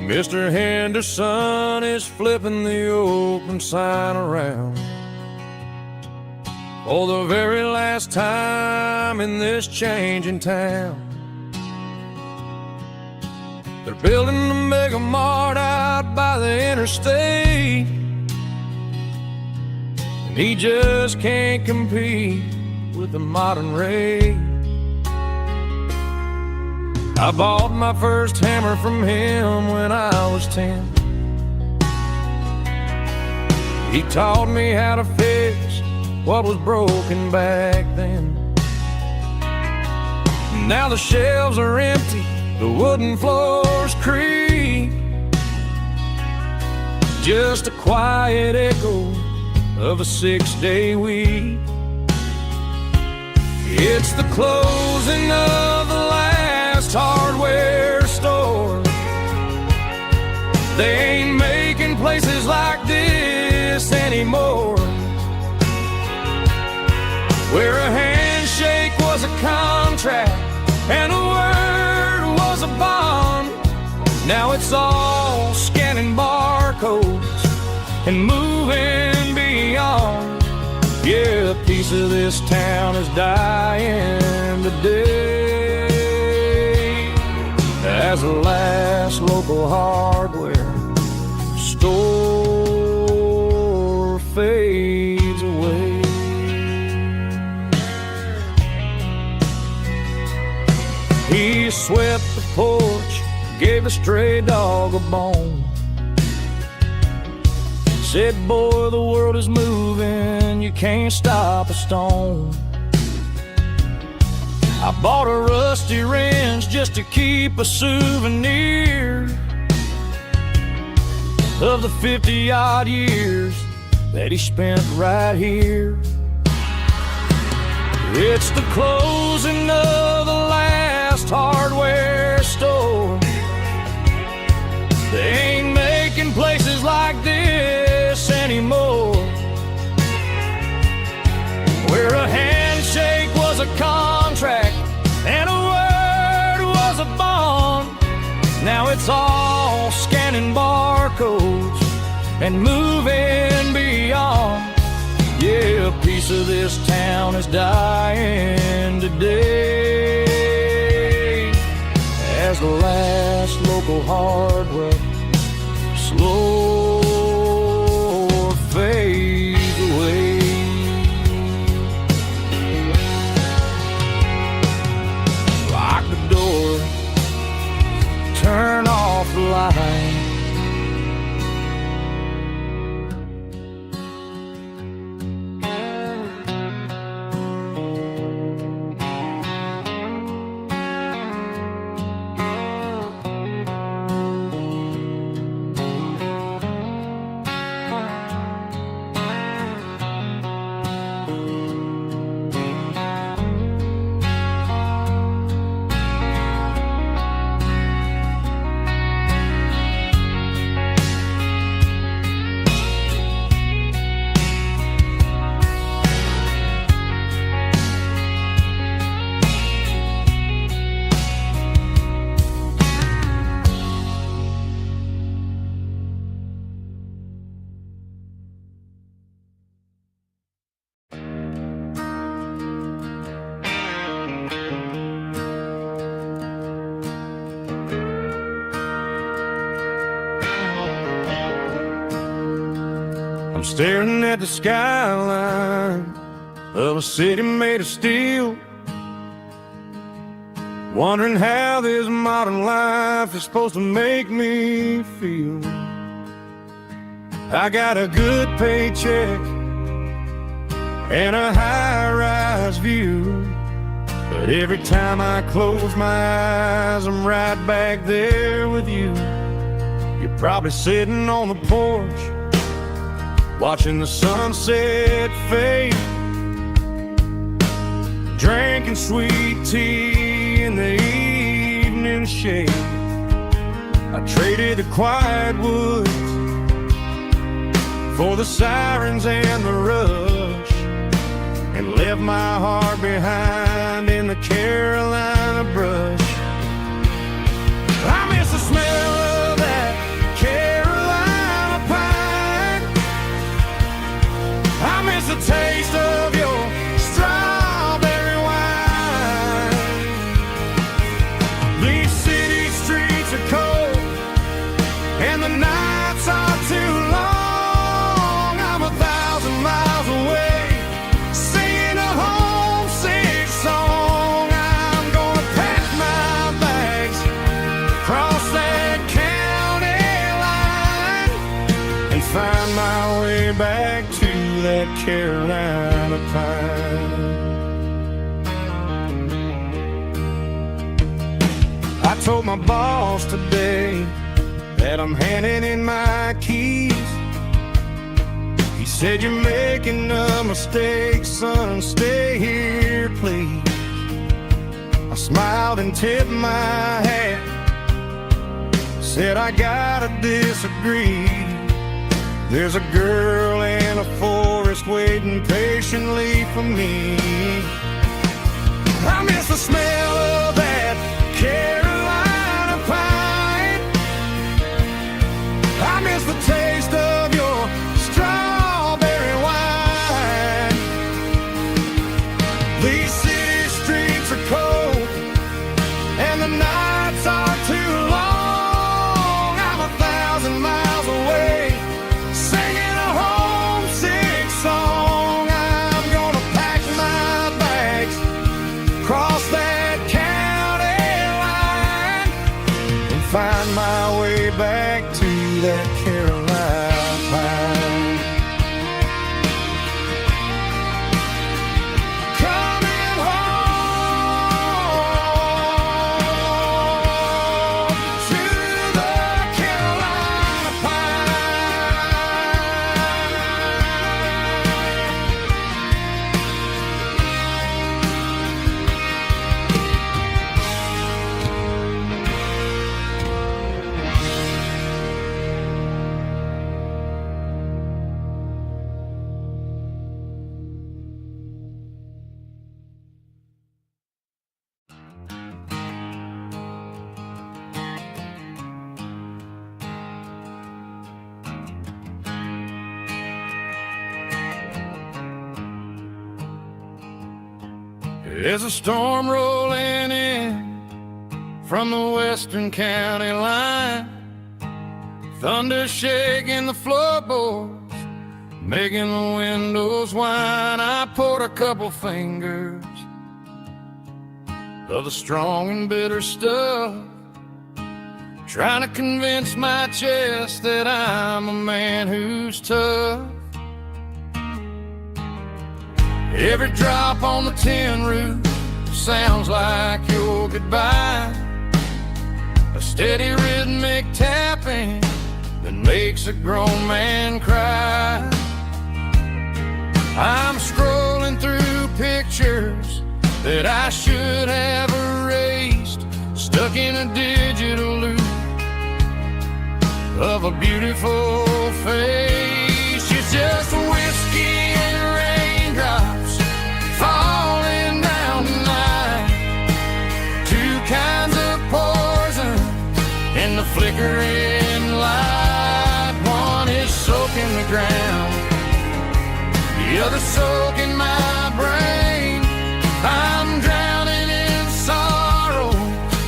Mr. Henderson is flipping the open sign around for the very last time in this changing town. They're building a mega mart out by the interstate, and he just can't compete with the modern rate. I bought my first hammer from him when I was 10. He taught me how to fix what was broken back then. Now the shelves are empty, the wooden floors creak, just a quiet echo of a 6-day week. It's the closing of the last hardware store. They ain't making places like this anymore, where a handshake was a contract and a word was a bond. Now it's all scanning barcodes and moving beyond. Yeah, a piece of this town is dying today as the last local hardware store fades away. He swept the porch, gave the stray dog a bone, said, boy, the world is moving, you can't stop a stone. I bought a rusty wrench just to keep a souvenir of the 50-odd years that he spent right here. It's the closing of the last hardware store. They ain't making places like this anymore, where a handshake was a contract and a word was a bond. Now it's all scanning barcodes and moving beyond. Yeah, a piece of this town is dying today as the last local hardware slow fades away. Lock the door, turn off the light. I'm staring at the skyline of a city made of steel, wondering how this modern life is supposed to make me feel. I got a good paycheck and a high-rise view, but every time I close my eyes, I'm right back there with you. You're probably sitting on the porch, watching the sunset fade, drinking sweet tea in the evening shade. I traded the quiet woods for the sirens and the rush, and left my heart behind in the Carolina brush. I miss the smell of that that Carolina pine. I told my boss today that I'm handing in my keys. He said, "You're making a mistake, son, stay here, please." I smiled and tipped my hat, said, "I gotta disagree. There's a girl in a forest waiting patiently for me. I miss the smell of that Carolina pine. I miss the taste of your strawberry wine. These city streets are cold and the nights are too long. I'm 1,000 miles away, singing a homesick song. I'm gonna pack my bags, cross that county line, and find my way back to that Carolina pine. Coming home to the Carolina There's a storm rolling in from the western county line, thunder shaking the floorboards, making the windows whine. I poured a couple fingers of the strong and bitter stuff, trying to convince my chest that I'm a man who's tough. Every drop on the tin roof sounds like your goodbye, a steady rhythmic tapping that makes a grown man cry. I'm scrolling through pictures that I should have erased, stuck in a digital loop of a beautiful face. It's just whiskey and raindrops falling down tonight, two kinds of poison in the flickering light. One is soaking the ground, the other soaking my brain. I'm drowning in sorrow,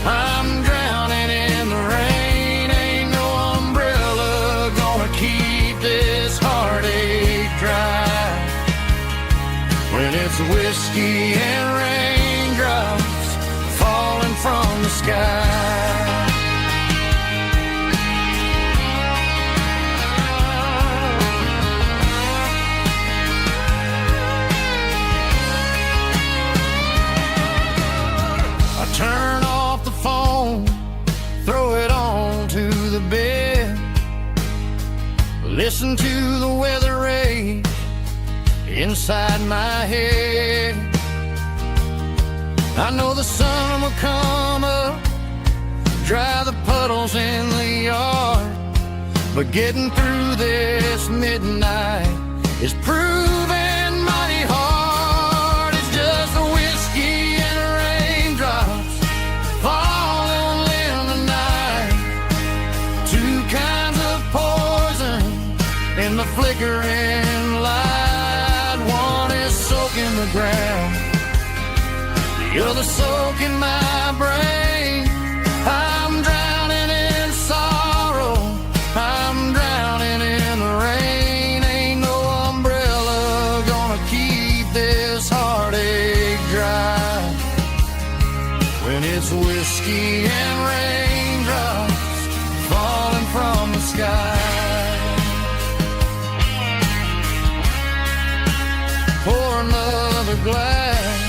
I'm drowning in the rain. Ain't no umbrella gonna keep this heartache dry when it's whiskey and raindrops falling from the sky. Turn off the phone, throw it on to the bed, listen to the weather rage inside my head. I know the sun will come up, dry the puddles in the yard, but getting through this midnight is proving mighty hard. It's just the whiskey and raindrops falling in the night, two kinds of poison in the flickering light. One is soaking the ground, the other soaking my brain. I'm drowning in sorrow, I'm drowning in the rain. Ain't no umbrella gonna keep this heartache dry when it's whiskey and raindrops falling from the sky. glass.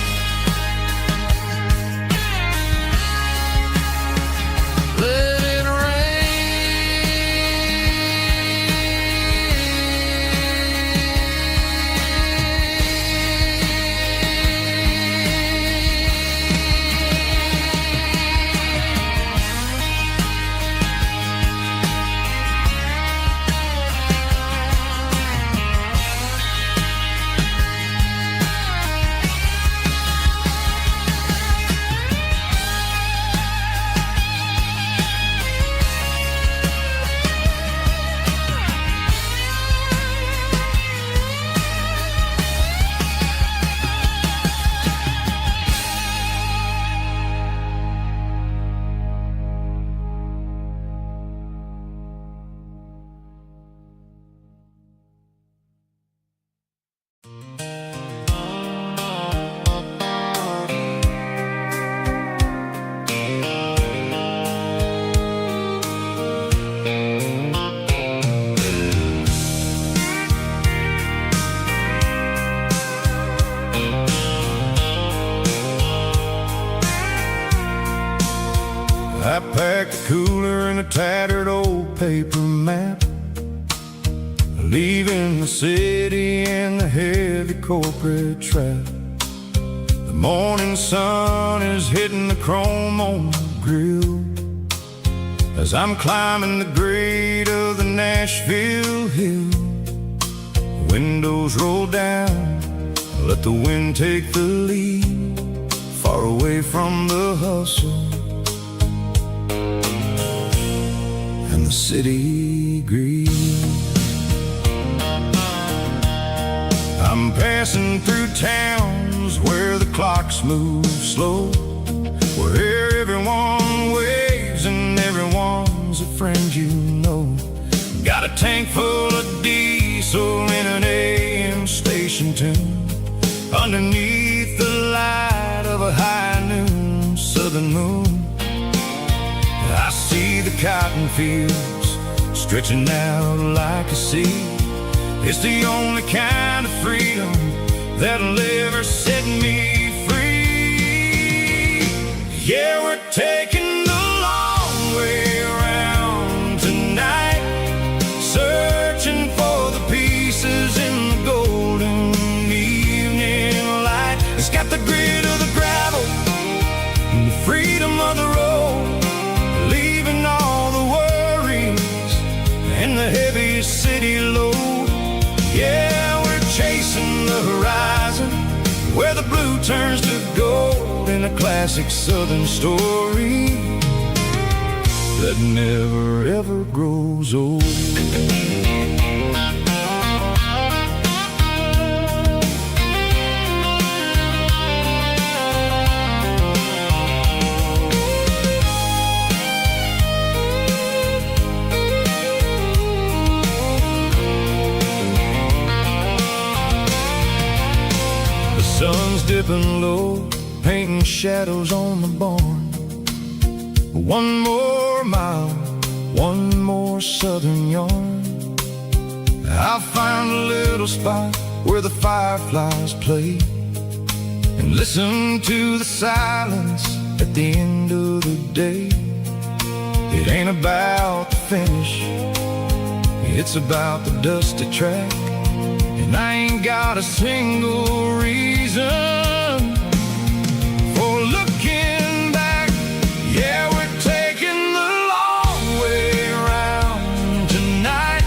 Let it I packed a cooler and a tattered old paper map, leaving the city and the heavy corporate trap. The morning sun is hitting the chrome on the grill as I'm climbing the grade of the Nashville hill. Windows roll down, let the wind take the lead, far away from the hustle and the city greed. I'm passing through towns where the clocks move slow, where everyone waves and everyone's a friend you know. Got a tank full of diesel in an AM station tune, underneath the light of a high noon southern moon. I see the cotton fields stretching out like a sea. It's the only kind of freedom that'll ever set me free. Yeah, we're taking the long way around tonight, searching for the pieces in the golden evening light. It's got the grit of the gravel and the freedom of the road, leaving all the worries and the heavy city load. Yeah, we're chasing the horizon, where the blue turns to gold, in a classic southern story that never ever grows old. Sun's dipping low, painting shadows on the barn. One more mile, one more southern yarn. I'll find a little spot where the fireflies play, and listen to the silence at the end of the day. It ain't about the finish, it's about the dusty track. And I ain't got a single reason for looking back. Yeah, we're taking the long way around tonight,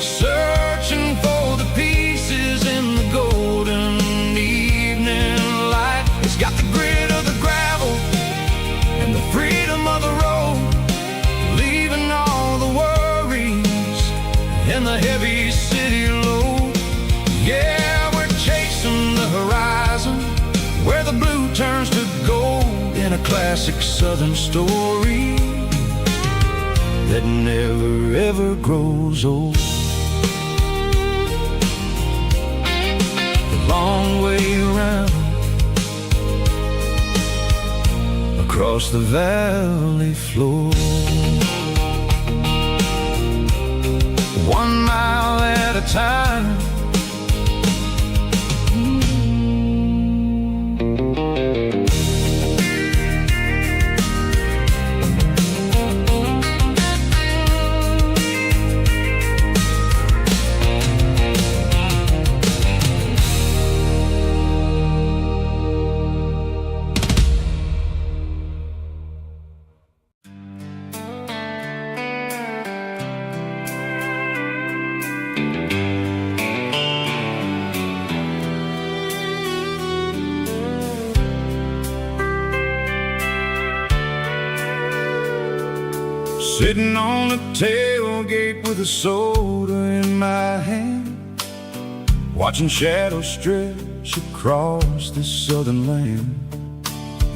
searching for the pieces in the golden evening light. It's got the grit of the gravel and the freedom of the road, leaving all the worries and the heavy city load. Yeah, we're chasing the horizon, where the blue turns to gold, in a classic southern story that never ever grows old. The long way around, across the valley floor, 1 mile at a time. Sitting on the tailgate with a soda in my hand, watching shadows stretch across this southern land.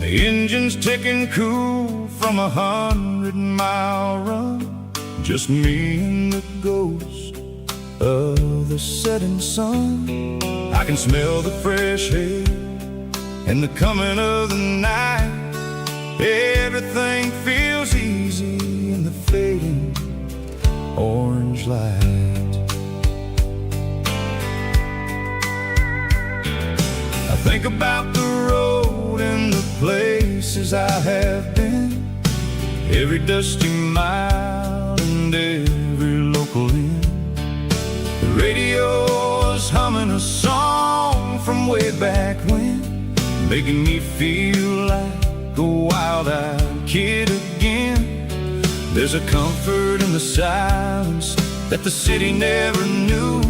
The engine's ticking cool from 100-mile run, just me and the ghost of the setting sun. I can smell the fresh air and the coming of the night. Everything feels easy in the fading orange light. I think about the road and the places I have been, every dusty mile and every local inn. The radio is humming a song from way back when, making me feel like a wild-eyed kid again. There's a comfort in the silence that the city never knew,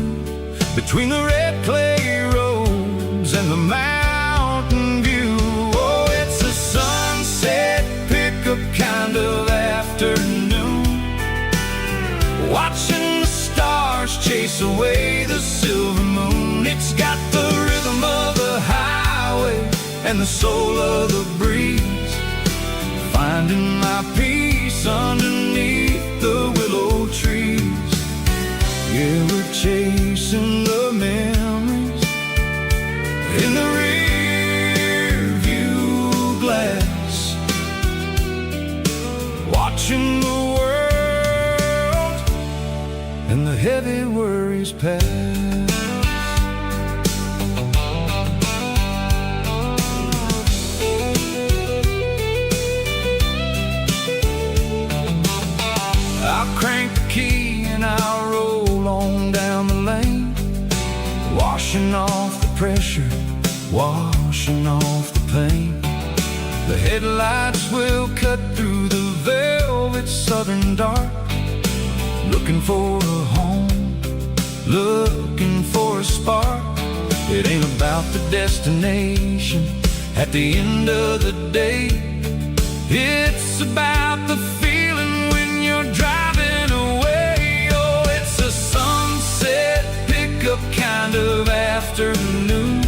between the red clay roads and the mountain view. Oh, it's a sunset pickup kind of afternoon, watching the stars chase away the silver moon. It's got the rhythm of the highway and the soul of the breeze, finding my peace underneath the willow trees. Yeah, we're chasing the memories in the rear view glass, watching the world and the heavy worries pass. I'll crank the key and I'll roll on down the lane, washing off the pressure, washing off the pain. The headlights will cut through the velvet southern dark, looking for a home, looking for a spark. It ain't about the destination at the end of the day, it's about the feeling when you're driving away. Oh, it's a sunset pickup kind of afternoon,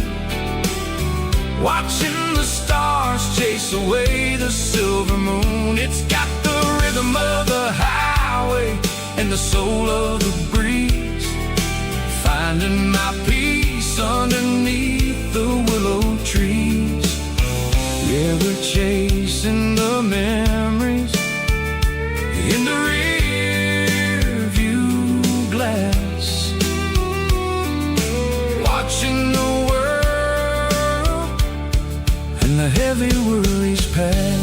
watching the stars chase away the silver moon. It's got the rhythm of the highway and the soul of the breeze, finding my peace underneath the willow trees. Yeah, we're chasing the memories in the rear view glass, watching the world and the heavy worries pass.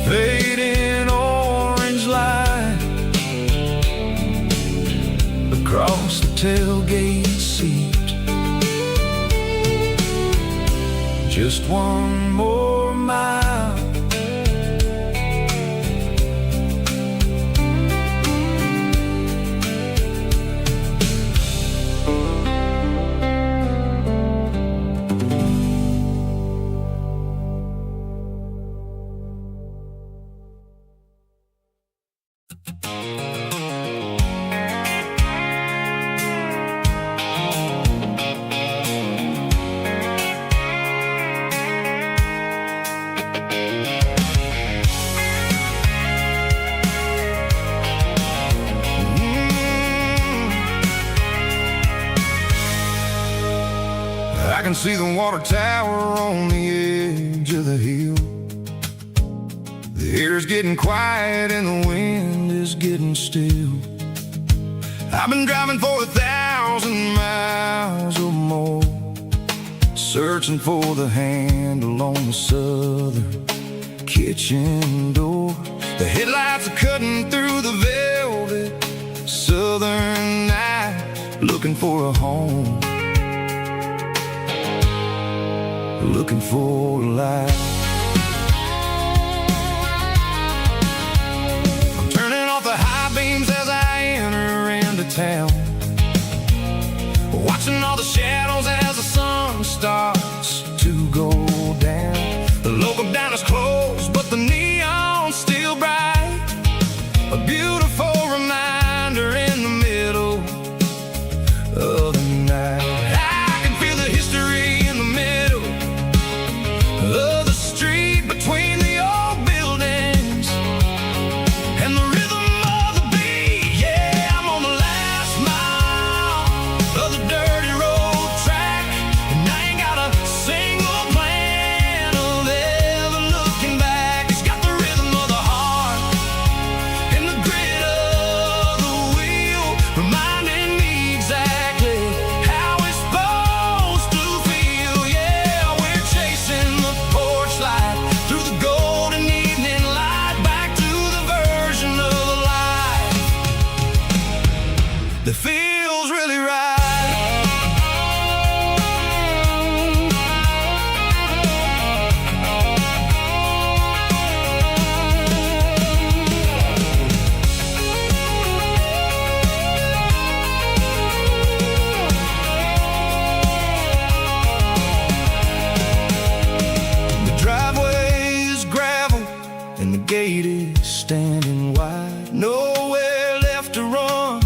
Fading orange light across the tailgate seat, just one more mile. I can see the water tower on the edge of the hill. The air's getting quiet and the wind is getting still. I've been driving for 1,000 miles or more, searching for the handle on the southern kitchen door. The headlights are cutting through the velvet southern night, looking for a home, looking for a light. I'm turning off the high beams as I enter into town, watching all the shadows as the sun starts to go down. The local diner's closed, but the neon's still a beautiful reminder in the middle of the night. I can feel the history in the middle of the street between the old buildings and the rhythm of the beat. Yeah, I'm on the last mile of the dirty road track, and I ain't got a single plan of ever looking back. It's got the rhythm of the heart and the grit of the wheel, reminding me exactly how it's supposed to feel. Yeah, we're chasing the porch light through the golden evening light, back to the version of life that feels really right. The driveway is gravel and the gate is standing wide. Nowhere left to run,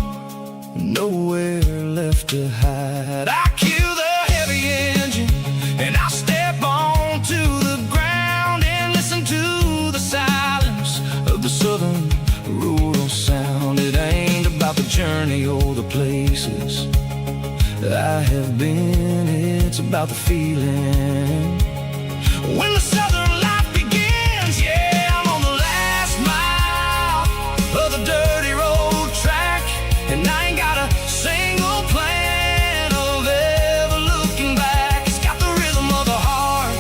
nowhere left to hide. I kill the heavy engine and I step onto the ground and listen to the silence of the southern rural sound. It ain't about the journey or the places I have been, it's about the feeling when the southern life begins. Yeah, I'm on the last mile of the dirty road track, and I ain't got a single plan of ever looking back. It's got the rhythm of the heart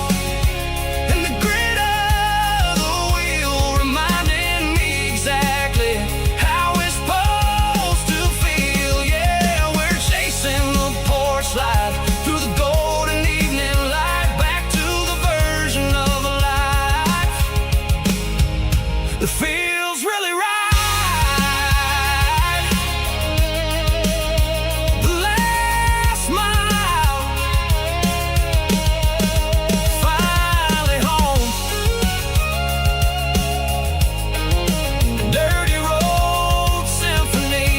and the grit of the wheel, reminding me exactly how it's supposed to feel. Yeah, we're chasing the porch light through the golden evening light, back to the version of life that feels really right. The last mile, finally home. Dirty road symphony.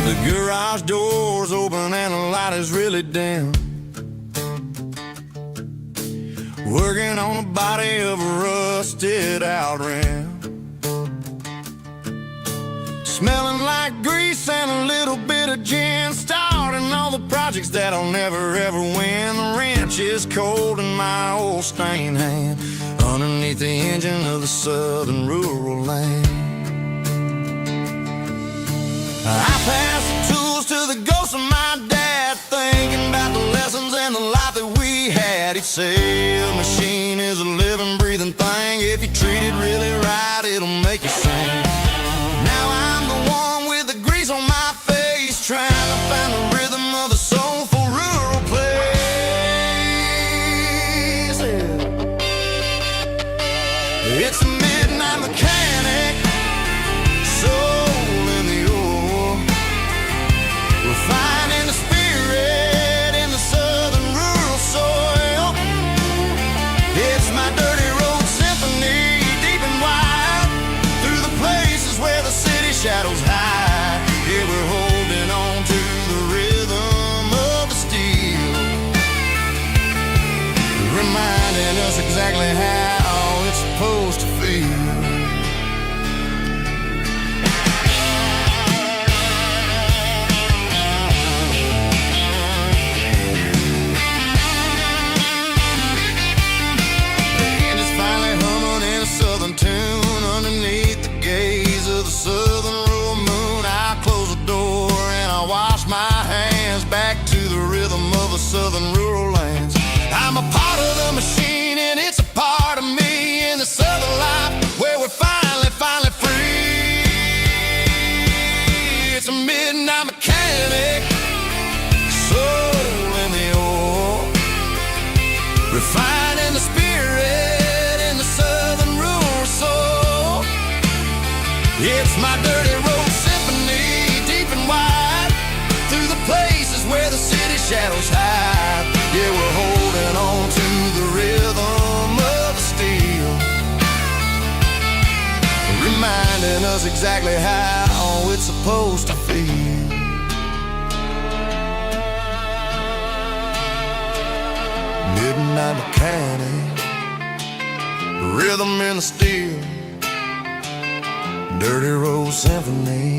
The garage door's open and the light is really dim. Working on the body of a rusted out rim. Smelling like grease and a little bit of gin. Starting all the projects that I'll never ever win. The wrench is cold in my old stained hand underneath the engine of the southern rural lane. I pass the tools to the ghost of my dad, thinking about the lessons and the life that we had. He'd say a machine is a living, breathing thing. If you treat it really right, it'll make you sing. Now I'm the one with the grease on my face, trying to find the rhythm of the soulful rural place. It's a midnight mechanic, soul in the ore, refining the spirit in the southern rural soil. It's my dirty road symphony, deep and wide, through the places where the city shadows hide. Yeah, we're holding on to the rhythm of the steel, reminding us exactly how it's supposed to feel. The engine's finally humming in a southern tune underneath the gaze of the southern rural moon. I close the door and I wash my hands, back to the rhythm of the southern rural lands. I'm a part of the machine refining the spirit in the southern rural soul. It's my dirty road symphony, deep and wide, through the places where the city shadows hide. Yeah, we're holding on to the rhythm of the steel, reminding us exactly how it's supposed to feel. Midnight mechanic, rhythm in the steel, dirty road symphony.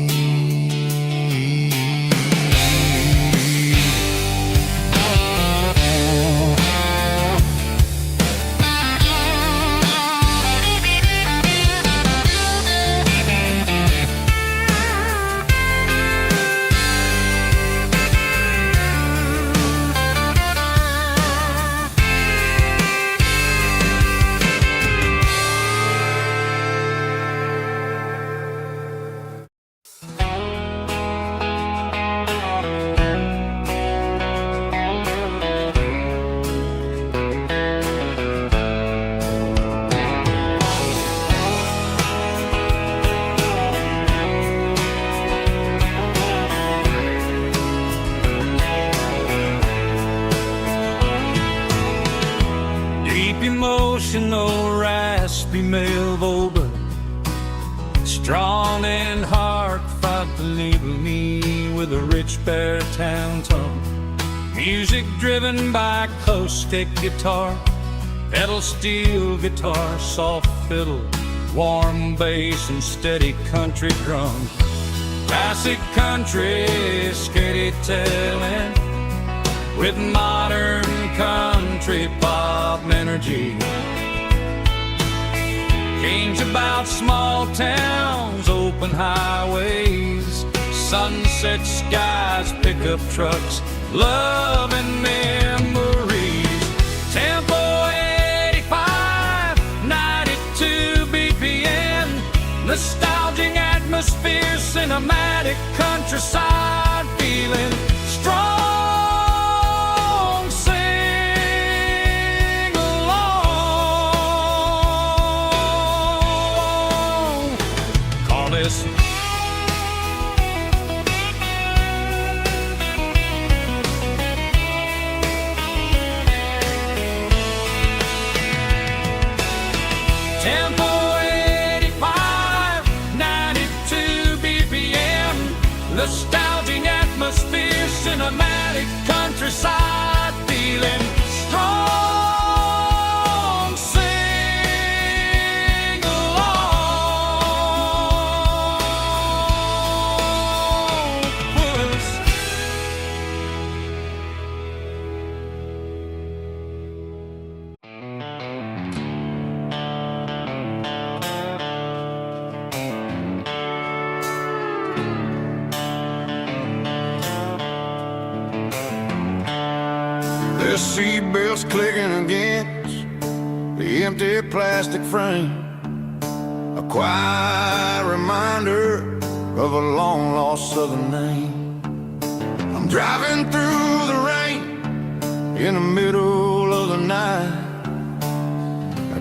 Emotional, raspy male vocal, strong and heartfelt, deliver me with a rich baritone tone. Music driven by acoustic guitar, pedal steel guitar, soft fiddle, warm bass and steady country drum. Classic country storytelling with modern country pop energy. Games about small towns, open highways, sunset skies, pickup trucks, love and memories. Tempo 85, 92 BPM, nostalgic atmosphere, cinematic countryside feeling, strong. Tempo 85, 92 BPM, nostalgic atmosphere, cinematic countryside feeling, strong, sing along with us. The seatbelts clicking against the empty plastic frame, a quiet reminder of a long-lost southern name. I'm driving through the rain in the middle of the night,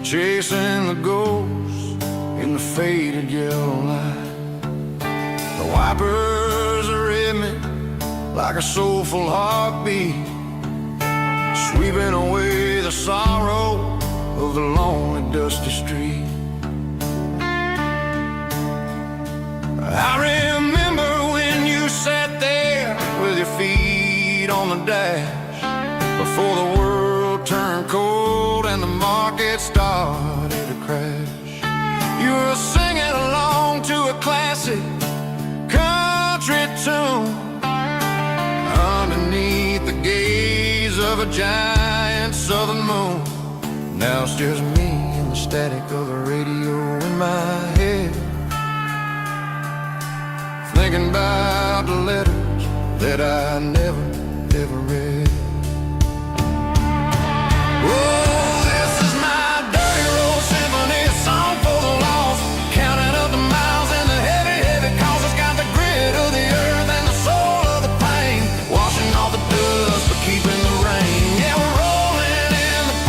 chasing the ghosts in the faded yellow light. The wipers are in me like a soulful heartbeat, sweeping away the sorrow of the lonely, dusty street. I remember when you sat there with your feet on the dash, before the world turned cold and the market started to crash. You were singing along to a classic country tune underneath the gaze of a giant southern moon. Now it's just me and the static of the radio in my head, thinking about the letters that I never, ever read. Oh, this is my dirty road symphony, a song for the lost, counting up the miles and the heavy, heavy calls. It's got the grit of the earth and the soul of the pain, washing off the dust but keeping the rain. Yeah, we're rolling in the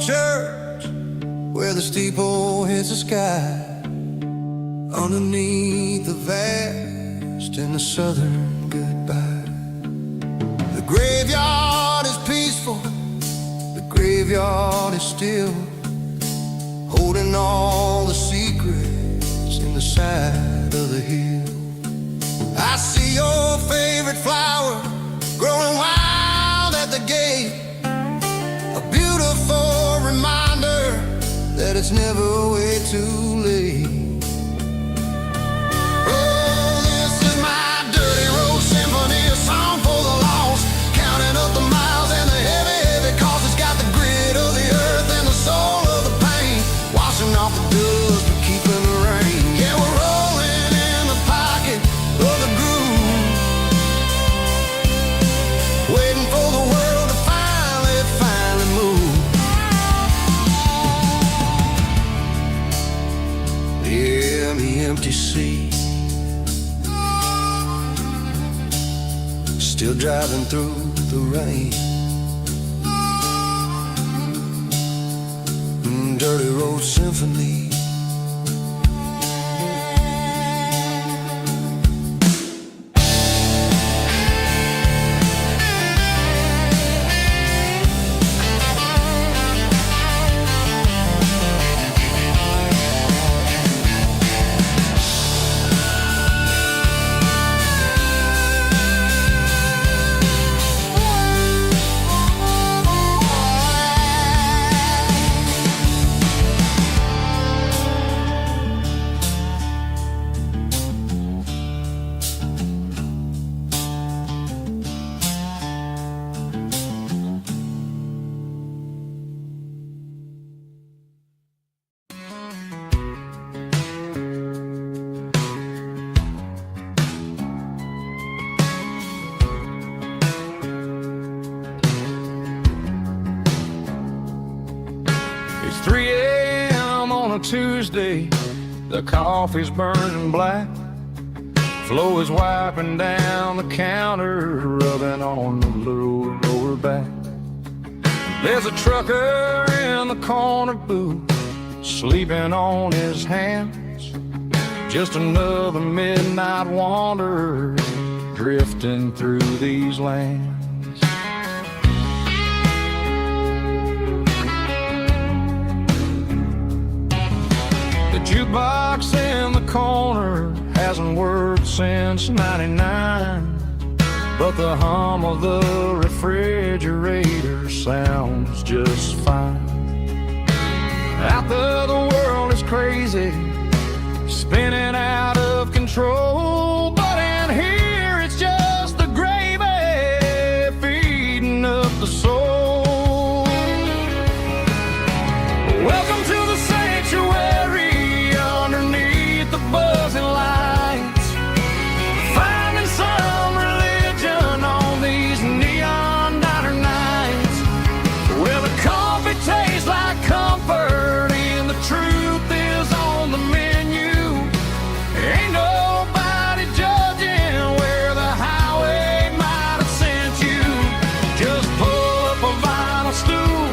church where the steeple hits the sky, underneath the vast and the southern goodbye. The graveyard is peaceful, the graveyard is still, holding all the secrets in the side of the hill. I see your favorite flower growing wild at the gate, a beautiful reminder that it's never way too late. Oh, this is my dirty road symphony, a song for the lost, counting up the miles and the heavy, heavy cost. It's got the grit of the earth and the soul of the pain, washing off the dust but keeping the rain. Yeah, we're rolling in the pocket of the groove, waiting for the world to finally move. Yeah, the empty sea, still driving through the rain. Dirty road symphony. It's 3 a.m. on a Tuesday, the coffee's burning black, Flo is wiping down the counter, rubbing on the little lower back. There's a trucker in the corner booth, sleeping on his hands, just another midnight wanderer drifting through these lands. The jukebox in the corner hasn't worked since '99, but the hum of the refrigerator sounds just fine. Out there the world is crazy, spinning out of control, but in here it's just the gravy feeding up the soul. Welcome to the sanctuary underneath the buzzing lights, finding some religion on these neon diner nights, where the coffee tastes like comfort and the truth is on the menu. Ain't nobody judging where the highway might have sent you. Just pull up a vinyl stool,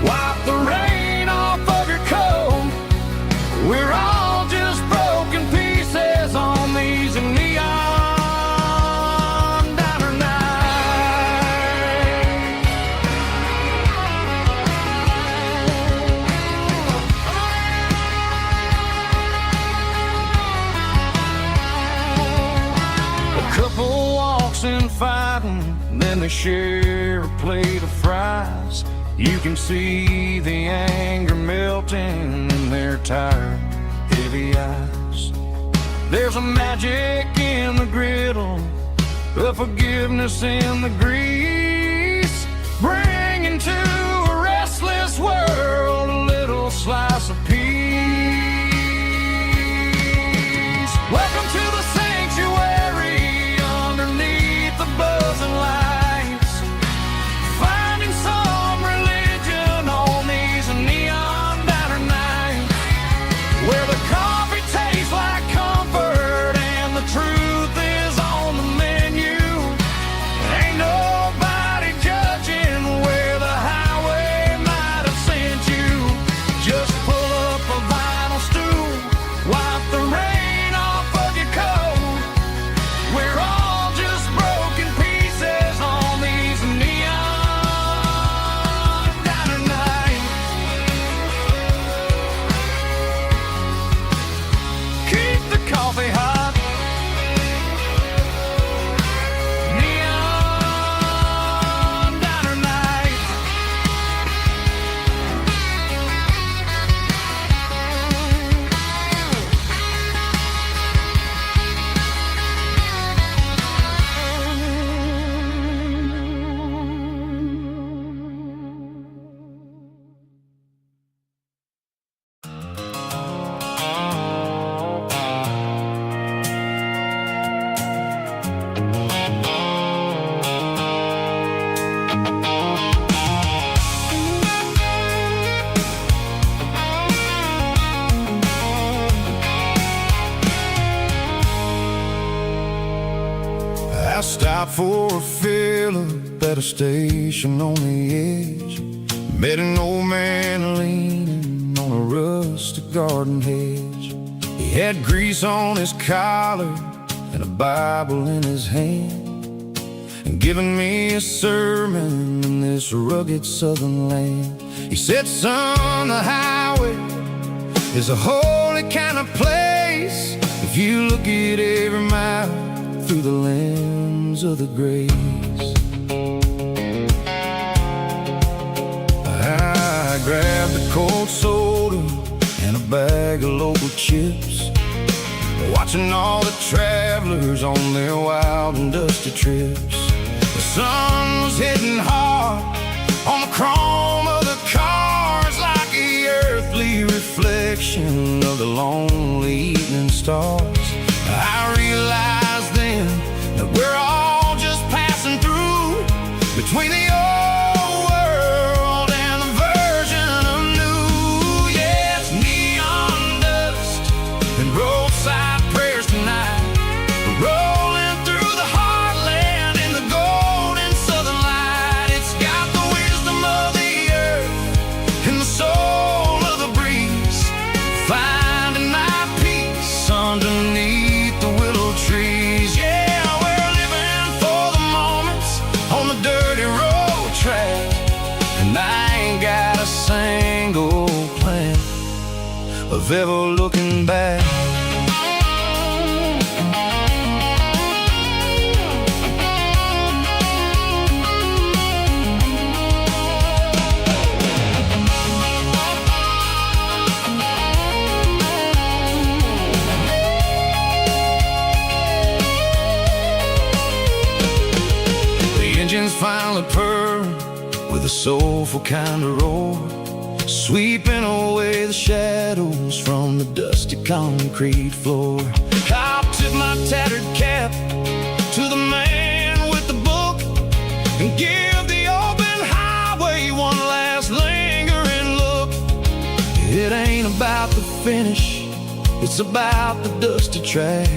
wipe the rain off of your coat. We're all just broken pieces on these neon diner nights. A couple walks in fighting, then they share a plate of fries. You can see the anger melting in their tired, heavy eyes. There's a magic in the griddle, a forgiveness in the grease, bringing to a restless world a little slice of peace. Welcome to the sanctuary underneath the buzzing lights, finding some religion on these neon diner nights, where the coffee tastes like comfort and the truth is on the menu. Ain't nobody judging where the highway for a fill-up at a station on the edge. Met an old man leaning on a rustic garden hedge. He had grease on his collar and a Bible in his hand, and giving me a sermon in this rugged southern land. He said, son, the highway is a holy kind of place if you look at every mile through the lens of the grace. I grabbed a cold soda and a bag of local chips, watching all the travelers on their wild and dusty trips. The sun was hitting hard on the chrome of the cars, like the earthly reflection of the lonely evening stars. I realized then that we're all just passing through between the old world and the version of new. Yeah, it's neon dust and roadside prayers tonight, rolling through the heartland in the golden southern light. It's got the wisdom of the earth and the soul of the breeze, finding my peace underneath the willow trees. Yeah, we're living for the moments on the dirty road track, and I ain't got a single plan of ever looking back. Engines finally purr with a soulful kind of roar, sweeping away the shadows from the dusty concrete floor. I'll tip my tattered cap to the man with the book and give the open highway one last lingering look. It ain't about the finish, it's about the dusty track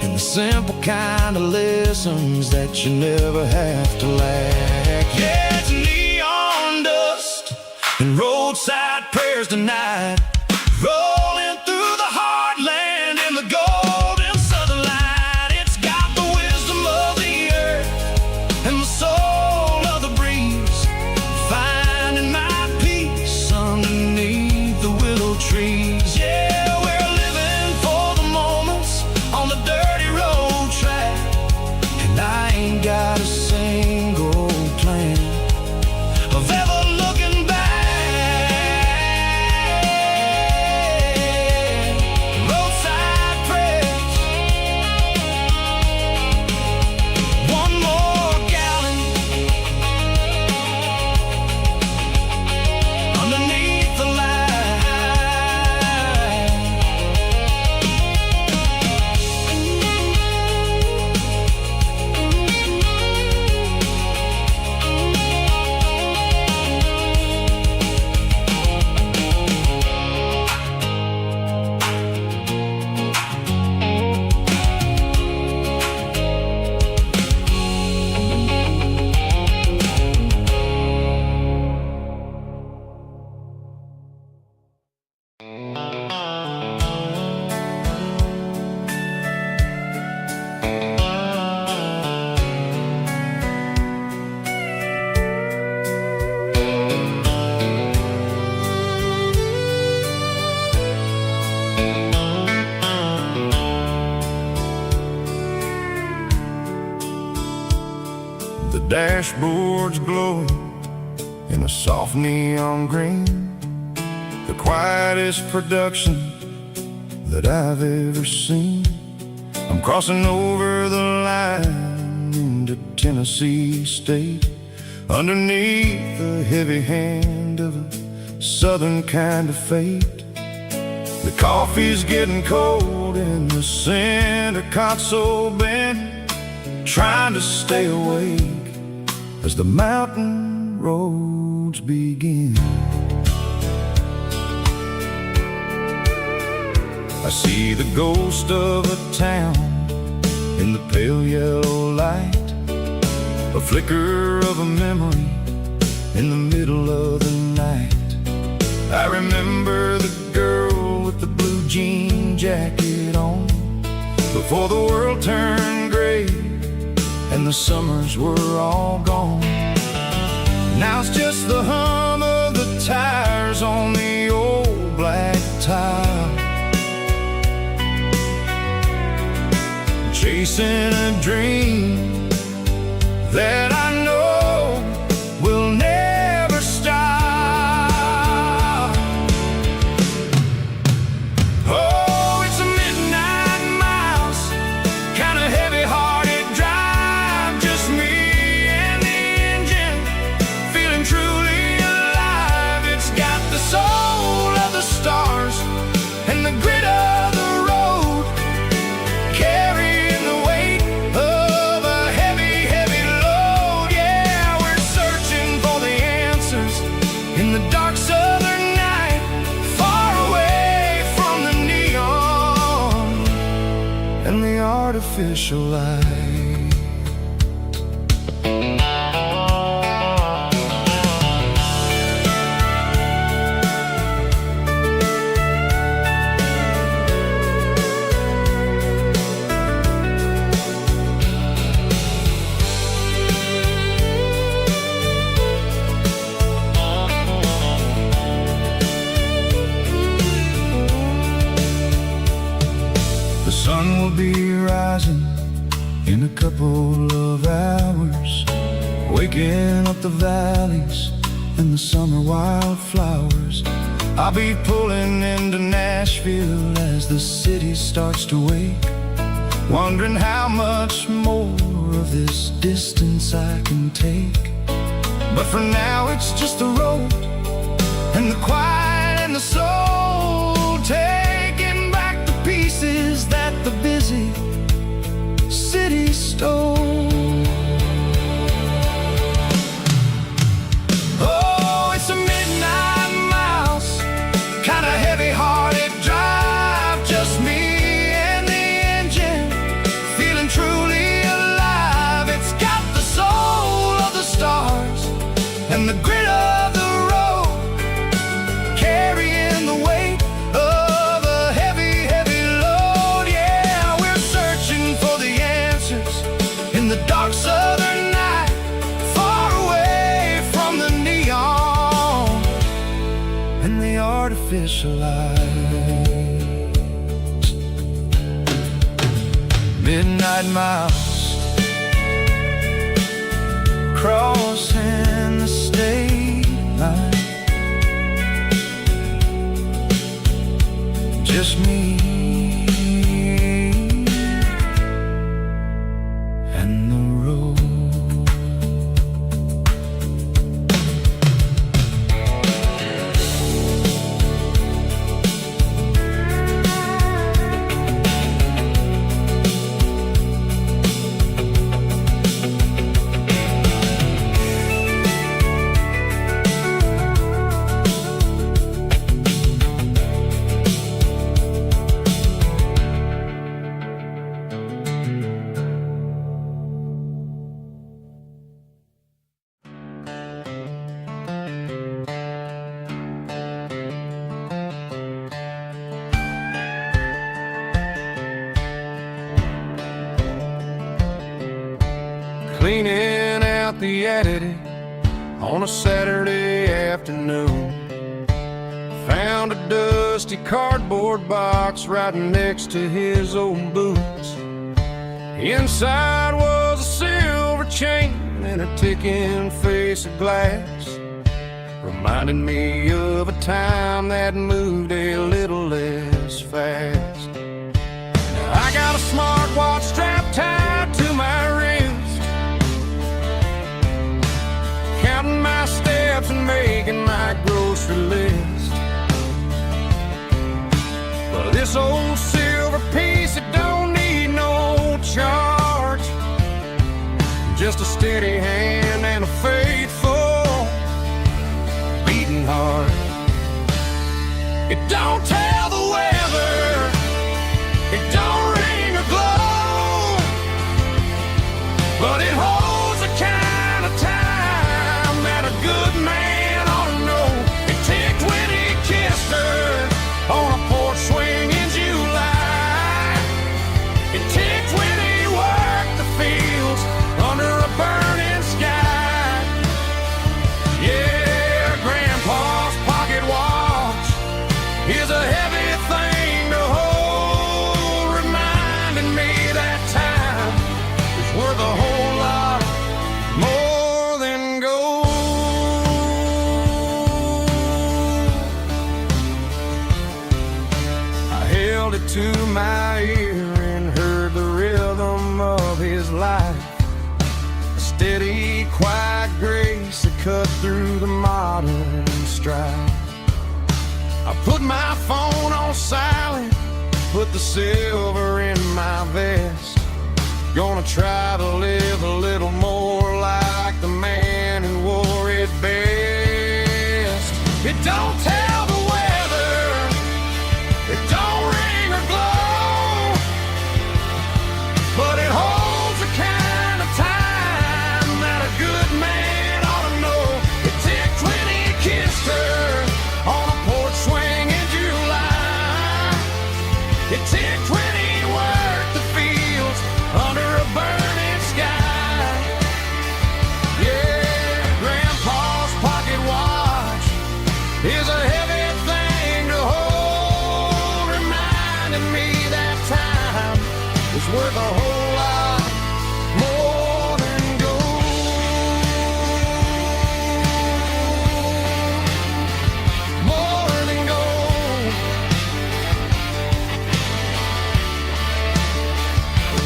and the simple kind of lessons that you never have to lack. Yeah, it's neon dust and roadside prayers tonight, rolling through the heartland in the golden southern light. It's got the wisdom of the earth and the soul of the breeze, finding my peace underneath the willow trees. Yeah, we're living for the moments on the dirty road track, and I ain't got a single plan of ever looking back. Roadside prayers, one more gallon underneath the light. The dashboard's glowing in a soft neon green, the quietest production that I've ever seen. I'm crossing over the line into Tennessee State, underneath the heavy hand of a southern kind of fate. The coffee's getting cold in the center console bin, trying to stay awake as the mountain roads begin. I see the ghost of a town in the pale yellow light, a flicker of a memory in the middle of the night. I remember the girl with the blue jean jacket on, before the world turned gray and the summers were all gone. Now it's just the hum of the tires on the old black tile, chasing a dream that I know will never stop. Oh, it's a midnight miles, kind of heavy-hearted drive, just me and the engine, feeling truly alive. It's got the soul of the stars and the grit of the road, carrying the weight of a heavy, heavy load. Yeah, we're searching for the answers in the dark southern night, far away from the neon and the artificial light. The sun will be rising in a couple of hours, waking up the valleys and the summer wildflowers. I'll be pulling into Nashville as the city starts to wake, wondering how much more of this distance I can take. But for now it's just the road and the quiet and the soul, taking back the pieces that the busy city stole. Oh, it's a midnight miles, kind of heavy-hearted drive, just me and the engine, feeling truly alive. It's got the soul of the stars and the grit of the road, carrying the weight of a heavy, heavy load. Yeah, we're searching for the answers in the dark southern night, far away from the neon and the artificial lights. Midnight miles, crossing the state line, just me and the road. Cleaning out the attic on a Saturday afternoon, found a dusty cardboard box right next to his old boots. Inside was a silver chain and a ticking face of glass, reminding me of a time that moved a little less fast. I got a smartwatch strapped tied to my wrist, counting my steps and making my grocery list. But this old silver piece, it don't need no charge, just a steady hand and a faithful beating heart. It don't tell the weather, it don't ring or glow, but it holds a kind steady, quiet grace that cut through the modern strife. I put my phone on silent, put the silver in my vest. Gonna try to live a little more like the man who wore it best. It don't tell the weather, it don't ring or glow, but it holds the kind of time that a good man ought to know. It ticked when he kissed her on a porch swing in July. It ticked when he worked the fields under a burning sky. Yeah, Grandpa's pocket watch is a heavy thing to hold, reminding me that time is worth a whole lot more than gold. More than gold.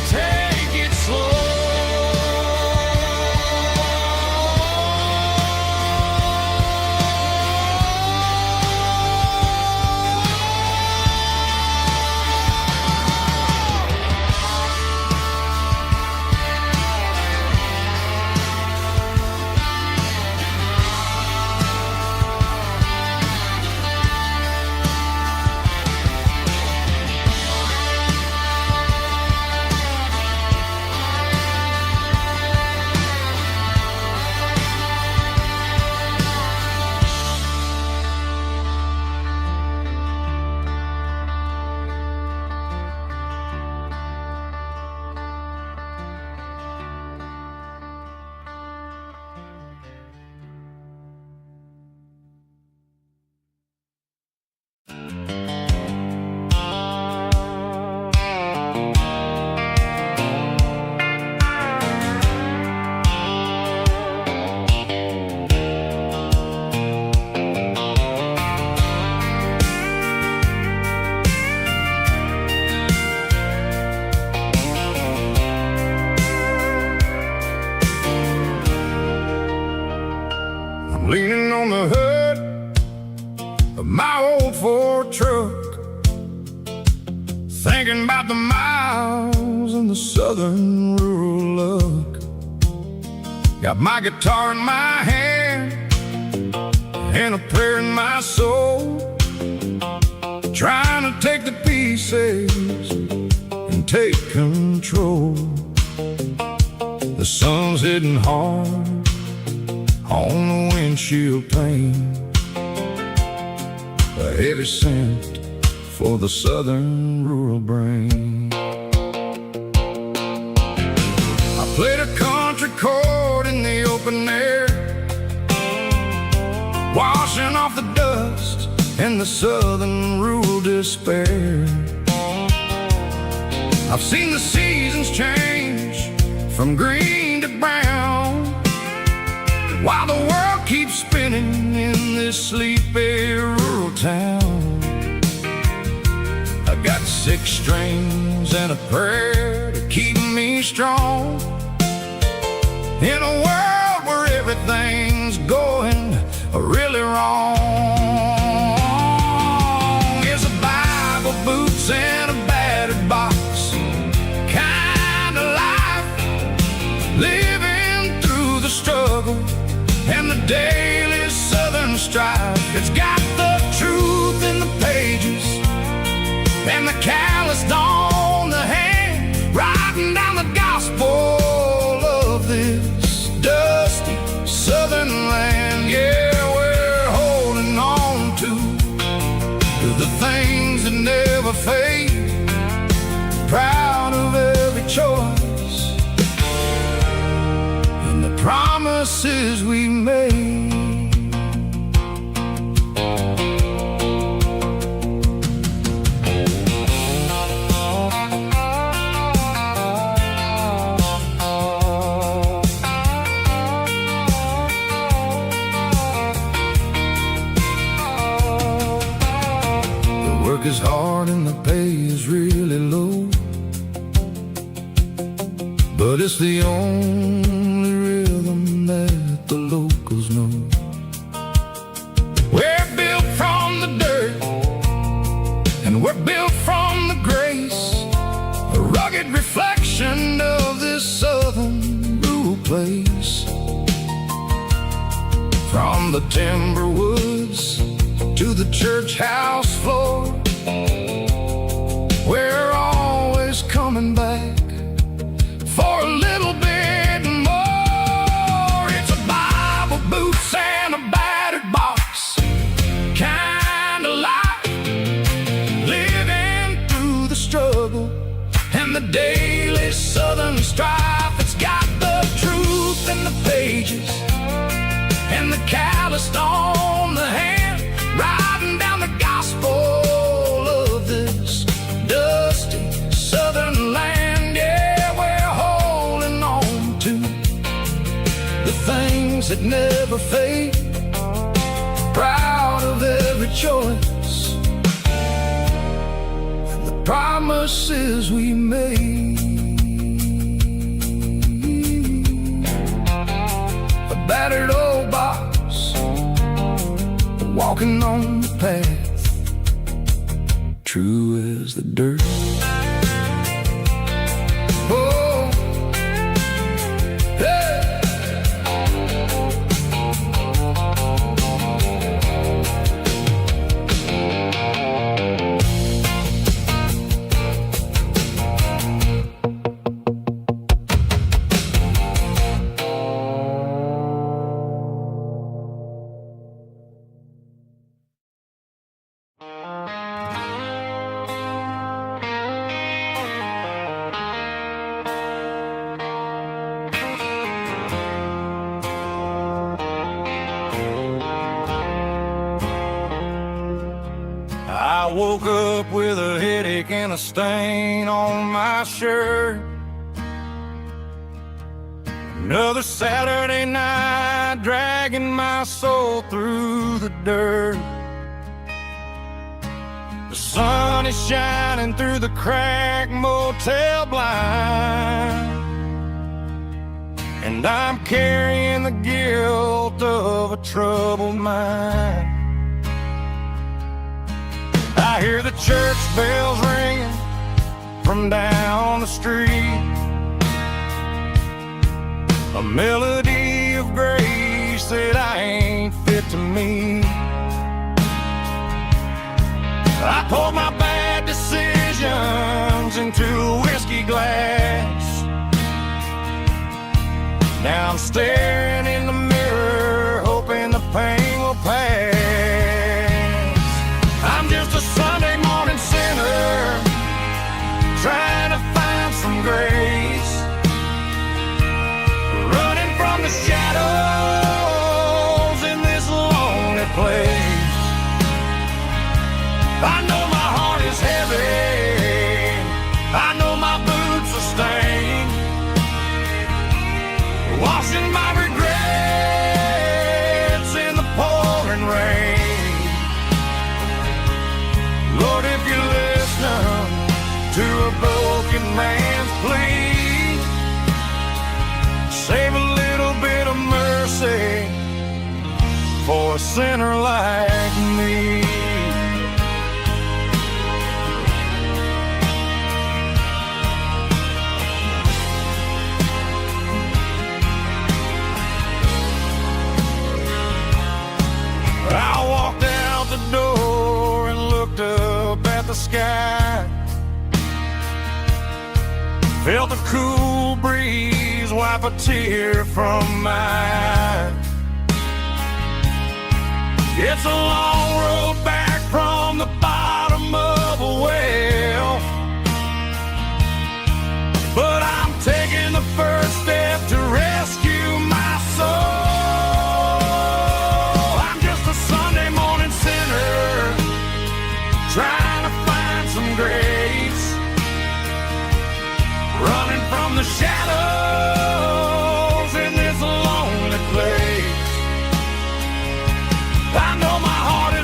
Take it slow. Leaning on the hood of my old Ford truck, thinking about the miles and the southern rural look. Got my guitar in my hand and a prayer in my soul, trying to take the pieces and take control. The sun's hitting hard on the windshield pane, a heavy scent for the southern rural brain. I played a country chord in the open air, washing off the dust and the southern rural despair. I've seen the seasons change from green to brown, while the world keeps spinning in this sleepy rural town. I got 6 strings and a prayer to keep me strong, in a world where everything's going really wrong. Is a Bible, boots, and a battered box kind of life, living through the struggle and the daily southern strife. It's got the truth in the pages and the calloused on the hand, writing down the gospel of this dusty southern land. Yeah, we're holding on to the things that never fade, proud of every choice and the promises we made. The work is hard and the pay is really low, but it's the only real years. From the timber woods to the church house floor, we're always coming back for a little bit more. It's a Bible, boots, and a battered box kind of life, living through the struggle and the daily southern strife. It's got the truth in the pages and the calloused on the hand, riding down the gospel of this dusty southern land. Yeah, we're holding on to the things that never fade, proud of every choice and the promises we made. A battered old box, walking on the path, true as the dirt. Oh, hey. I woke up with a headache and a stain on my shirt. Another Saturday night, dragging my soul through the dirt. The sun is shining through the cracked motel blind, and I'm carrying the guilt of a troubled mind. I hear the church bells ringing from down the street, a melody of grace that I ain't fit to meet. I pour my bad decisions into a whiskey glass. Now I'm staring in the mirror, hoping the pain will pass. I'm just a Sunday morning sinner, trying to find some grace, running from the shadows in this lonely place. I know my heart is heavy, I know my boots are stained, washing my regrets in the pouring rain. Lord, if you're listening to a broken man's plea, save a little bit of mercy for a sinner like me. I walked out the door and looked up at the sky, felt a cool breeze wipe a tear from my eye. It's a long road back from the bottom of a well, but I'm taking the first step to rescue my soul. Trying to find some grace, running from the shadows in this lonely place. I know my heart is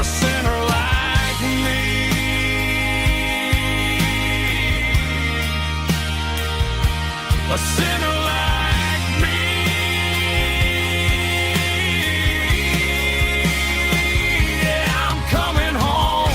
sinner like me. A sinner like me. Yeah, I'm coming home.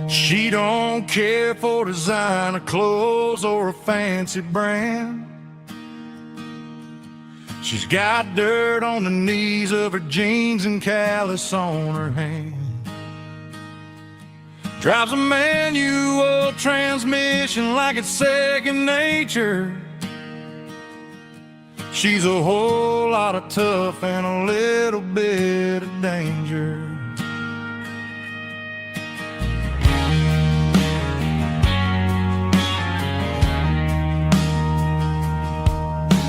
She don't care for designer clothes or a fancy brand. She's got dirt on the knees of her jeans and callus on her hand. Drives a manual transmission like it's second nature. She's a whole lot of tough and a little bit of danger.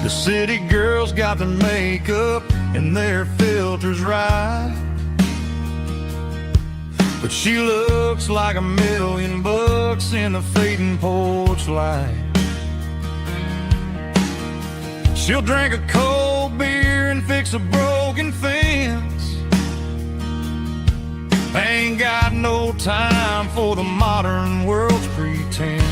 The city girls got their makeup and their filters right, but she looks like $1,000,000 in the fading porch light. She'll drink a cold beer and fix a broken fence. Ain't got no time for the modern world's pretense.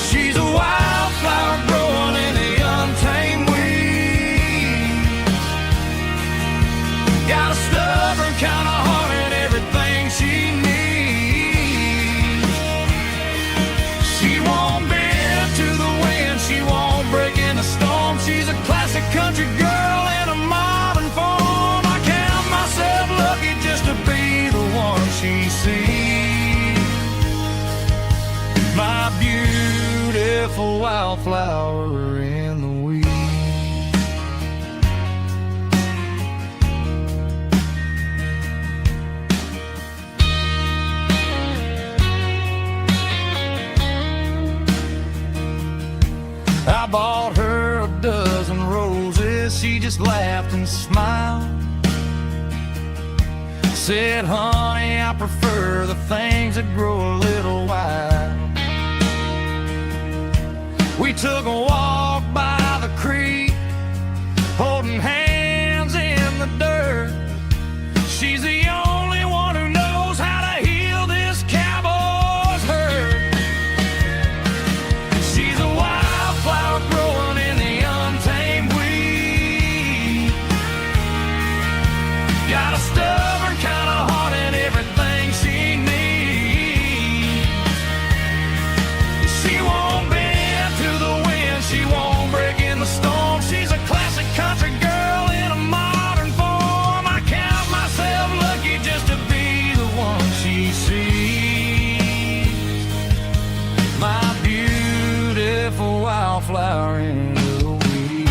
She's a wildflower growing in the untamed weeds. Got a stubborn kind of heart and everything she needs. She won't bend to the wind, she won't break in the storm. She's a classic country girl in a modern form. I count myself lucky just to be the one she sees. My beautiful wildflower in the weeds. I bought her a dozen roses, she just laughed and smiled. Said, honey, I prefer the things that grow a little wild. We took a walk by the creek, holding hands in the dirt. She's the only one who knows how to heal this cowboy's hurt. She's a wildflower growing in the untamed weed. Got a stubborn kind of heart and everything she needs. She won't bend to the wind, she won't break in the storm. She's a classic country girl in a modern form. I count myself lucky just to be the one she sees. My beautiful wildflower in the weeds.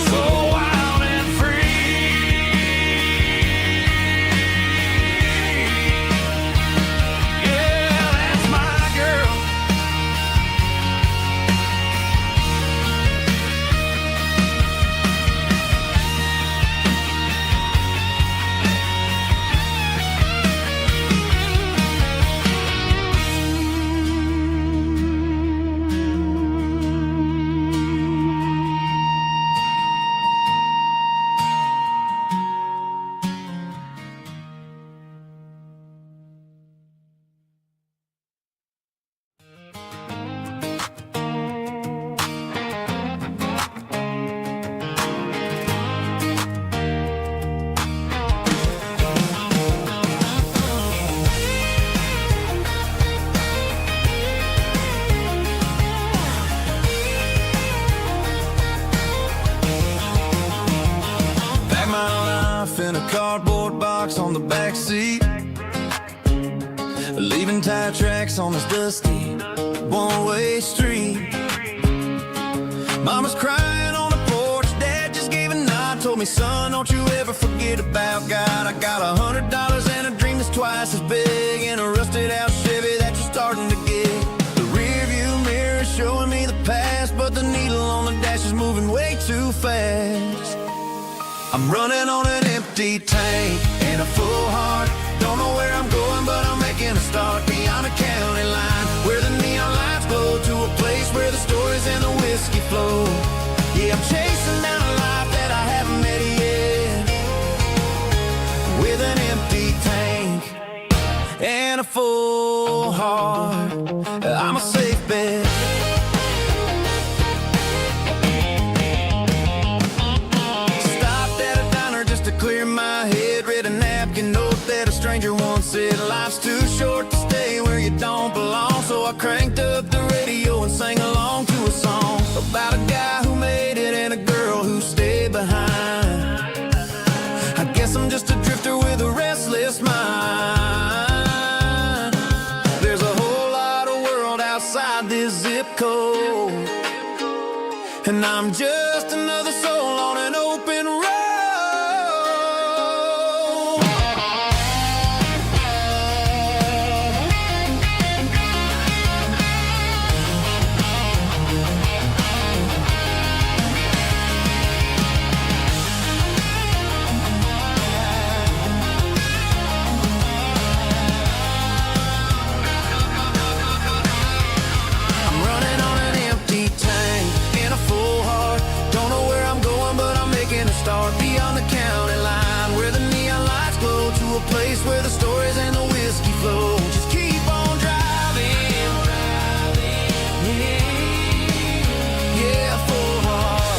So wild and free. Yeah, that's my girl. Pack my life in a cardboard box on the back seat. leaving tire tracks on this dusty one-way street. Mama's crying on the porch, Dad just gave a nod, told me, son, don't you ever forget about God. I got $100 and a dream that's twice as big, and a rusted out Chevy that you're starting to get. The rear view mirror is showing me the past, but the needle on the dash is moving way too fast. I'm running on an empty tank and a full heart. Don't know where I'm going, but I'm making a start beyond the county line, where the neon lights glow, to a place where the stories and the whiskey flow. Yeah, I'm chasing down a life that I haven't met yet, with an empty tank and a full heart. I'm a safe bet. Stopped at a diner just to clear my head, read a napkin note that a stranger once said, life's too short to stay where you don't belong. So I cranked up the radio and sang along to a song about a guy who made it and a girl who stayed behind. I guess I'm just a drifter with a restless mind. There's a whole lot of world outside this zip code, and I'm just another soul on an open road. Start beyond the county line, where the neon lights glow, to a place where the stories and the whiskey flow. Just keep on driving, yeah, full heart.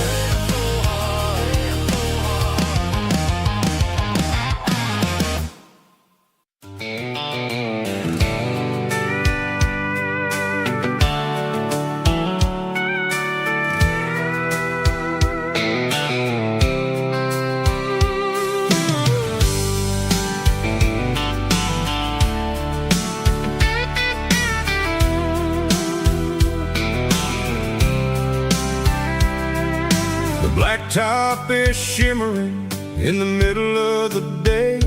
Blacktop is shimmering in the middle of the day.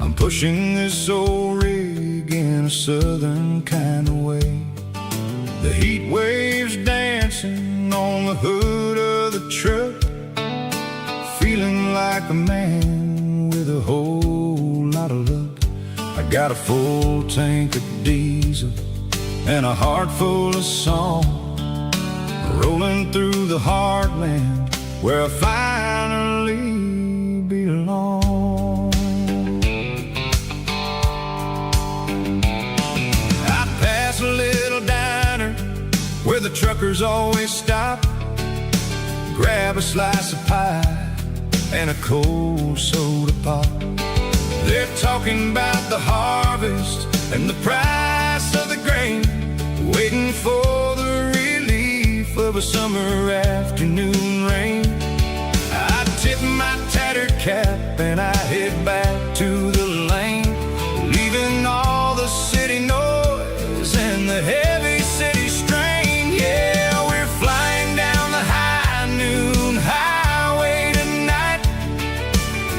I'm pushing this old rig in a southern kind of way. The heat waves dancing on the hood of the truck, feeling like a man with a whole lot of luck. I got a full tank of diesel and a heart full of song, rolling through the heartland where I finally belong. I pass a little diner where the truckers always stop, grab a slice of pie and a cold soda pop. They're talking about the harvest and the price of the grain, waiting for the of a summer afternoon rain. I tip my tattered cap and I head back to the lane, leaving all the city noise and the heavy city strain. Yeah, we're flying down the high noon highway tonight,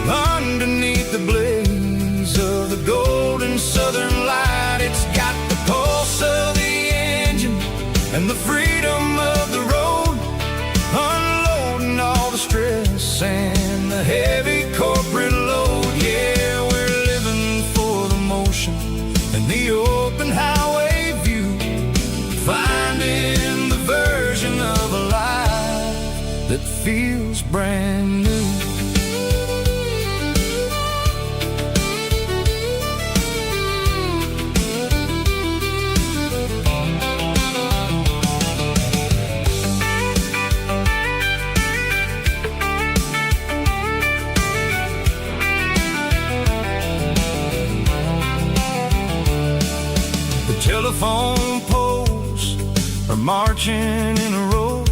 underneath the blaze of the golden southern light. It's got the pulse of the engine and the freedom of the road, unloading all the stress and the heavy corporate load. Yeah, we're living for the motion and the open highway view, finding the version of a life that feels brand new. Telephone poles are marching in a row,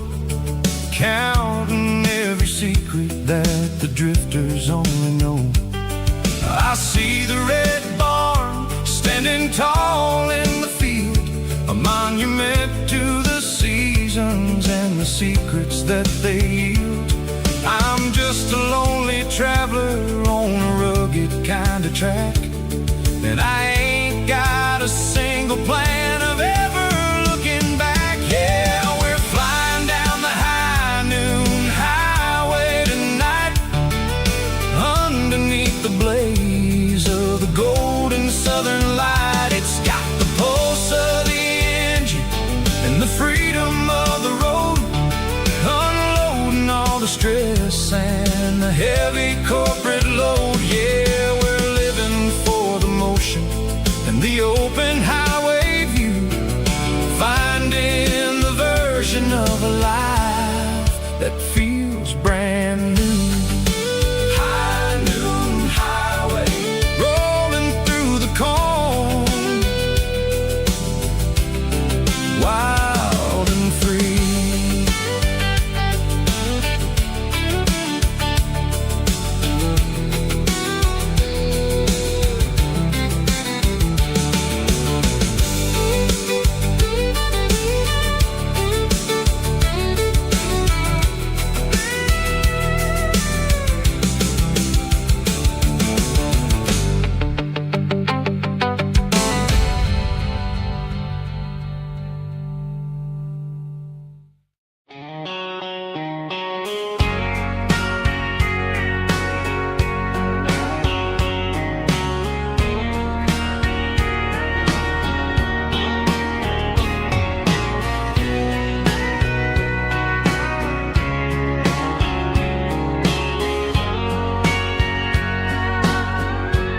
counting every secret that the drifters only know. I see the red barn standing standing tall in the field, a monument to the seasons and the secrets that they yield. I'm just a lonely traveler on a rugged kind of track, and I ain't got a single plan of ever looking back. Yeah, we're flying down the high noon highway tonight, underneath the blaze of the golden southern light. It's got the pulse of the engine and the freedom of the road, unloading all the stress and the heavy corporate load. Yeah, we're living for the motion and the open highway view, finding the version of a life that feels brand new. High noon highway, rolling through the corn, wild and free.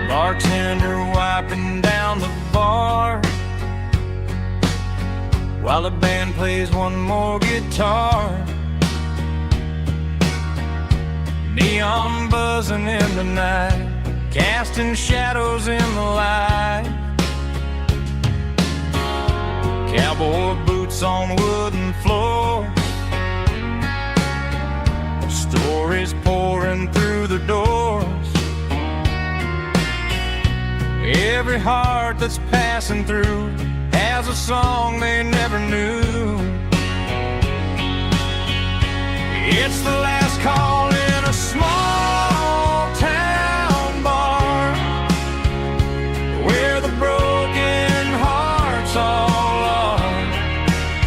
Bartender wiping down the bar while the band plays one more guitar. Neon buzzing in the night, casting shadows in the light. Cowboy boots on wooden floors, stories pouring through the doors. Every heart that's passing through has a song they never knew. It's the last call in a small town bar, where the broken hearts all are.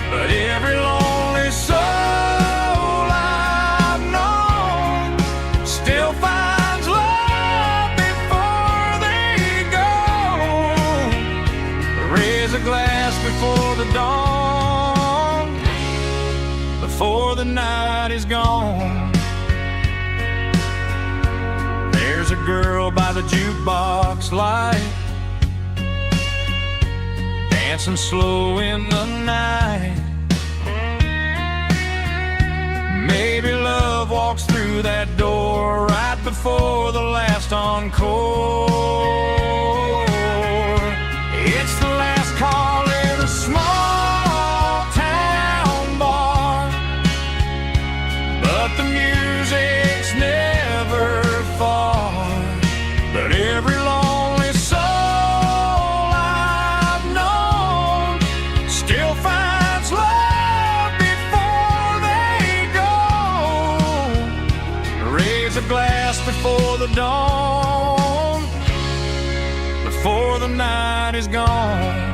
But every lonely soul I've known still finds love before they go. Raise a glass before the dawn, before the night is gone. There's a girl by the jukebox light, dancing slow in the night. Maybe love walks through that door right before the last encore. It's the last call in a small town bar, but the music's never far. But every lonely soul I've known still finds love before they go. Raise a glass before the dawn, before the night is gone.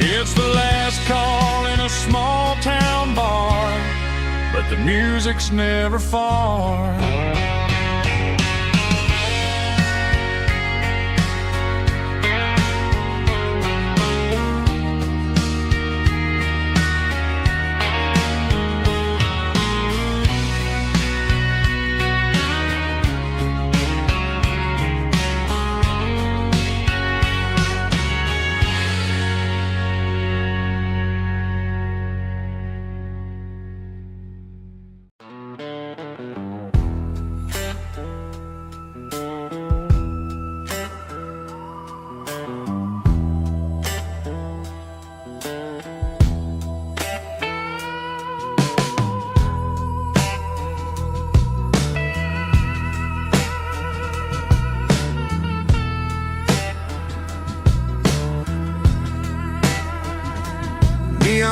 It's the last call in a small town bar, but the music's never far.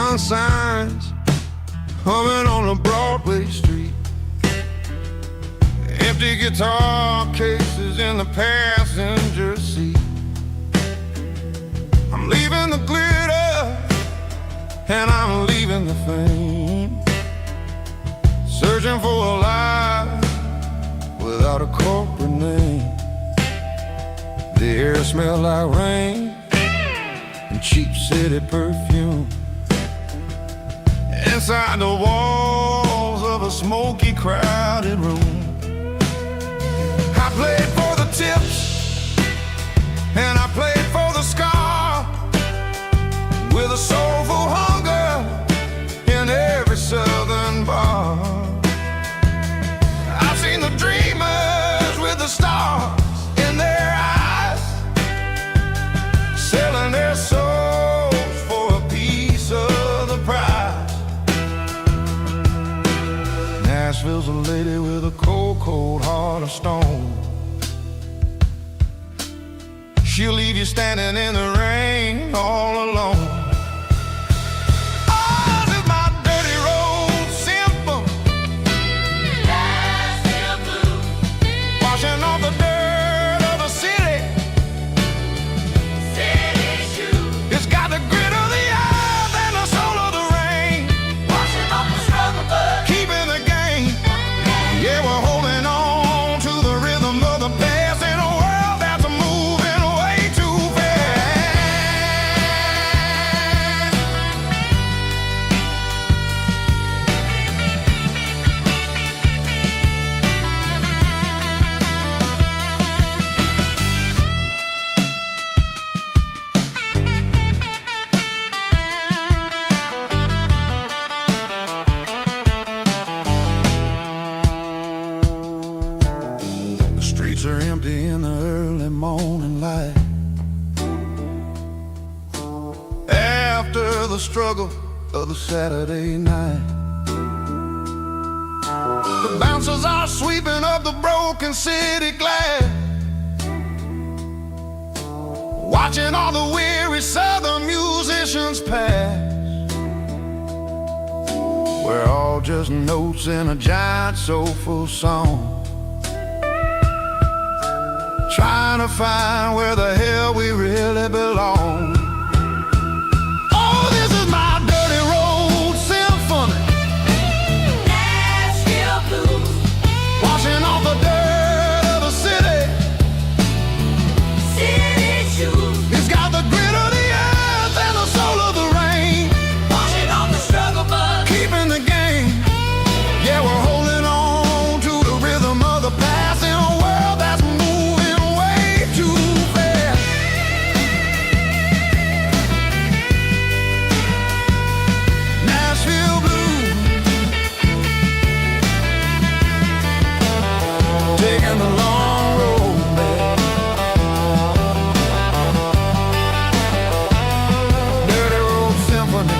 neon signs humming on a Broadway street. Empty guitar cases in the passenger seat. I'm leaving the glitter and I'm leaving the fame, searching for a life without a corporate name. The air smelled like rain and cheap city perfume. Inside the walls of a smoky, crowded room, I played for the tips and I played for the scar, with a soulful hunger in every southern bar. I've seen the dreamers with the stars in their eyes, selling their souls for a piece of the prize. Nashville's a lady with a cold, cold heart of stone. She'll leave you standing in the rain all alone. Are empty in the early morning light, after the struggle of the Saturday night. The bouncers are sweeping up the broken city glass, watching all the weary southern musicians pass. We're all just notes in a giant soulful song, trying to find where the hell we really belong. Oh, this is my dirty road symphony, Nashville blues, washing off the dirt of the city. City shoes. It's got the grit of the earth and the soul of the rain, washing off the struggle bug, keeping the game. Yeah, we're holding on to the rhythm of the past in a world that's taking the long road back. Dirty road symphony.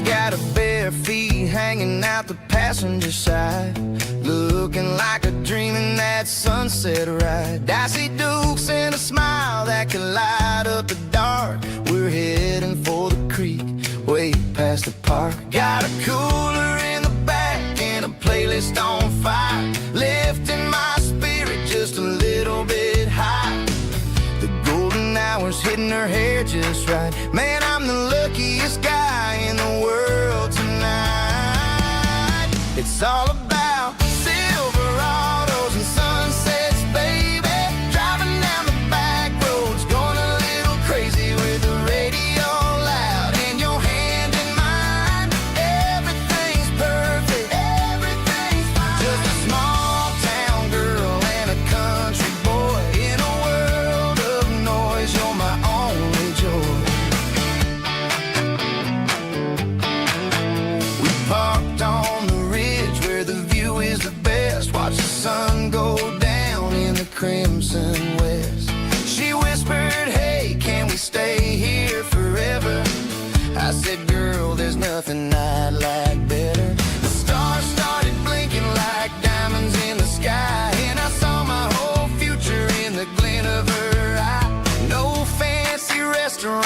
Got her bare feet hanging out the passenger side, looking like a dream in that sunset ride. Dicey dukes and a smile that can light up the dark. We're heading for the creek, way past the park. Got a cooler in the back and a playlist on fire, lifting my spirit just a little bit high. The golden hours hitting her hair just right. Man, I'm the luckiest guy in the world tonight. It's all about Silverados and sunsets, baby. Driving down the back roads, going a little crazy with the radio loud and your hand in mine. Everything's perfect, everything's fine. Just a small town girl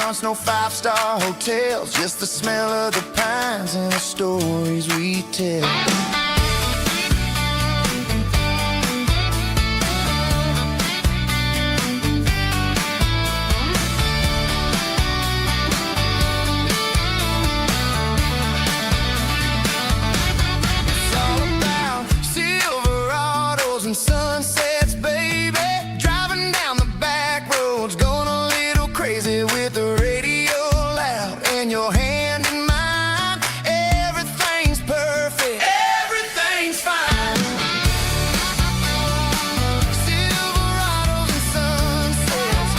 restaurants, no five-star hotels, just the smell of the pines and the stories we tell. And sunsets, baby, driving down the back roads, going a little crazy with the radio loud and your hand in mine. Everything's perfect, everything's fine. Silverados and sunsets,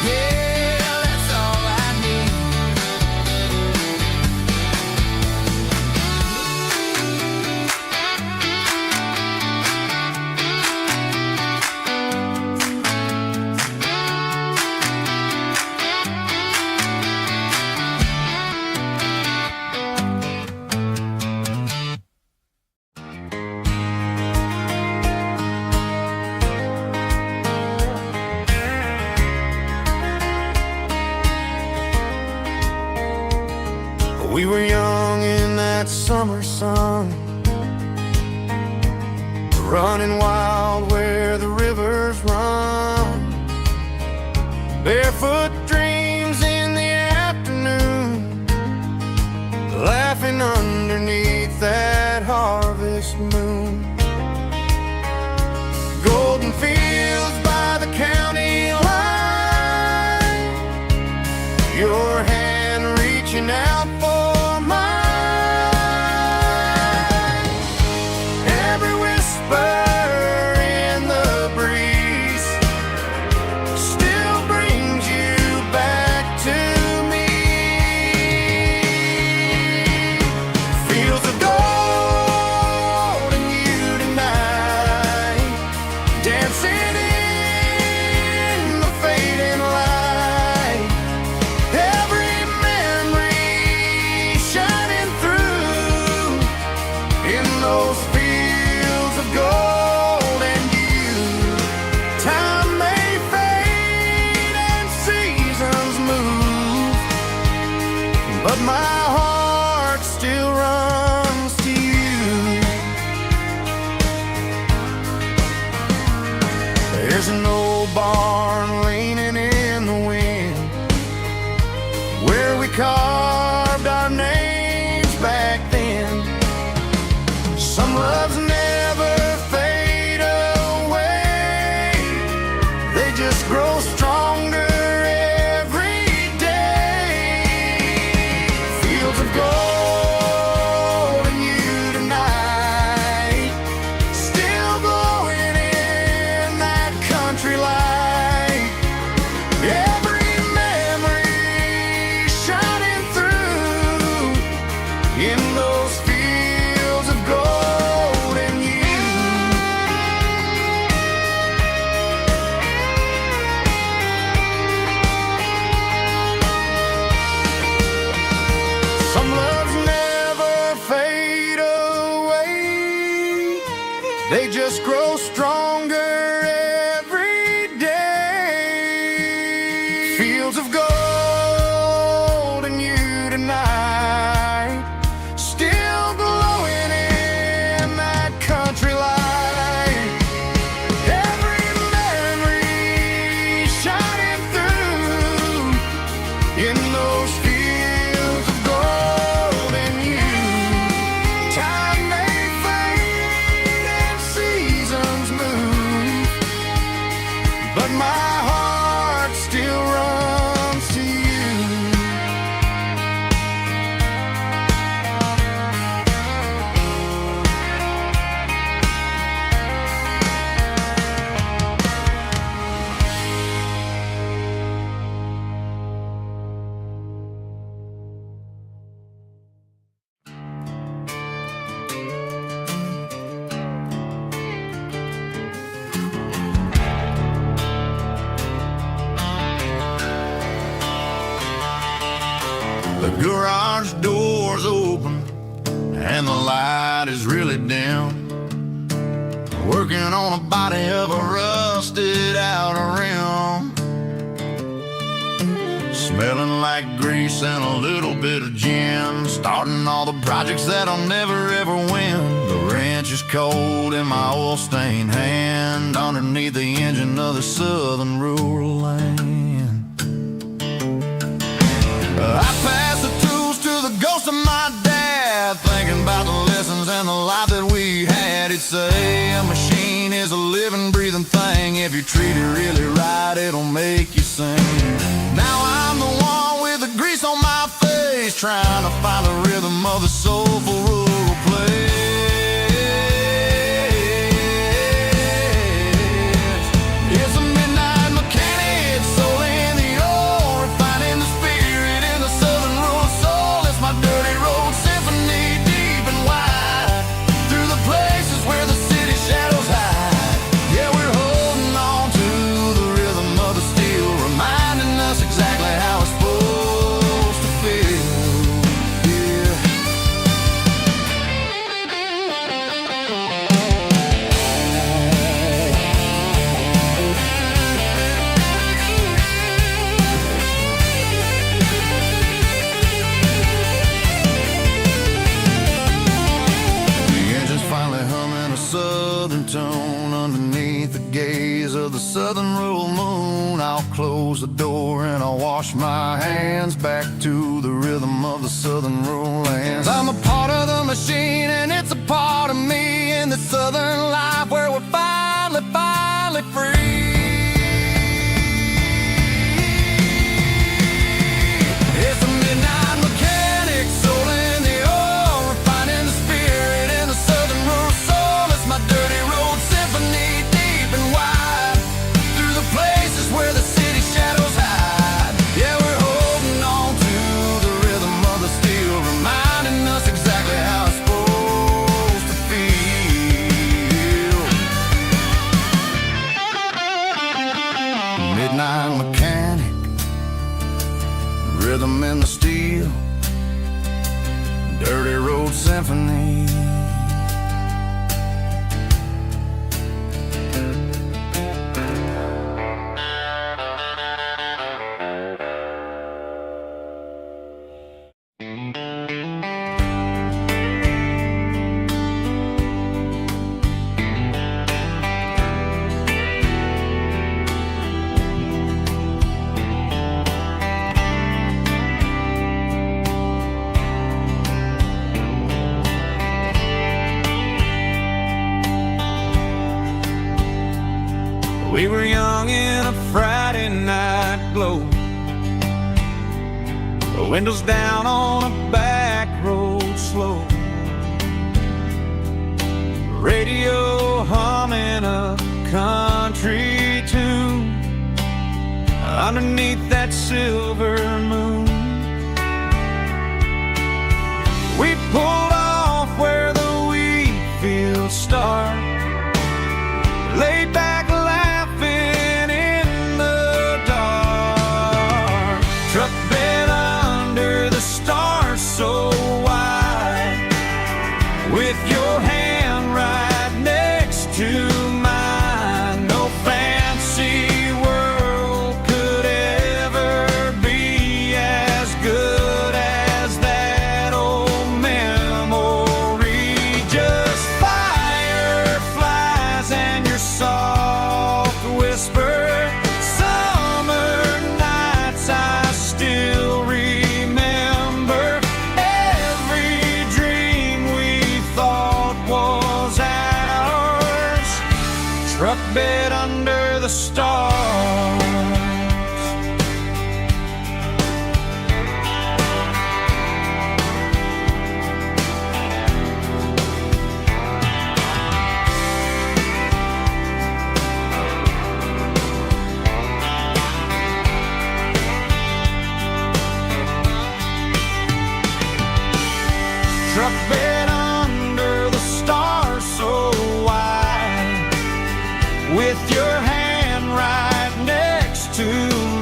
yeah, that's all I need. We were young in that summer sun, running wild where the rivers run, barefoot dreams in the afternoon, laughing underneath that harvest moon. Golden fields by the county line, your hand reaching out for but my heart still runs to you. There's an old barn leaning in the wind, where we carved our names back then. Some loves never fade away, they just grow stronger. They just grow stronger every day. Fields of gold and you tonight, still glowing in that country light. Every memory shining through in those fields of gold and you. Time may fade and seasons move, but my heart still runs to you. The garage door's open and the light is really dim. We're working on a body of a rusted out rim. Smelling like grease and a little bit of gin, starting all the projects that I'll never ever win. The wrench is cold in my oil-stained hand, underneath the engine of the southern rural land. I pass the tools to the ghost of my dad, thinking about the lessons and the life that we had. He'd say a machine is a living, breathing thing. If you treat it really right, it'll make you sing. Now I'm the one with the grease on my face, trying to find the rhythm of the soulful rural place. It's a midnight mechanic, soul in the ore, refining the spirit in the southern rural soul. It's my dirty road symphony, deep and wide, through the places where the city shadows hide. Yeah, we're holding on to the rhythm of the steel, reminding us exactly how it's supposed to feel. Yeah. The engine's finally humming a southern tone underneath the gaze of the southern rural moon. I'll close the door and I'll wash my hands, back to the rhythm of the southern rural lands. I'm a part of the machine and it's a part of me, in the southern life where we're finally free. It's a midnight mechanic, soul in the ore, refining the spirit in the southern rural soul. It's my dirty road symphony, deep and wide, through the places where the city shadows hide. Yeah, we're holding on to the rhythm of the steel, reminding us exactly how it's supposed to feel. Midnight mechanic, rhythm in the steel, dirty road symphony. We were young in a Friday night glow, the windows down on a back road slow, radio humming a country tune underneath that silver moon. We pulled off where the wheat fields start, laid back laughing in the dark, truck bed under the stars so wide, with your hand right next to mine. No fancy world could ever be as good as that old memory. Just fireflies and your soft whisper. Summer nights I still remember. Every dream we thought was ours, truck bed under the stars. Truck bed under the stars so wide, with your hand right next to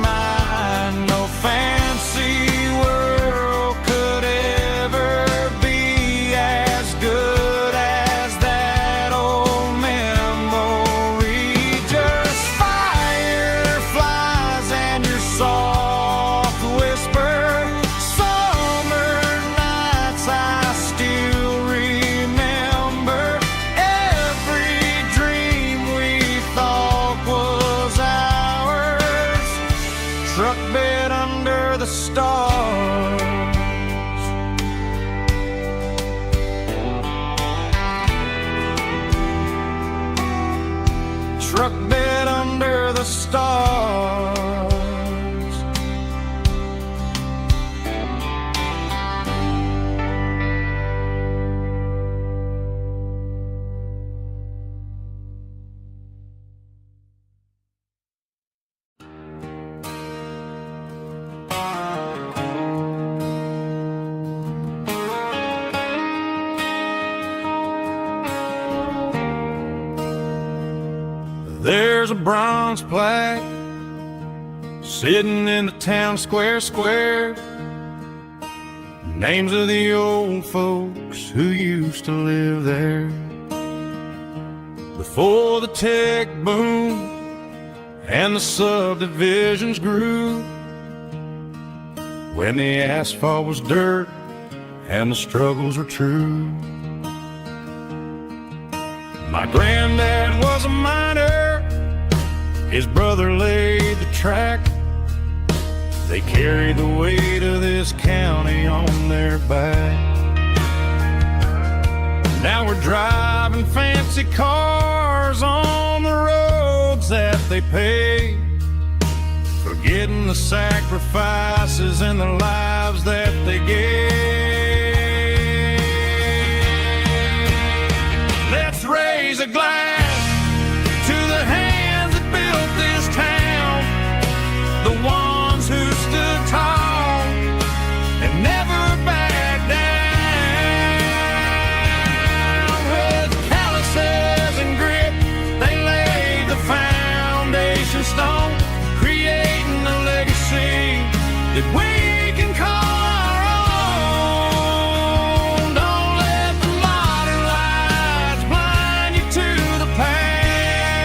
mine. No fancy world could ever be as good as that old memory. struck dead under the stars. There's a bronze plaque sitting in the town square. Names of the old folks who used to live there. Before the tech boom and the subdivisions grew, when the asphalt was dirt and the struggles were true. My granddad was a miner, his brother laid the track. They carried the weight of this county on their back. Now we're driving fancy cars on the roads that they paved, forgetting the sacrifices and the lives that they gave. Let's raise a glass to the hands that built this town, the ones who stood tall and never backed down. With calluses and grit, they laid the foundation stone, creating a legacy that we can call